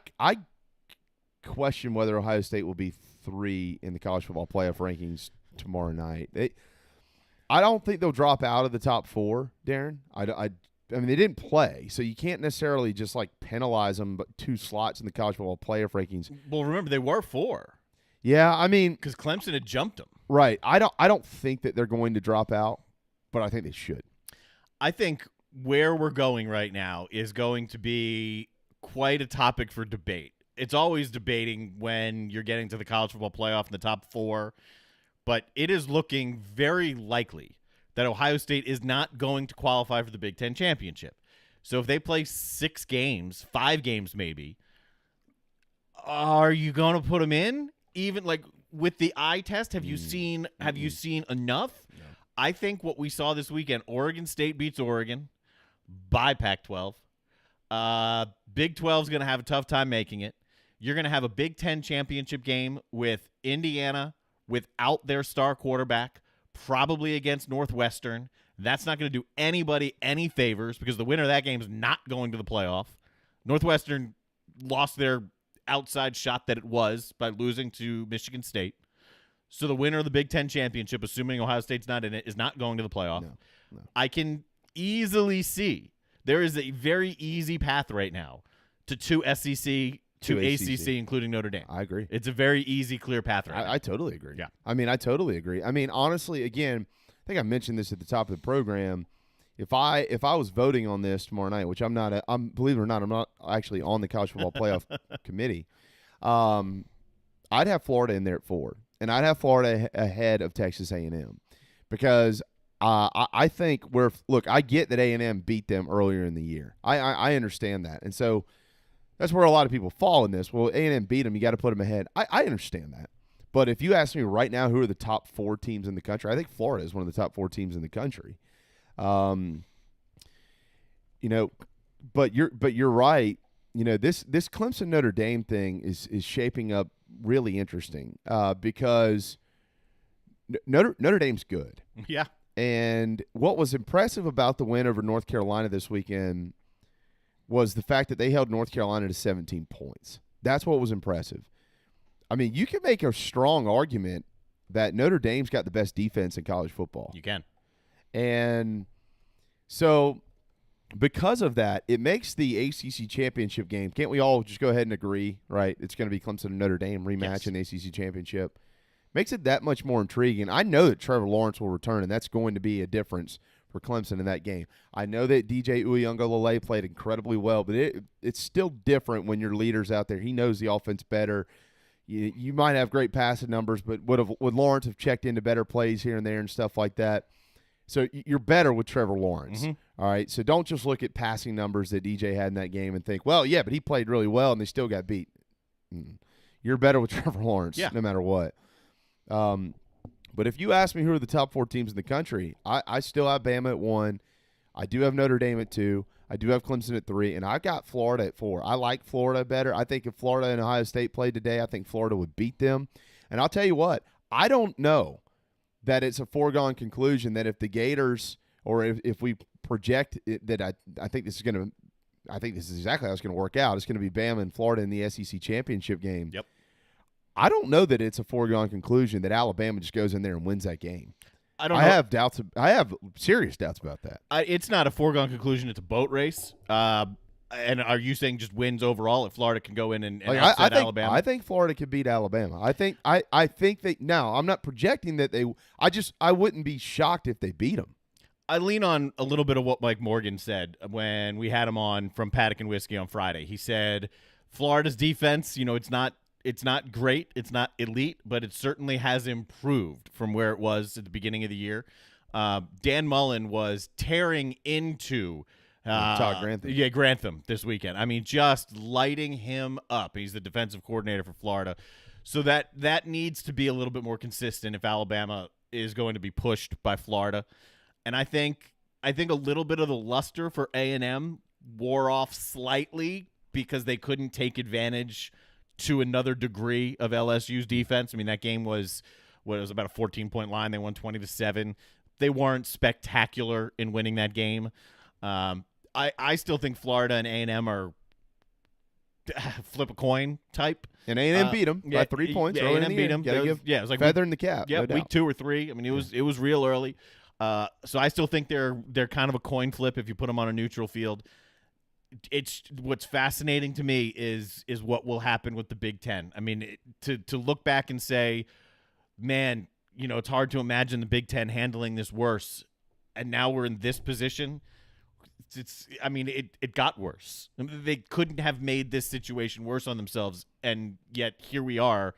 question whether Ohio State will be 3 in the college football playoff rankings tomorrow night. I don't think they'll drop out of the top 4, Darren. I mean, they didn't play, so you can't necessarily just penalize them, but 2 slots in the college football playoff rankings. Well, remember, they were 4. Yeah, I mean, because Clemson had jumped them. Right. I don't think that they're going to drop out, but I think they should. I think where we're going right now is going to be quite a topic for debate. It's always debating when you're getting to the college football playoff in the top 4, but it is looking very likely that Ohio State is not going to qualify for the Big Ten championship. So if they play 6 games, 5 games maybe, are you going to put them in? Even with the eye test, have you seen enough? No. I think what we saw this weekend, Oregon State beats Oregon by Pac-12. Big 12 is going to have a tough time making it. You're going to have a Big Ten championship game with Indiana without their star quarterback, probably against Northwestern. That's not going to do anybody any favors because the winner of that game is not going to the playoff. Northwestern lost their outside shot that it was by losing to Michigan State. So the winner of the Big Ten championship, assuming Ohio State's not in it, is not going to the playoff. No. I can easily see there is a very easy path right now to 2 SEC, 2 ACC, including Notre Dame. I agree. It's a very easy, clear path right now. I totally agree. Yeah. I mean, I totally agree. I mean, honestly, again, I think I mentioned this at the top of the program. If I was voting on this tomorrow night, which I'm not, believe it or not, I'm not actually on the college football playoff committee. I'd have Florida in there at 4, and I'd have Florida ahead of Texas A&M because I think I get that A&M beat them earlier in the year. I understand that. And so that's where a lot of people fall in this. Well, A&M beat them. You got to put them ahead. I understand that. But if you ask me right now who are the top 4 teams in the country, I think Florida is one of the top 4 teams in the country. But you're right. This Clemson Notre Dame thing is shaping up really interesting because Notre Dame's good. Yeah. And what was impressive about the win over North Carolina this weekend was the fact that they held North Carolina to 17 points. That's what was impressive. I mean, you can make a strong argument that Notre Dame's got the best defense in college football. You can. And so because of that, it makes the ACC championship game. Can't we all just go ahead and agree, right? It's going to be Clemson and Notre Dame rematch in the ACC championship. Makes it that much more intriguing. I know that Trevor Lawrence will return, and that's going to be a difference for Clemson in that game. I know that DJ Uiagalelei played incredibly well, but it's still different when your leader's out there. He knows the offense better. You might have great passing numbers, but would Lawrence have checked into better plays here and there and stuff like that? So you're better with Trevor Lawrence. Mm-hmm. All right? So don't just look at passing numbers that DJ had in that game and think, well, yeah, but he played really well and they still got beat. You're better with Trevor Lawrence no matter what. But if you ask me who are the top 4 teams in the country, I still have Bama at 1. I do have Notre Dame at 2. I do have Clemson at 3, and I've got Florida at 4. I like Florida better. I think if Florida and Ohio State played today, I think Florida would beat them. And I'll tell you what, I don't know that it's a foregone conclusion that if the Gators or if we project it, that I think this is exactly how it's going to work out. It's going to be Bama and Florida in the SEC championship game. Yep. I don't know that it's a foregone conclusion that Alabama just goes in there and wins that game. I don't know. I have doubts. I have serious doubts about that. It's not a foregone conclusion. It's a boat race. And are you saying just wins overall if Florida can go in and upset Alabama? I think Florida could beat Alabama. I think they. Now, I'm not projecting that they. I wouldn't be shocked if they beat them. I lean on a little bit of what Mike Morgan said when we had him on from Paddock and Whiskey on Friday. He said Florida's defense, it's not great, it's not elite, but it certainly has improved from where it was at the beginning of the year. Dan Mullen was tearing into Todd Grantham. Yeah, Grantham this weekend. I mean, just lighting him up. He's the defensive coordinator for Florida. So that needs to be a little bit more consistent if Alabama is going to be pushed by Florida. And I think a little bit of the luster for A&M wore off slightly because they couldn't take advantage to another degree of LSU's defense. I mean, that game was about a 14-point line. They won 20-7. They weren't spectacular in winning that game. I still think Florida and A&M are flip a coin type. And A&M beat them by 3 points. Yeah, A&M beat them. It was like feather in the cap. Yeah, no week doubt. 2 or 3. I mean, it was real early. So I still think they're kind of a coin flip if you put them on a neutral field. It's what's fascinating to me is what will happen with the Big Ten. I mean, to look back and say, man, it's hard to imagine the Big Ten handling this worse, and now we're in this position. It got worse. I mean, they couldn't have made this situation worse on themselves, and yet here we are,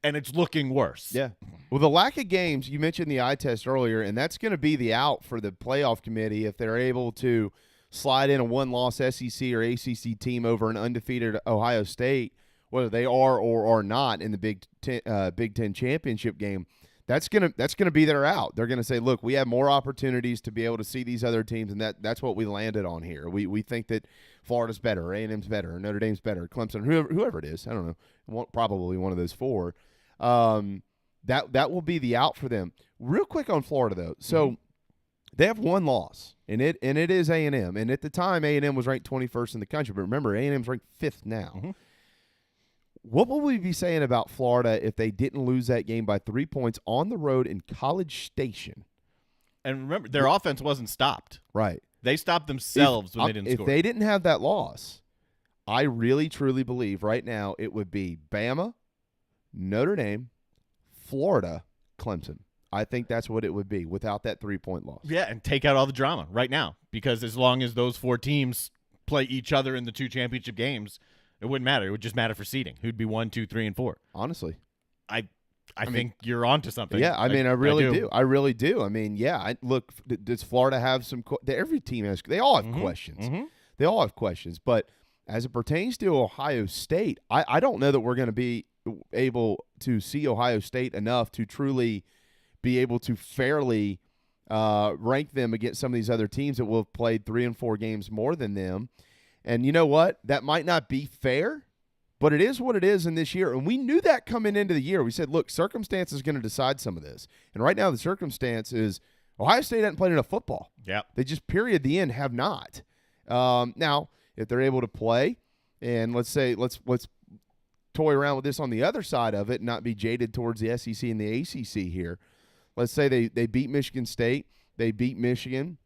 and it's looking worse. Yeah. Well, the lack of games, you mentioned the eye test earlier, and that's going to be the out for the playoff committee if they're able to slide in a one-loss SEC or ACC team over an undefeated Ohio State, whether they are or are not in the Big Ten championship game. That's gonna be their out. They're gonna say, look, we have more opportunities to be able to see these other teams, and that's what we landed on here. We think that Florida's better, A&M's better, Notre Dame's better, Clemson, whoever it is. I don't know, probably one of those 4. That will be the out for them. Real quick on Florida though, so. They have one loss, and it is A&M. And at the time, A&M was ranked 21st in the country. But remember, A&M's ranked 5th now. Mm-hmm. What will we be saying about Florida if they didn't lose that game by 3 points on the road in College Station? And remember, their offense wasn't stopped. Right. They stopped themselves when they didn't score. If they didn't have that loss, I really, truly believe right now it would be Bama, Notre Dame, Florida, Clemson. I think that's what it would be without that 3-point loss. Yeah, and take out all the drama right now, because as long as those 4 teams play each other in the 2 championship games, it wouldn't matter. It would just matter for seeding. Who'd be 1, 2, 3, and 4. Honestly. I think you're onto something. Yeah, I mean, I really do. I really do. I mean, yeah. Look, does Florida have some? Every team has. They all have questions. They all have questions. But as it pertains to Ohio State, I don't know that we're going to be able to see Ohio State enough to truly be able to fairly rank them against some of these other teams that will have played 3 and 4 games more than them. And you know what? That might not be fair. But it is what it is in this year, and we knew that coming into the year. We said, look, circumstance is going to decide some of this. And right now the circumstance is Ohio State hasn't played enough football. Yeah, they just, period, the end, have not. Now, if they're able to play, and let's toy around with this on the other side of it and not be jaded towards the SEC and the ACC here. Let's say they beat Michigan State, they beat Michigan,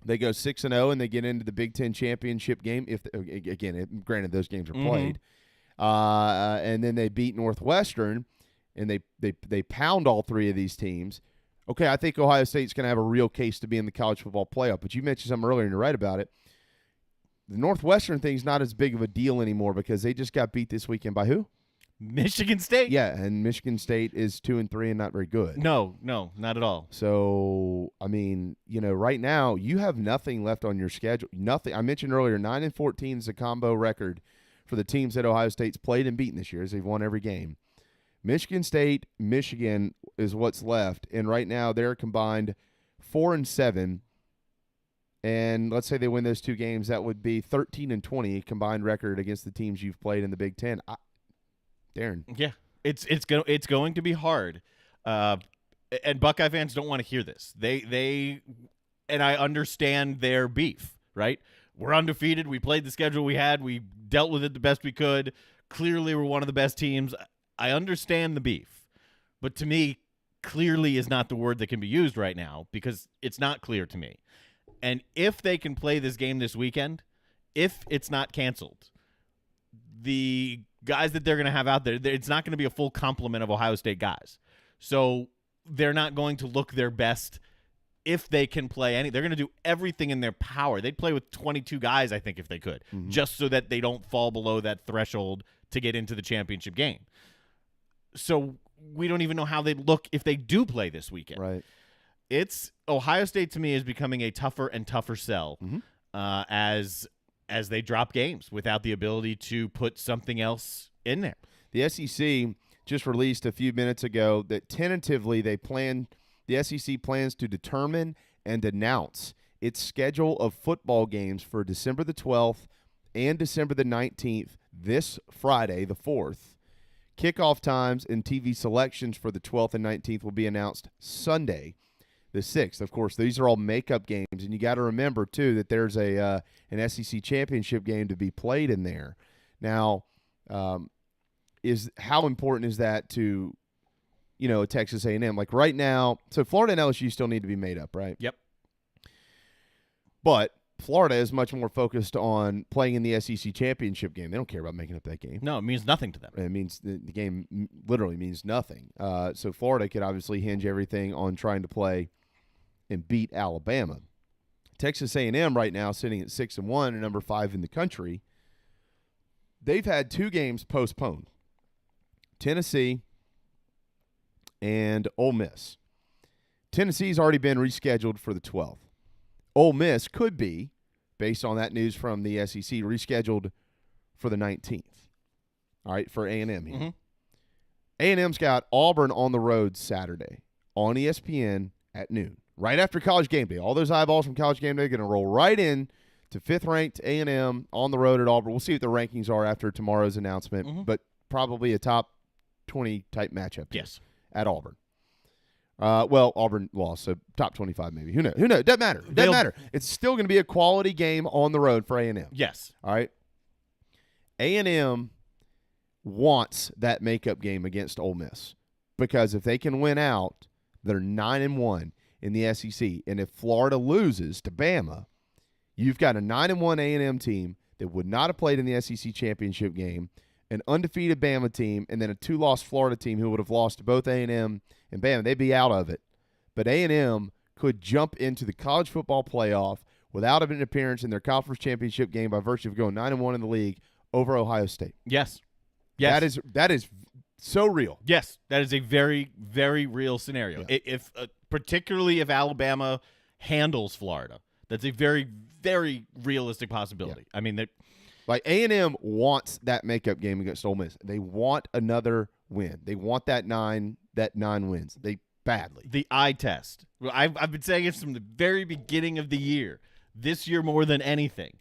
they go 6-0, and they get into the Big Ten championship game. Again, granted, those games are played. And then they beat Northwestern, and they pound all 3 of these teams. Okay, I think Ohio State's going to have a real case to be in the college football playoff. But you mentioned something earlier, and you're right about it. The Northwestern thing's not as big of a deal anymore because they just got beat this weekend by who? Michigan State. Yeah, and Michigan State is 2-3 and not very good. No, not at all. So, I mean, right now you have nothing left on your schedule. Nothing. I mentioned earlier, 9-14 is a combo record for the teams that Ohio State's played and beaten this year, as they've won every game. Michigan State, Michigan is what's left, and right now they're combined 4-7. And let's say they win those 2 games, that would be 13-20 combined record against the teams you've played in the Big Ten. Darren, yeah, it's going to be hard, and Buckeye fans don't want to hear this. They and I understand their beef, right? We're undefeated. We played the schedule we had. We dealt with it the best we could. Clearly, we're one of the best teams. I understand the beef. But to me, clearly is not the word that can be used right now because it's not clear to me. And if they can play this game this weekend, if it's not canceled, the guys that they're going to have out there, it's not going to be a full complement of Ohio State guys. So they're not going to look their best if they can play any. They're going to do everything in their power. They'd play with 22 guys, I think, if they could, just so that they don't fall below that threshold to get into the championship game. So we don't even know how they'd look if they do play this weekend. Right. It's Ohio State to me is becoming a tougher and tougher sell as they drop games without the ability to put something else in there. The SEC just released a few minutes ago that tentatively the SEC plans to determine and announce its schedule of football games for December the 12th and December the 19th, this Friday, the 4th. Kickoff times and TV selections for the 12th and 19th will be announced Sunday, the 6th. Of course, these are all makeup games, and you got to remember, too, that there's an SEC championship game to be played in there. Now, how important is that to Texas A&M? Like right now, so Florida and LSU still need to be made up, right? Yep. But Florida is much more focused on playing in the SEC championship game. They don't care about making up that game. No, it means nothing to them. It means the game literally means nothing. So Florida could obviously hinge everything on trying to play and beat Alabama. Texas A&M right now sitting at 6-1 and number 5 in the country. They've had 2 games postponed. Tennessee and Ole Miss. Tennessee's already been rescheduled for the 12th. Ole Miss could be, based on that news from the SEC, rescheduled for the 19th. All right, for A&M here. A&M's got Auburn on the road Saturday on ESPN at noon, right after College Game Day. All those eyeballs from College Game Day are going to roll right in to 5th-ranked A&M on the road at Auburn. We'll see what the rankings are after tomorrow's announcement, but probably a top 20 type matchup. Yes. At Auburn. Well, Auburn lost, so top 25 maybe. Who knows? Doesn't matter. Doesn't matter. It's still going to be a quality game on the road for A&M. Yes. All right. A&M wants that makeup game against Ole Miss because if they can win out, they're 9-1 in the SEC. And if Florida loses to Bama, you've got a 9-1 A&M team that would not have played in the SEC championship game, an undefeated Bama team, and then a 2-loss Florida team who would have lost to both A&M and Bama. They'd be out of it. But A&M could jump into the college football playoff without an appearance in their conference championship game by virtue of going 9-1 in the league over Ohio State. Yes. Yes. That is So real. Yes, that is a very, very real scenario. Yeah. If particularly if Alabama handles Florida, that's a very, very realistic possibility. Yeah. I mean, like A&M wants that makeup game against Ole Miss. They want another win. They want that 9 wins. They badly. The eye test. Well, I've been saying it from the very beginning of the year. This year more than anything,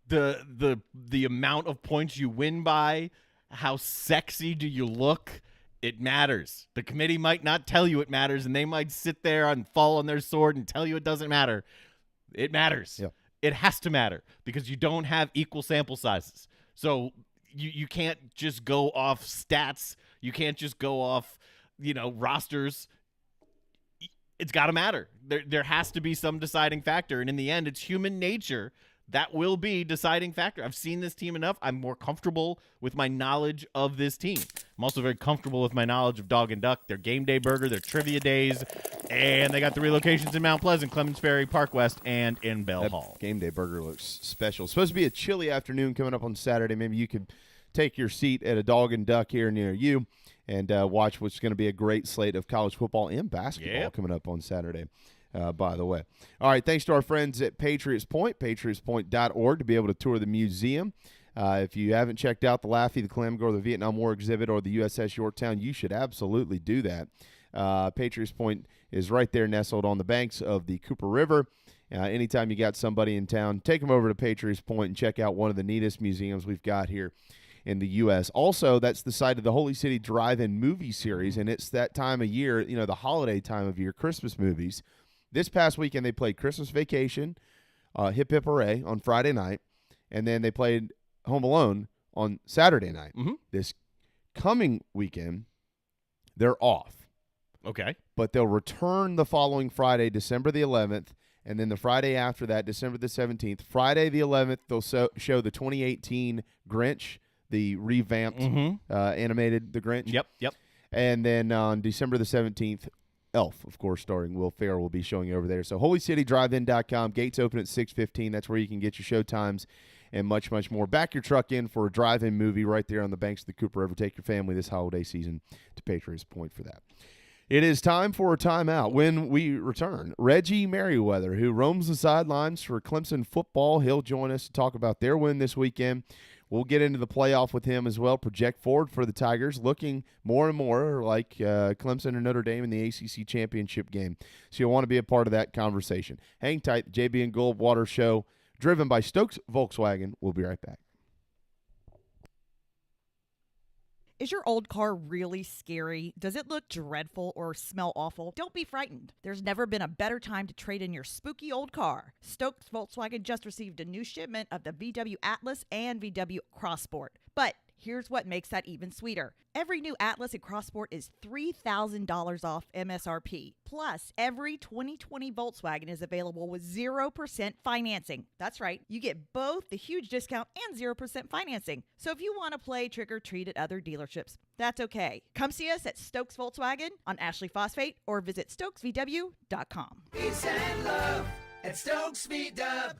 the amount of points you win by, how sexy do you look, it matters. The committee might not tell you it matters, and they might sit there and fall on their sword and tell you it doesn't matter. It matters. Yeah. It has to matter because you don't have equal sample sizes. So you can't just go off stats. You can't just go off, rosters. It's got to matter. There has to be some deciding factor. And in the end, it's human nature that will be deciding factor. I've seen this team enough. I'm more comfortable with my knowledge of this team. I'm also very comfortable with my knowledge of Dog and Duck, their game day burger, their trivia days, and they got 3 locations in Mount Pleasant, Clemens Ferry, Park West, and in Bell Hall. Game day burger looks special. It's supposed to be a chilly afternoon coming up on Saturday. Maybe you could take your seat at a Dog and Duck here near you and watch what's going to be a great slate of college football and basketball coming up on Saturday. By the way. All right, thanks to our friends at Patriots Point, patriotspoint.org, to be able to tour the museum. If you haven't checked out the Laffey, the Clam-Gore, the Vietnam War exhibit, or the USS Yorktown, you should absolutely do that. Patriots Point is right there nestled on the banks of the Cooper River. Anytime you got somebody in town, take them over to Patriots Point and check out one of the neatest museums we've got here in the U.S. Also, that's the site of the Holy City Drive-In movie series, and it's that time of year, the holiday time of year, Christmas movies. This past weekend, they played Christmas Vacation, Hip Hip Hooray on Friday night, and then they played Home Alone on Saturday night. Mm-hmm. This coming weekend, they're off. Okay. But they'll return the following Friday, December the 11th, and then the Friday after that, December the 17th. Friday the 11th, they'll show the 2018 Grinch, the revamped animated The Grinch. Yep. And then on December the 17th, Elf, of course, starring Will Ferrell, will be showing over there. So holycitydrivein.com. Gates open at 6:15. That's where you can get your show times and much, much more. Back your truck in for a drive-in movie right there on the banks of the Cooper River. Take your family this holiday season to Patriots Point for that. It is time for a timeout. When we return, Reggie Merriweather, who roams the sidelines for Clemson football, he'll join us to talk about their win this weekend. We'll get into the playoff with him as well, project forward for the Tigers, looking more and more like Clemson and Notre Dame in the ACC championship game. So you'll want to be a part of that conversation. Hang tight. The JB and Goldwater Show, driven by Stokes Volkswagen. We'll be right back. Is your old car really scary? Does it look dreadful or smell awful? Don't be frightened. There's never been a better time to trade in your spooky old car. Stokes Volkswagen just received a new shipment of the VW Atlas and VW Crossport. But here's what makes that even sweeter. Every new Atlas and Crossport is $3,000 off MSRP. Plus, every 2020 Volkswagen is available with 0% financing. That's right, you get both the huge discount and 0% financing. So if you want to play trick or treat at other dealerships, that's okay. Come see us at Stokes Volkswagen on Ashley Phosphate or visit stokesvw.com. Peace and love at Stokes Speed Dub.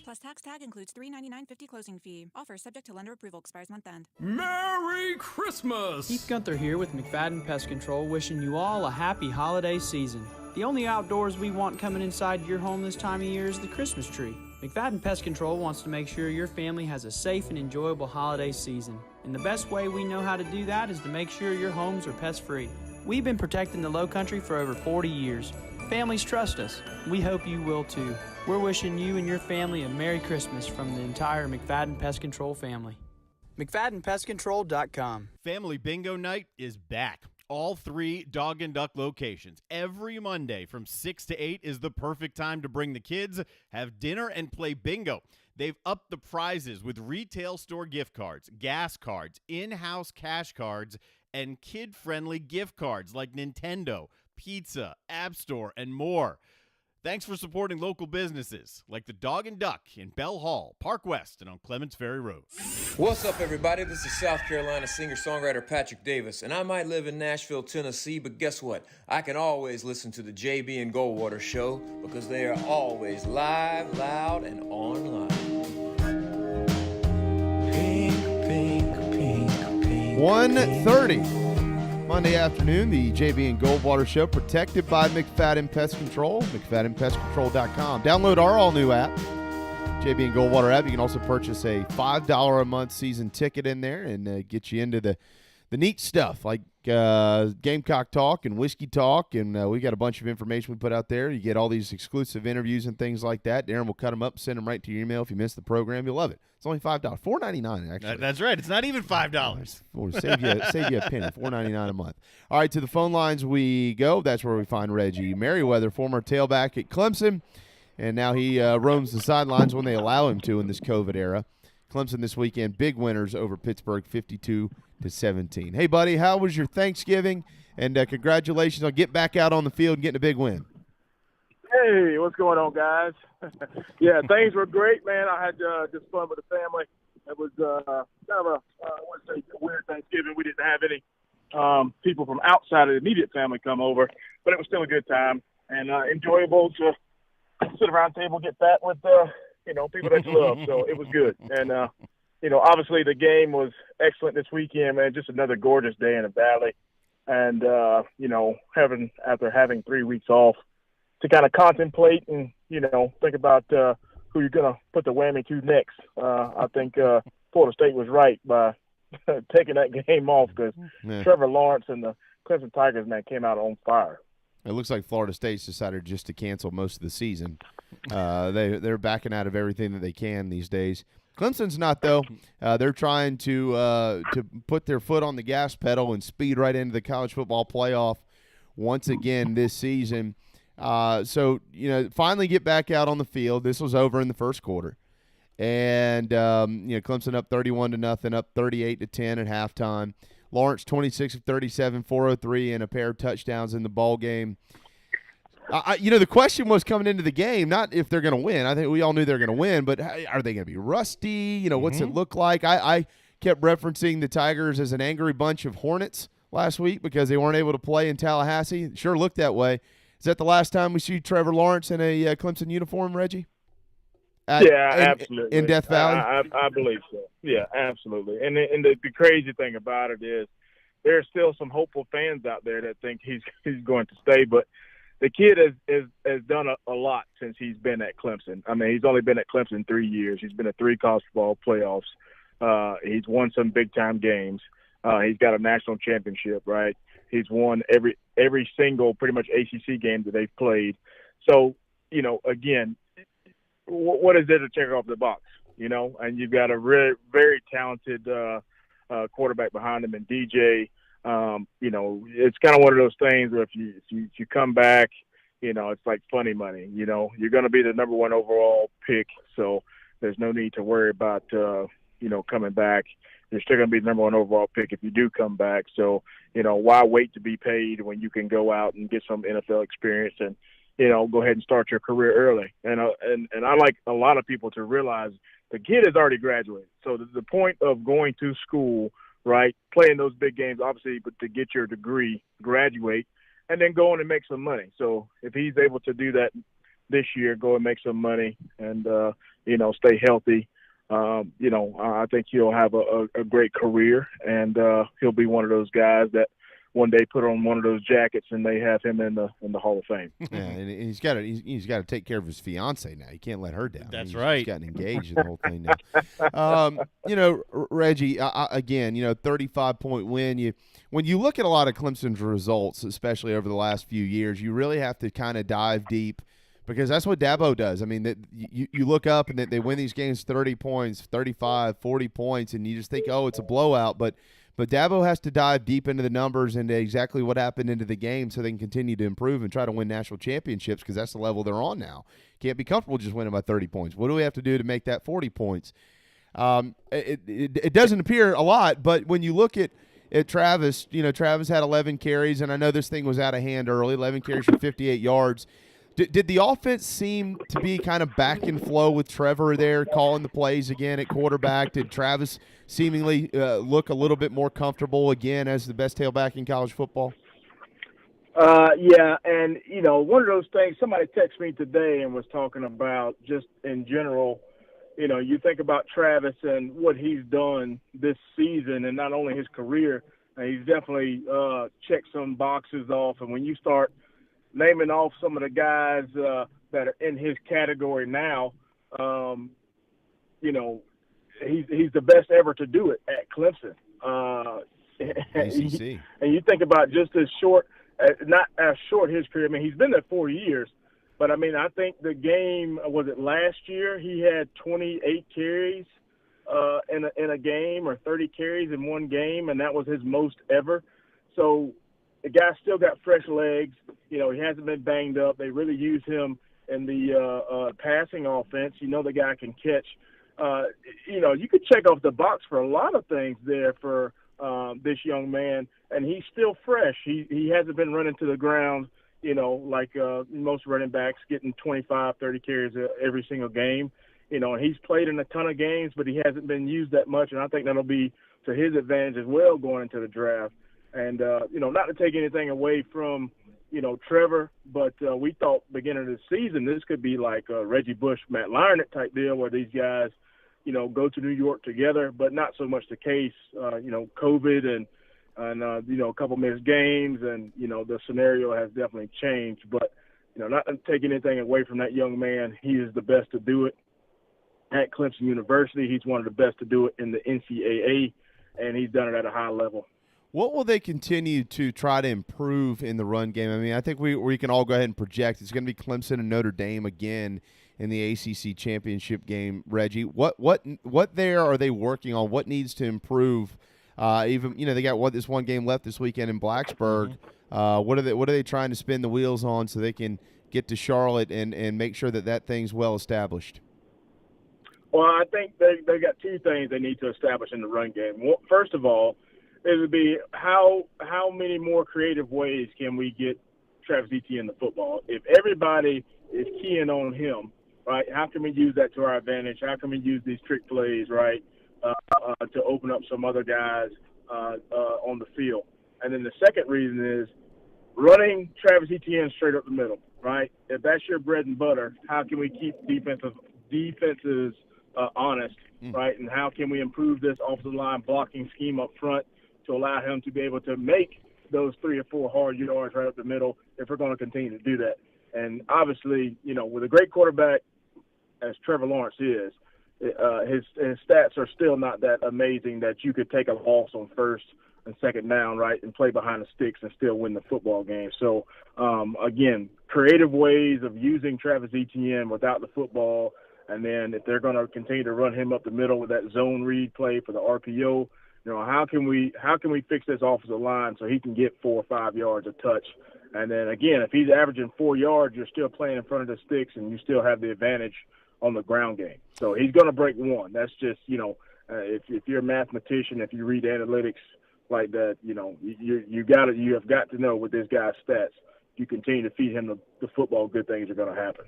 Plus tax tag includes $399.50 closing fee. Offer subject to lender approval. Expires month end. Merry Christmas! Keith Gunther here with McFadden Pest Control, wishing you all a happy holiday season. The only outdoors we want coming inside your home this time of year is the Christmas tree. McFadden Pest Control wants to make sure your family has a safe and enjoyable holiday season. And the best way we know how to do that is to make sure your homes are pest-free. We've been protecting the Low Country for over 40 years. Families trust us. We hope you will too. We're wishing you and your family a Merry Christmas from the entire McFadden Pest Control family. McFaddenPestControl.com. Family Bingo Night is back. All 3 Dog and Duck locations. Every Monday from 6 to 8 is the perfect time to bring the kids, have dinner, and play bingo. They've upped the prizes with retail store gift cards, gas cards, in-house cash cards, and kid-friendly gift cards like Nintendo, pizza, App Store, and more. Thanks for supporting local businesses like the Dog and Duck in Bell Hall, Park West, and on Clements Ferry Road. What's up, everybody? This is South Carolina singer-songwriter Patrick Davis, and I might live in Nashville, Tennessee, but guess what? I can always listen to the JB and Goldwater Show because they are always live, loud, and online. Pink, pink, pink, pink. 1:30 Monday afternoon, the JB and Goldwater Show, protected by McFadden Pest Control, McFaddenPestControl.com. Download our all-new app, JB and Goldwater app. You can also purchase a $5 a month season ticket in there and get you into the neat stuff like Gamecock Talk and Whiskey Talk, and we got a bunch of information we put out there. You get all these exclusive interviews and things like that. Darren will cut them up, send them right to your email. If you miss the program, you'll love it. It's only $5, $4.99 actually. That's right. It's not even $5. We'll save you a penny, $4.99 a month. All right, to the phone lines we go. That's where we find Reggie Merriweather, former tailback at Clemson, and now he roams the sidelines when they allow him to in this COVID era. Clemson this weekend, big winners over Pittsburgh, 52-17. Hey, buddy, how was your Thanksgiving? And congratulations on getting back out on the field and getting a big win. Hey, what's going on, guys? Yeah, things were great, man. I had just fun with the family. It was kind of a weird Thanksgiving. We didn't have any people from outside of the immediate family come over, but it was still a good time and enjoyable to sit around the table, get fat with people that you love. So it was good. And, obviously the game was excellent this weekend, man. Just another gorgeous day in the Valley. And, after having 3 weeks off to kind of contemplate and, think about who you're going to put the whammy to next. I think Florida State was right by taking that game off because Trevor Lawrence and the Clemson Tigers, man, came out on fire. It looks like Florida State's decided just to cancel most of the season. They're backing out of everything that they can these days. Clemson's not, though. They're trying to put their foot on the gas pedal and speed right into the college football playoff once again this season. Finally get back out on the field. This was over in the first quarter. And, Clemson up 31-0, up 38-10 at halftime. Lawrence 26 of 37, 403, and a pair of touchdowns in the ball game. The question was coming into the game, not if they're going to win. I think we all knew they were going to win, but are they going to be rusty? What's it look like? I kept referencing the Tigers as an angry bunch of hornets last week because they weren't able to play in Tallahassee. It sure looked that way. Is that the last time we see Trevor Lawrence in a Clemson uniform, Reggie? Absolutely. In Death Valley? I believe so. Yeah, absolutely. And the crazy thing about it is there are still some hopeful fans out there that think he's going to stay, but the kid has done a lot since he's been at Clemson. I mean, he's only been at Clemson 3 years. He's been at 3 college football playoffs. He's won some big-time games. He's got a national championship, right? He's won every single pretty much ACC game that they've played. So, again, what is there to check off the box, And you've got a very, very talented quarterback behind him in DJ. It's kind of one of those things where if you come back, it's like funny money. You're going to be the number 1 overall pick, so there's no need to worry about coming back. You're still going to be the number 1 overall pick if you do come back. So why wait to be paid when you can go out and get some NFL experience and go ahead and start your career early. And I like a lot of people to realize the kid has already graduated. So the point of going to school, right, playing those big games, obviously, but to get your degree, graduate, and then go on and make some money. So if he's able to do that this year, go and make some money and, stay healthy, I think he'll have a great career, and he'll be one of those guys that one day put on one of those jackets and they have him in the Hall of Fame. Yeah, and he's got to take care of his fiance now. He can't let her down. That's right. He's gotten engaged in the whole thing now. Reggie, again, 35-point win. When you look at a lot of Clemson's results, especially over the last few years, you really have to kind of dive deep because that's what Dabo does. I mean, you look up and they win these games 30 points, 35, 40 points, and you just think, oh, it's a blowout. But Dabo has to dive deep into the numbers and exactly what happened into the game so they can continue to improve and try to win national championships because that's the level they're on now. Can't be comfortable just winning by 30 points. What do we have to do to make that 40 points? It doesn't appear a lot, but when you look at Travis, Travis had 11 carries, and I know this thing was out of hand early, 11 carries for 58 yards. Did the offense seem to be kind of back in flow with Trevor there calling the plays again at quarterback? Did Travis seemingly look a little bit more comfortable again as the best tailback in college football? Yeah, and, one of those things, somebody texted me today and was talking about just in general, you think about Travis and what he's done this season, and not only his career, he's definitely checked some boxes off. And when you start naming off some of the guys that are in his category now, he's the best ever to do it at Clemson. ACC. And you think about just as short, not as short his career. I mean, he's been there 4 years, but I mean, I think the game, was it last year? He had 28 carries in a game, or 30 carries in one game, and that was his most ever. So the guy still got fresh legs. He hasn't been banged up. They really use him in the passing offense. The guy can catch. You could check off the box for a lot of things there for this young man, and he's still fresh. He hasn't been running to the ground, like most running backs, getting 25, 30 carries every single game. And he's played in a ton of games, but he hasn't been used that much, and I think that'll be to his advantage as well going into the draft. And, not to take anything away from, Trevor, but we thought beginning of the season this could be like a Reggie Bush, Matt Leinart type deal where these guys, go to New York together, but not so much the case. COVID and a couple missed games, and the scenario has definitely changed. But not to take anything away from that young man, he is the best to do it at Clemson University. He's one of the best to do it in the NCAA, and he's done it at a high level. What will they continue to try to improve in the run game? I mean, I think we can all go ahead and project it's going to be Clemson and Notre Dame again in the ACC championship game. Reggie, what there are they working on? What needs to improve? Even they got this one game left this weekend in Blacksburg. What are they trying to spin the wheels on so they can get to Charlotte and make sure that thing's well established? Well, I think they got two things they need to establish in the run game. First of all, it would be how many more creative ways can we get Travis Etienne the football? If everybody is keying on him, right, how can we use that to our advantage? How can we use these trick plays, right, to open up some other guys on the field? And then the second reason is running Travis Etienne straight up the middle, right? If that's your bread and butter, how can we keep defenses honest, right? And how can we improve this offensive line blocking scheme up front to allow him to be able to make those 3 or 4 hard yards right up the middle if we're going to continue to do that? And obviously, with a great quarterback as Trevor Lawrence is, his stats are still not that amazing that you could take a loss on first and second down, right, and play behind the sticks and still win the football game. So, again, creative ways of using Travis Etienne without the football. And then if they're going to continue to run him up the middle with that zone read play for the RPO, how can we fix this offensive line so he can get 4 or 5 yards a touch? And then again, if he's averaging 4 yards, you're still playing in front of the sticks and you still have the advantage on the ground game. So he's going to break one. That's just, if you're a mathematician, if you read analytics like that, you have got to know with this guy's stats. You continue to feed him the football, good things are going to happen.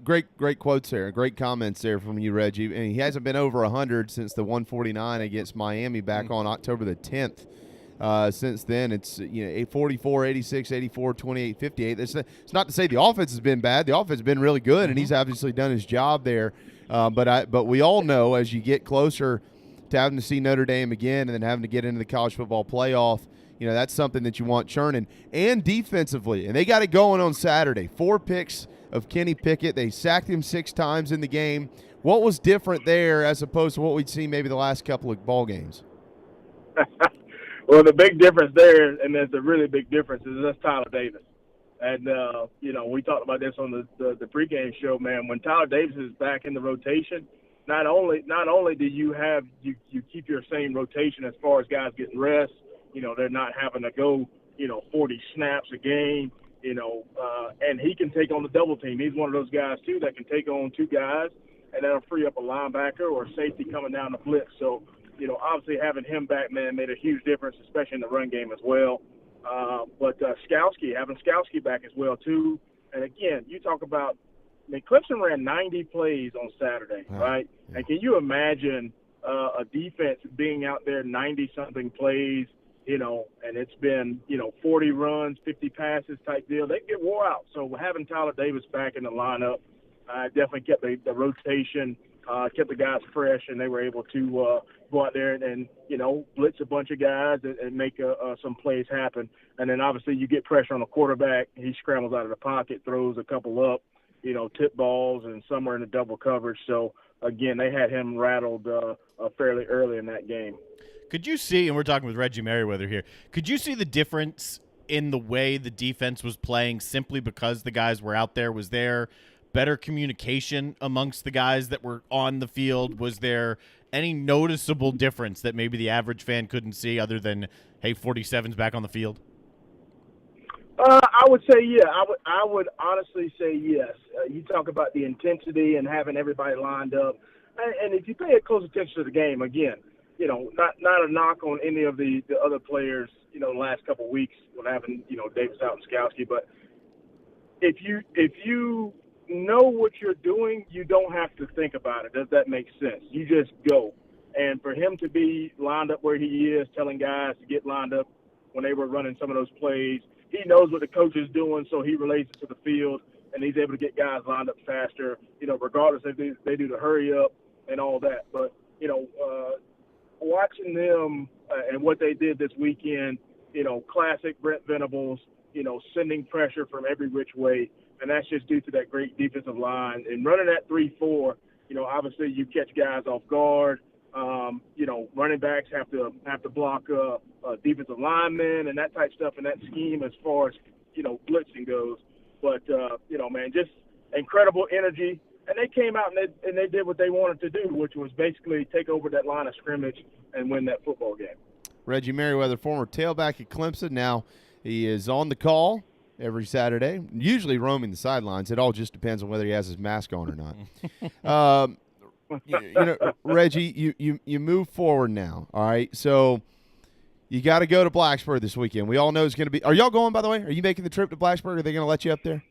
Great quotes there, great comments there from you, Reggie. And he hasn't been over 100 since the 149 against Miami back on October the 10th. Since then, it's 44, 86, 84, 28, 58. It's not to say the offense has been bad. The offense has been really good, and he's obviously done his job there. But we all know as you get closer to having to see Notre Dame again and then having to get into the college football playoff, that's something that you want churning. And defensively, and they got it going on Saturday. 4 picks of Kenny Pickett. They sacked him 6 times in the game. What was different there as opposed to what we'd seen maybe the last couple of ball games? Well, the big difference there, and there's a really big difference, is that's Tyler Davis. And, we talked about this on the pregame show, man. When Tyler Davis is back in the rotation, not only do you keep your same rotation as far as guys getting rest, they're not having to go, 40 snaps a game, and he can take on the double team. He's one of those guys, too, that can take on 2 guys, and that'll free up a linebacker or safety coming down the blitz. So, obviously having him back, man, made a huge difference, especially in the run game as well. But having Skowski back as well, too. And, again, you talk about, Clemson ran 90 plays on Saturday, right? And can you imagine a defense being out there 90-something plays, and it's been, 40 runs, 50 passes type deal. They get wore out. So having Tyler Davis back in the lineup definitely kept the rotation kept the guys fresh, and they were able to go out there and blitz a bunch of guys and make some plays happen. And then obviously you get pressure on the quarterback. He scrambles out of the pocket, throws a couple up, tip balls, and some are in the double coverage. So, again, they had him rattled fairly early in that game. Could you see, and we're talking with Reggie Merriweather here, could you see the difference in the way the defense was playing simply because the guys were out there? Was there better communication amongst the guys that were on the field? Was there any noticeable difference that maybe the average fan couldn't see other than, hey, 47's back on the field? I would say, yeah. I would honestly say yes. You talk about the intensity and having everybody lined up. And if you pay close attention to the game, again, not a knock on any of the other players, the last couple of weeks when having, Davis out and Skowski. But if you know what you're doing, you don't have to think about it. Does that make sense? You just go. And for him to be lined up where he is, telling guys to get lined up when they were running some of those plays, he knows what the coach is doing, so he relates it to the field, and he's able to get guys lined up faster, regardless if they do the hurry up and all that. But, watching them and what they did this weekend, classic Brent Venables, sending pressure from every which way, and that's just due to that great defensive line. And running that 3-4, obviously you catch guys off guard. Running backs have to block defensive linemen and that type of stuff in that scheme as far as, blitzing goes. But, man, just incredible energy. And they came out and they did what they wanted to do, which was basically take over that line of scrimmage and win that football game. Reggie Merriweather, former tailback at Clemson. Now he is on the call every Saturday, usually roaming the sidelines. It all just depends on whether he has his mask on or not. Reggie, you move forward now, all right? So you got to go to Blacksburg this weekend. We all know it's going to be – are y'all going, by the way? Are you making the trip to Blacksburg? Are they going to let you up there?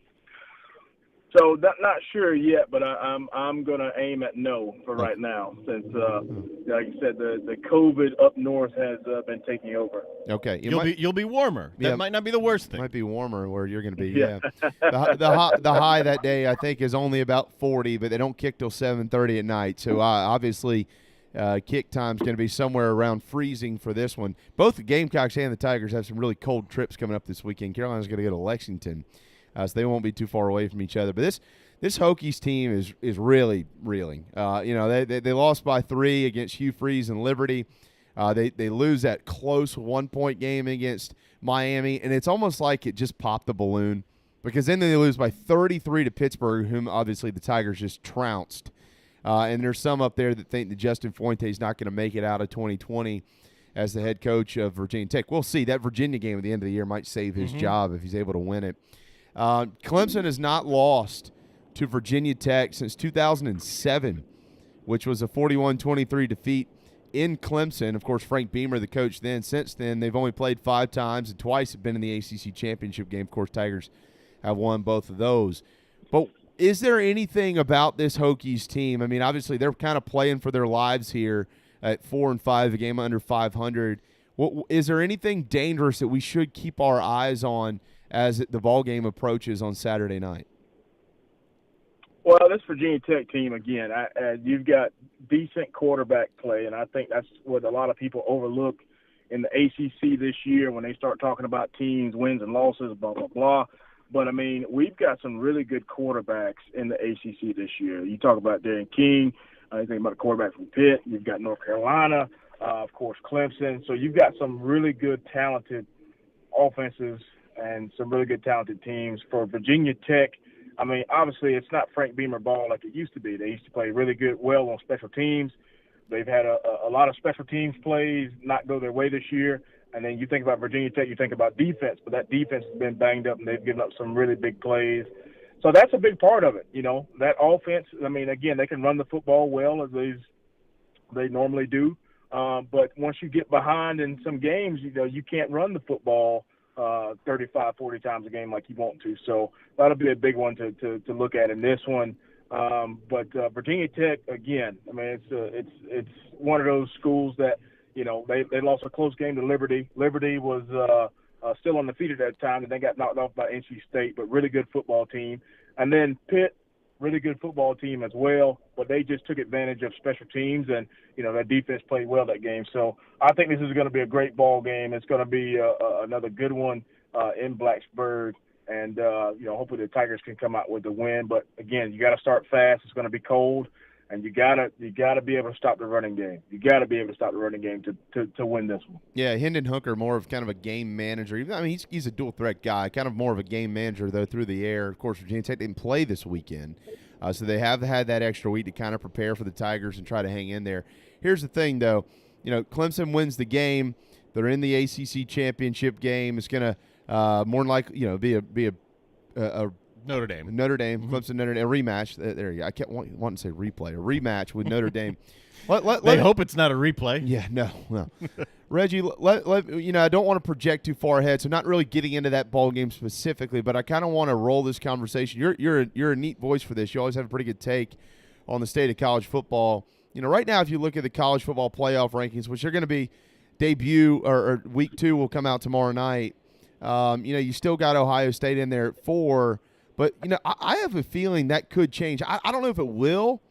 So not sure yet, but I'm going to aim at no for right now since, like you said, the COVID up north has been taking over. Okay. You'll be warmer. That might not be the worst thing. Might be warmer where you're going to be, yeah. The high that day, I think, is only about 40, but they don't kick till 7:30 at night. So, obviously, kick time's going to be somewhere around freezing for this one. Both the Gamecocks and the Tigers have some really cold trips coming up this weekend. Carolina's going to go to Lexington. So they won't be too far away from each other. But this Hokies team is really reeling. They lost by 3 against Hugh Freeze and Liberty. They lose that close 1-point game against Miami, and it's almost like it just popped the balloon because then they lose by 33 to Pittsburgh, whom obviously the Tigers just trounced. And there's some up there that think that Justin Fuente is not going to make it out of 2020 as the head coach of Virginia Tech. We'll see. That Virginia game at the end of the year might save his job if he's able to win it. Clemson has not lost to Virginia Tech since 2007, which was a 41-23 defeat in Clemson. Of course, Frank Beamer, the coach then. Since then, they've only played 5 times and twice have been in the ACC championship game. Of course, Tigers have won both of those. But is there anything about this Hokies team? I mean, obviously, they're kind of playing for their lives here at 4-5, a game under 500. Is there anything dangerous that we should keep our eyes on as the ball game approaches on Saturday night? Well, this Virginia Tech team, again, you've got decent quarterback play, and I think that's what a lot of people overlook in the ACC this year when they start talking about teams, wins and losses, blah, blah, blah. But, I mean, we've got some really good quarterbacks in the ACC this year. You talk about Darren King. You think about a quarterback from Pitt. You've got North Carolina, of course, Clemson. So you've got some really good, talented offenses and some really good, talented teams. For Virginia Tech, I mean, obviously it's not Frank Beamer ball like it used to be. They used to play really well on special teams. They've had a lot of special teams plays not go their way this year. And then you think about Virginia Tech, you think about defense, but that defense has been banged up and they've given up some really big plays. So that's a big part of it, that offense. I mean, again, they can run the football well as they normally do. But once you get behind in some games, you can't run the football 35, 40 times a game like you want to. So that'll be a big one to look at in this one. But Virginia Tech, again, I mean, it's one of those schools that, they lost a close game to Liberty. Liberty was still undefeated at that time, and they got knocked off by NC State, but really good football team. And then Pitt, really good football team as well, but they just took advantage of special teams, and their defense played well that game. So I think this is going to be a great ball game. It's going to be another good one in Blacksburg, and hopefully the Tigers can come out with the win. But again, you got to start fast. It's going to be cold, and you gotta be able to stop the running game. You got to be able to stop the running game to win this one. Yeah, Hendon Hooker, more of kind of a game manager. I mean, he's a dual threat guy, kind of more of a game manager though through the air. Of course, Virginia Tech didn't play this weekend, so they have had that extra week to kind of prepare for the Tigers and try to hang in there. Here's the thing, though, Clemson wins the game. They're in the ACC championship game. It's gonna more than likely, be a Notre Dame, Clemson, Notre Dame, a rematch. There you go. I kept wanting to say replay, a rematch with Notre Dame. They hope it's not a replay. Yeah, no. Reggie, I don't want to project too far ahead, so not really getting into that ball game specifically, but I kind of want to roll this conversation. You're a neat voice for this. You always have a pretty good take on the state of college football. Right now, if you look at the college football playoff rankings, which are going to be debut or week 2 will come out tomorrow night. You still got Ohio State in there at 4. But, I have a feeling that could change. I don't know if it will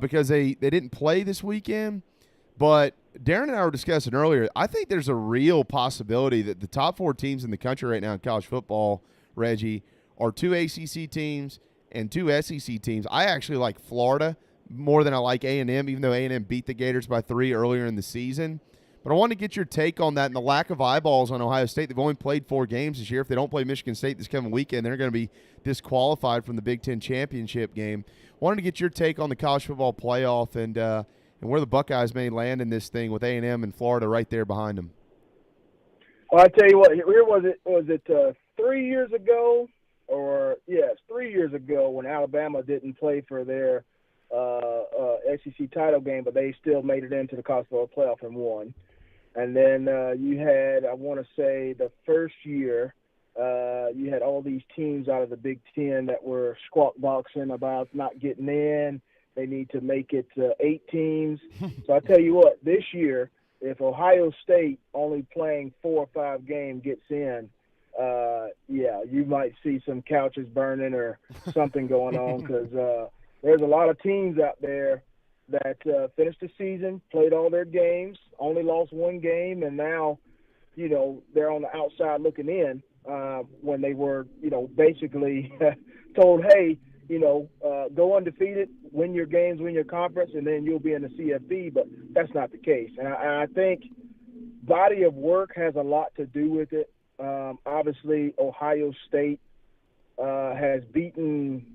because they didn't play this weekend. But Darren and I were discussing earlier, I think there's a real possibility that the top 4 teams in the country right now in college football, Reggie, are 2 ACC teams and 2 SEC teams. I actually like Florida more than I like A&M, even though A&M beat the Gators by 3 earlier in the season. But I want to get your take on that and the lack of eyeballs on Ohio State. They've only played 4 games this year. If they don't play Michigan State this coming weekend, they're going to be disqualified from the Big Ten championship game. Wanted to get your take on the college football playoff and where the Buckeyes may land in this thing with A&M and Florida right there behind them. Well, I tell you what, where was it? Was it 3 years ago? Yes, 3 years ago when Alabama didn't play for their SEC title game, but they still made it into the college football playoff and won. And then you had, I want to say, the first year, you had all these teams out of the Big Ten that were squawk boxing about not getting in. They need to make it 8 teams. So I tell you what, this year, if Ohio State only playing 4 or 5 games gets in, you might see some couches burning or something going on because there's a lot of teams out there that finished the season, played all their games, only lost 1 game, and now, they're on the outside looking in when they were, basically told, hey, go undefeated, win your games, win your conference, and then you'll be in the CFP, but that's not the case. And I think body of work has a lot to do with it. Obviously, Ohio State has beaten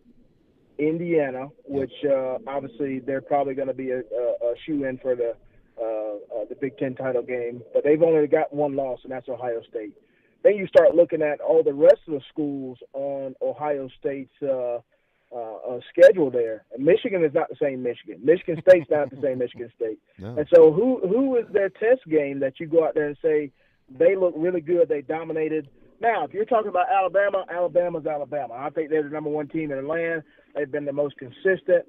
Indiana, which obviously they're probably going to be a shoe-in for the Big Ten title game. But they've only got 1 loss, and that's Ohio State. Then you start looking at all the rest of the schools on Ohio State's schedule there. And Michigan is not the same Michigan. Michigan State's not the same Michigan State. No. And so who is their test game that you go out there and say they look really good, they dominated? Now, if you're talking about Alabama, Alabama's Alabama. I think they're the number 1 team in the land. They've been the most consistent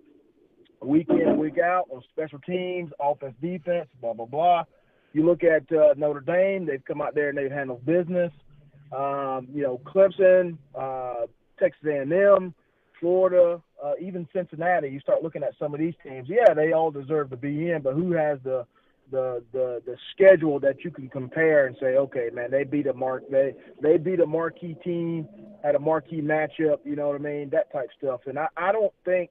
week in, week out on special teams, offense, defense, blah, blah, blah. You look at Notre Dame, they've come out there and they've handled business. Clemson, Texas A&M, Florida, even Cincinnati. You start looking at some of these teams. Yeah, they all deserve to be in, but who has the schedule that you can compare and say, okay, man, they beat a marquee team, had a marquee matchup, you know what I mean, that type stuff. And I don't think,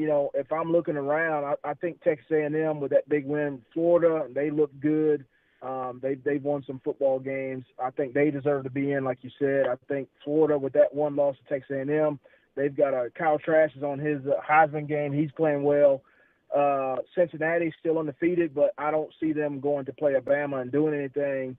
if I'm looking around, I think Texas A&M with that big win, Florida, they look good. They've won some football games. I think they deserve to be in, like you said. I think Florida with that 1 loss to Texas A&M, they've got Kyle Trask is on his Heisman game. He's playing well. Cincinnati's still undefeated, but I don't see them going to play Alabama and doing anything.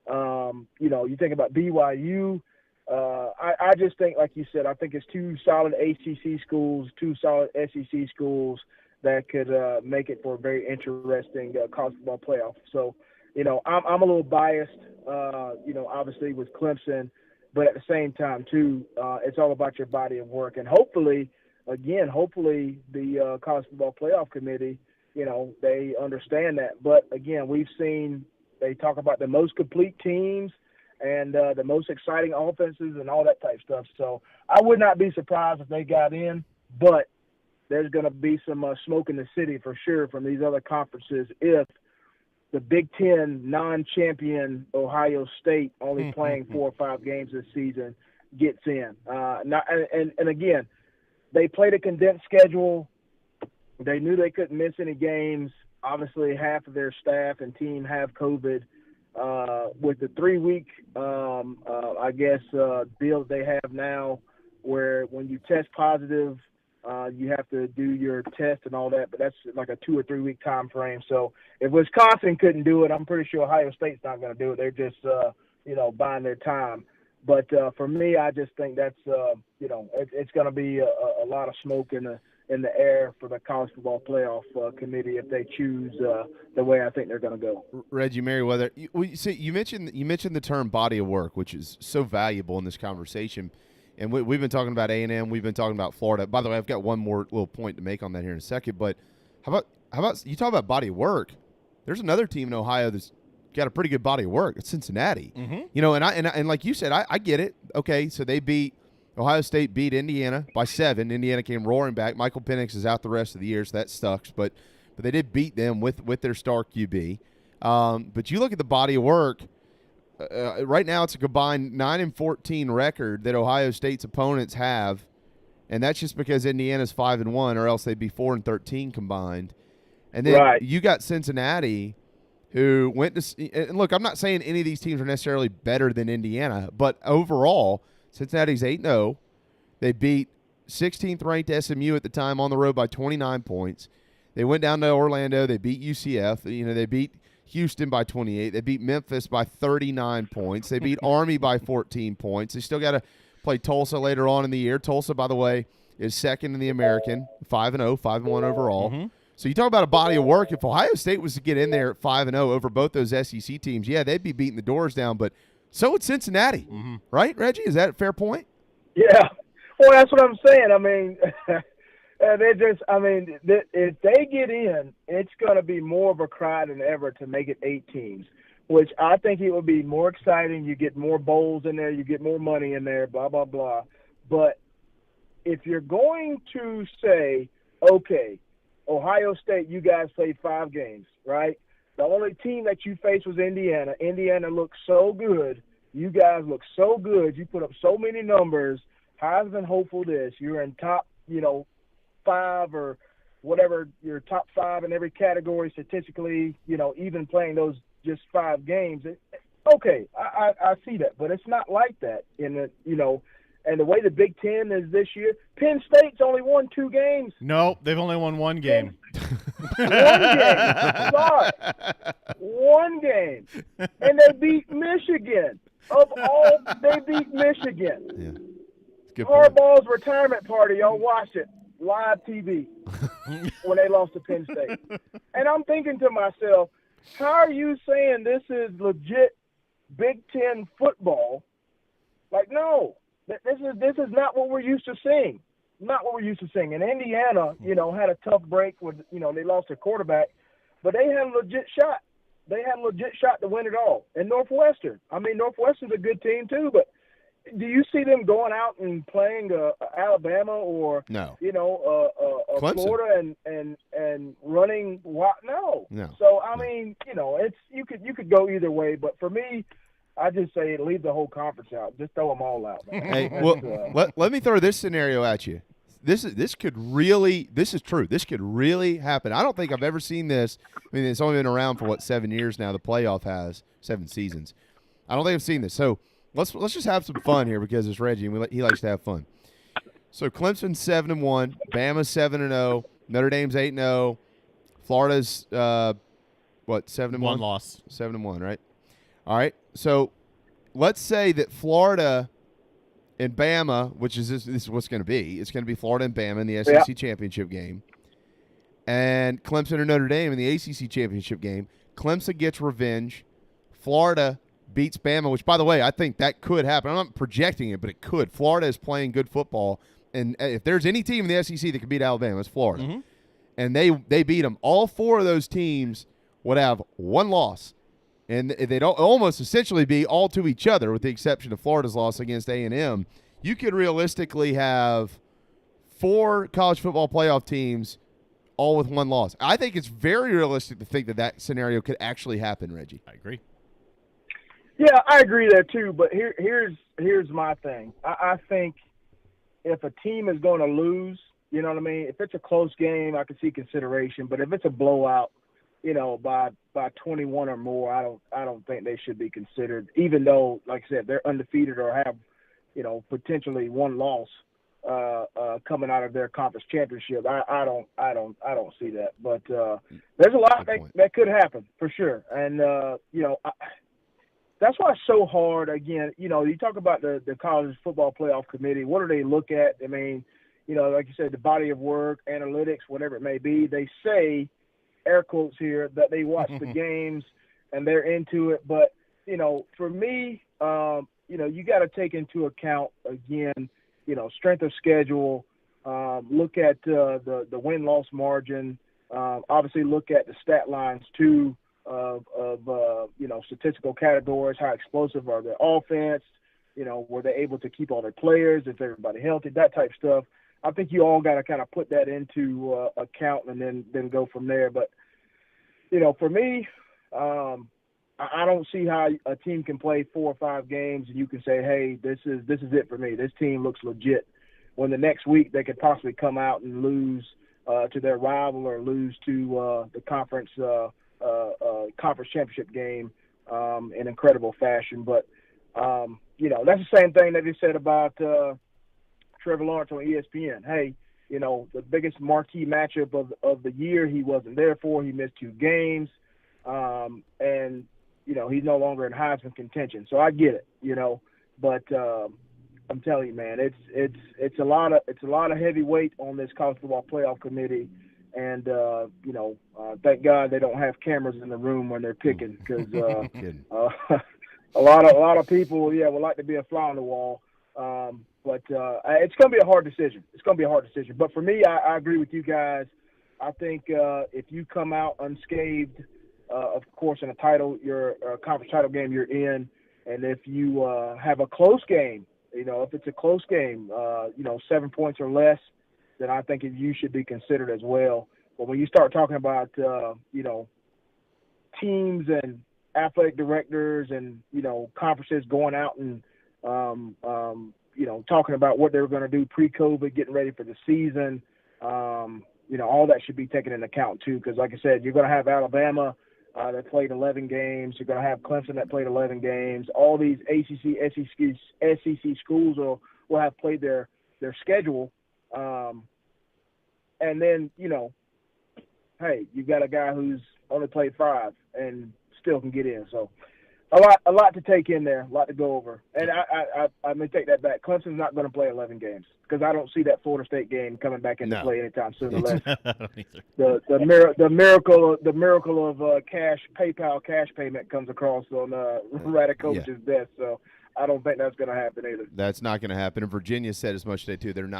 You think about BYU. I just think, like you said, I think it's 2 solid ACC schools, 2 solid SEC schools that could make it for a very interesting college football playoff. So, I'm a little biased, obviously with Clemson, but at the same time, too, it's all about your body of work. And hopefully the college football playoff committee, they understand that. But, again, we've seen they talk about the most complete teams and the most exciting offenses and all that type stuff. So I would not be surprised if they got in. but there's going to be some smoke in the city for sure from these other conferences if the Big Ten non-champion Ohio State, only playing 4 or 5 games this season, gets in. And again, they played a condensed schedule. They knew they couldn't miss any games. Obviously, half of their staff and team have COVID. With the 3-week, deal they have now, where when you test positive, you have to do your test and all that, but that's like a 2 or 3 week time frame. So if Wisconsin couldn't do it, I'm pretty sure Ohio State's not going to do it. They're just, buying their time. But for me, I just think that's, it's going to be a lot of smoke in the air for the college football playoff committee if they choose the way I think they're going to go. Reggie Merriweather, you mentioned the term body of work, which is so valuable in this conversation. And we've been talking about A&M. We've been talking about Florida. By the way, I've got one more little point to make on that here in a second. But how about you talk about body of work? There's another team in Ohio that's got a pretty good body of work. It's Cincinnati. Mm-hmm. And like you said, I get it. Okay, so Ohio State beat Indiana by 7. Indiana came roaring back. Michael Penix is out the rest of the year, so that sucks. But they did beat them with their star QB. But you look at the body of work. Right now, it's a combined 9-14 record that Ohio State's opponents have, and that's just because Indiana's 5-1, or else they'd be 4-13 combined. And then you got Cincinnati, who went to. And look, I'm not saying any of these teams are necessarily better than Indiana, but overall, Cincinnati's 8-0. They beat 16th ranked SMU at the time on the road by 29 points. They went down to Orlando. They beat UCF. They beat Houston by 28. They beat Memphis by 39 points. They beat Army by 14 points. They still got to play Tulsa later on in the year. Tulsa, by the way, is second in the American, 5-0, 5-1 overall. Mm-hmm. So you talk about a body of work. If Ohio State was to get in there at 5-0 over both those SEC teams, yeah, they'd be beating the doors down. But so would Cincinnati, right, Reggie? Is that a fair point? Yeah. Well, that's what I'm saying. I mean, if they get in, it's going to be more of a cry than ever to make it 8 teams, which I think it would be more exciting. You get more bowls in there, you get more money in there, blah, blah, blah. But if you're going to say, okay, Ohio State, you guys played 5 games, right? The only team that you faced was Indiana. Indiana looked so good. You guys look so good. You put up so many numbers. Heisman hopeful this. You're in top, 5 or whatever, your top 5 in every category statistically, even playing those just 5 games. Okay, I see that, but it's not like that and the way the Big Ten is this year, Penn State's only won 2 games. No, they've only won 1 game. 1 game. Sorry. 1 game. And they beat Michigan. They beat Michigan. Yeah. Harbaugh's retirement party, y'all watch it. Live TV when they lost to Penn State. And I'm thinking to myself, how are you saying this is legit Big Ten football? Like, no, this is not what we're used to seeing. Not what we're used to seeing. And Indiana, had a tough break with, they lost their quarterback, but they had a legit shot. They had a legit shot to win it all. And Northwestern, Northwestern's a good team too, but do you see them going out and playing Alabama or Florida and running? No. So it's you could go either way, but for me, I just say leave the whole conference out. Just throw them all out. Man. Hey, well, let me throw this scenario at you. This is true. This could really happen. I don't think I've ever seen this. I mean, it's only been around for 7 years now. The playoff has 7 seasons. I don't think I've seen this. So let's just have some fun here because it's Reggie and he likes to have fun. So Clemson's 7-1, Bama's 7-0, Notre Dame's 8-0, Florida's 7-1? 1 loss. 7-1, right? All right. So let's say that Florida and Bama, which is this is what's going to be. It's going to be Florida and Bama in the SEC championship game, and Clemson or Notre Dame in the ACC championship game. Clemson gets revenge. Florida beats Bama, which, by the way, I think that could happen. I'm not projecting it, but it could. Florida is playing good football, and if there's any team in the SEC that could beat Alabama, it's Florida. Mm-hmm. And they beat them. All 4 of those teams would have 1 loss. And they'd almost essentially be all to each other with the exception of Florida's loss against A&M. You could realistically have 4 college football playoff teams all with 1 loss. I think it's very realistic to think that scenario could actually happen, Reggie. I agree. Yeah, I agree there too. But here's my thing. I think if a team is going to lose, you know what I mean? If it's a close game, I can see consideration. But if it's a blowout, by 21 or more, I don't think they should be considered. Even though, like I said, they're undefeated or have, potentially 1 loss coming out of their conference championship. I don't see that. But there's a lot that could happen for sure. And that's why it's so hard. Again, you talk about the college football playoff committee. What do they look at? I mean, like you said, the body of work, analytics, whatever it may be. They say, air quotes here, that they watch the games and they're into it. But, for me, you got to take into account, again, strength of schedule, look at the win-loss margin, obviously look at the stat lines too of statistical categories, how explosive are their offense, were they able to keep all their players, is everybody healthy, that type stuff. I think you all got to kind of put that into account and then go from there. But, for me, I don't see how a team can play 4 or 5 games and you can say, hey, this is it for me. This team looks legit. When the next week they could possibly come out and lose to their rival or lose to the conference championship game in incredible fashion. But, that's the same thing that they said about Trevor Lawrence on ESPN. Hey, the biggest marquee matchup of the year he wasn't there for. He missed 2 games. And he's no longer in Heisman contention. So I get it, but I'm telling you, man, it's a lot of heavy weight on this college football playoff committee. And, thank God they don't have cameras in the room when they're picking, because a lot of people, would like to be a fly on the wall. But it's going to be a hard decision. But for me, I agree with you guys. I think if you come out unscathed, of course, in your conference title game you're in, and if you have a close game, if it's a close game, 7 points or less, then I think you should be considered as well. But when you start talking about, teams and athletic directors and, conferences going out and, talking about what they were going to do pre-COVID, getting ready for the season, all that should be taken into account too. Because like I said, you're going to have Alabama that played 11 games. You're going to have Clemson that played 11 games. All these ACC, SEC schools will have played their schedule. And then, hey, you got a guy who's only played 5 and still can get in. So a lot to take in there, a lot to go over. And I may take that back. Clemson's not going to play 11 games because I don't see that Florida State game coming back into play anytime soon, unless the miracle of PayPal cash payment comes across on Radakovich's desk. So I don't think that's going to happen either. That's not going to happen. And Virginia said as much today too. They don't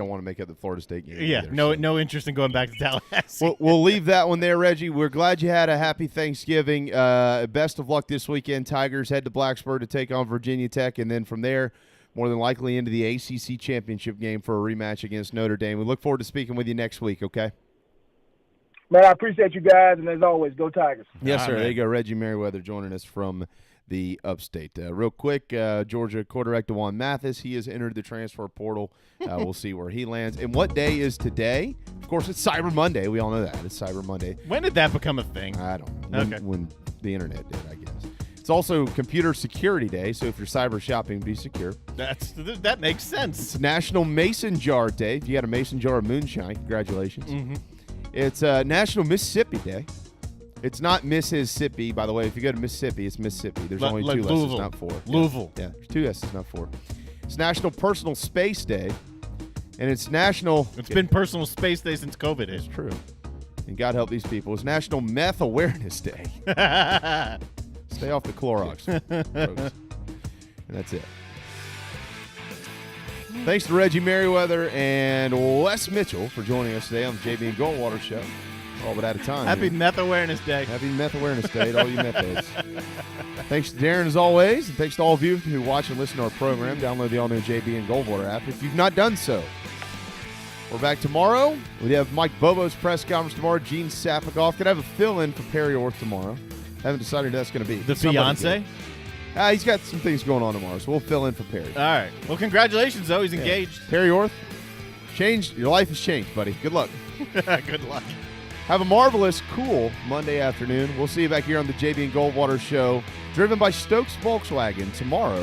want to make up the Florida State game. Yeah, either, no interest in going back to Tallahassee. We'll leave that one there, Reggie. We're glad you had a happy Thanksgiving. Best of luck this weekend. Tigers head to Blacksburg to take on Virginia Tech, and then from there, more than likely into the ACC championship game for a rematch against Notre Dame. We look forward to speaking with you next week. Okay. Man, I appreciate you guys, and as always, go Tigers. Yes, sir. There you go, Reggie Merriweather joining us from the Upstate. Real quick, Georgia quarterback DeJuan Mathis, he has entered the transfer portal. We'll see where he lands. And what day is today? Of course, it's Cyber Monday. We all know that. It's Cyber Monday. When did that become a thing? I don't know. When the internet did, I guess. It's also Computer Security Day, so if you're cyber shopping, be secure. That makes sense. It's National Mason Jar Day. If you got a mason jar of moonshine, congratulations. Mm-hmm. It's National Mississippi Day. It's not Mississippi, by the way. If you go to Mississippi, it's Mississippi. There's only 2 S's, not 4. Louisville. Yeah, there's 2 S's, not 4. It's National Personal Space Day, and it's National... It's been Personal Space Day since COVID. It's true. And God help these people. It's National Meth Awareness Day. Stay off the Clorox, folks. And that's it. Thanks to Reggie Merriweather and Wes Mitchell for joining us today on the JB and Goldwater Show. We're all but out of time. Happy Meth Awareness Day. Happy Meth Awareness Day to all you meth heads. Thanks to Darren as always, and thanks to all of you who watch and listen to our program. Download the all-new JB and Goldwater app if you've not done so. We're back tomorrow. We have Mike Bobo's press conference tomorrow. Gene Sapagoff. Could have a fill-in for Perry Orth tomorrow. Haven't decided who that's going to be. The fiance? He's got some things going on tomorrow, so we'll fill in for Perry. All right. Well, congratulations, though. He's engaged. Perry Orth, your life has changed, buddy. Good luck. Good luck. Have a marvelous, cool Monday afternoon. We'll see you back here on the JB and Goldwater Show, driven by Stokes Volkswagen tomorrow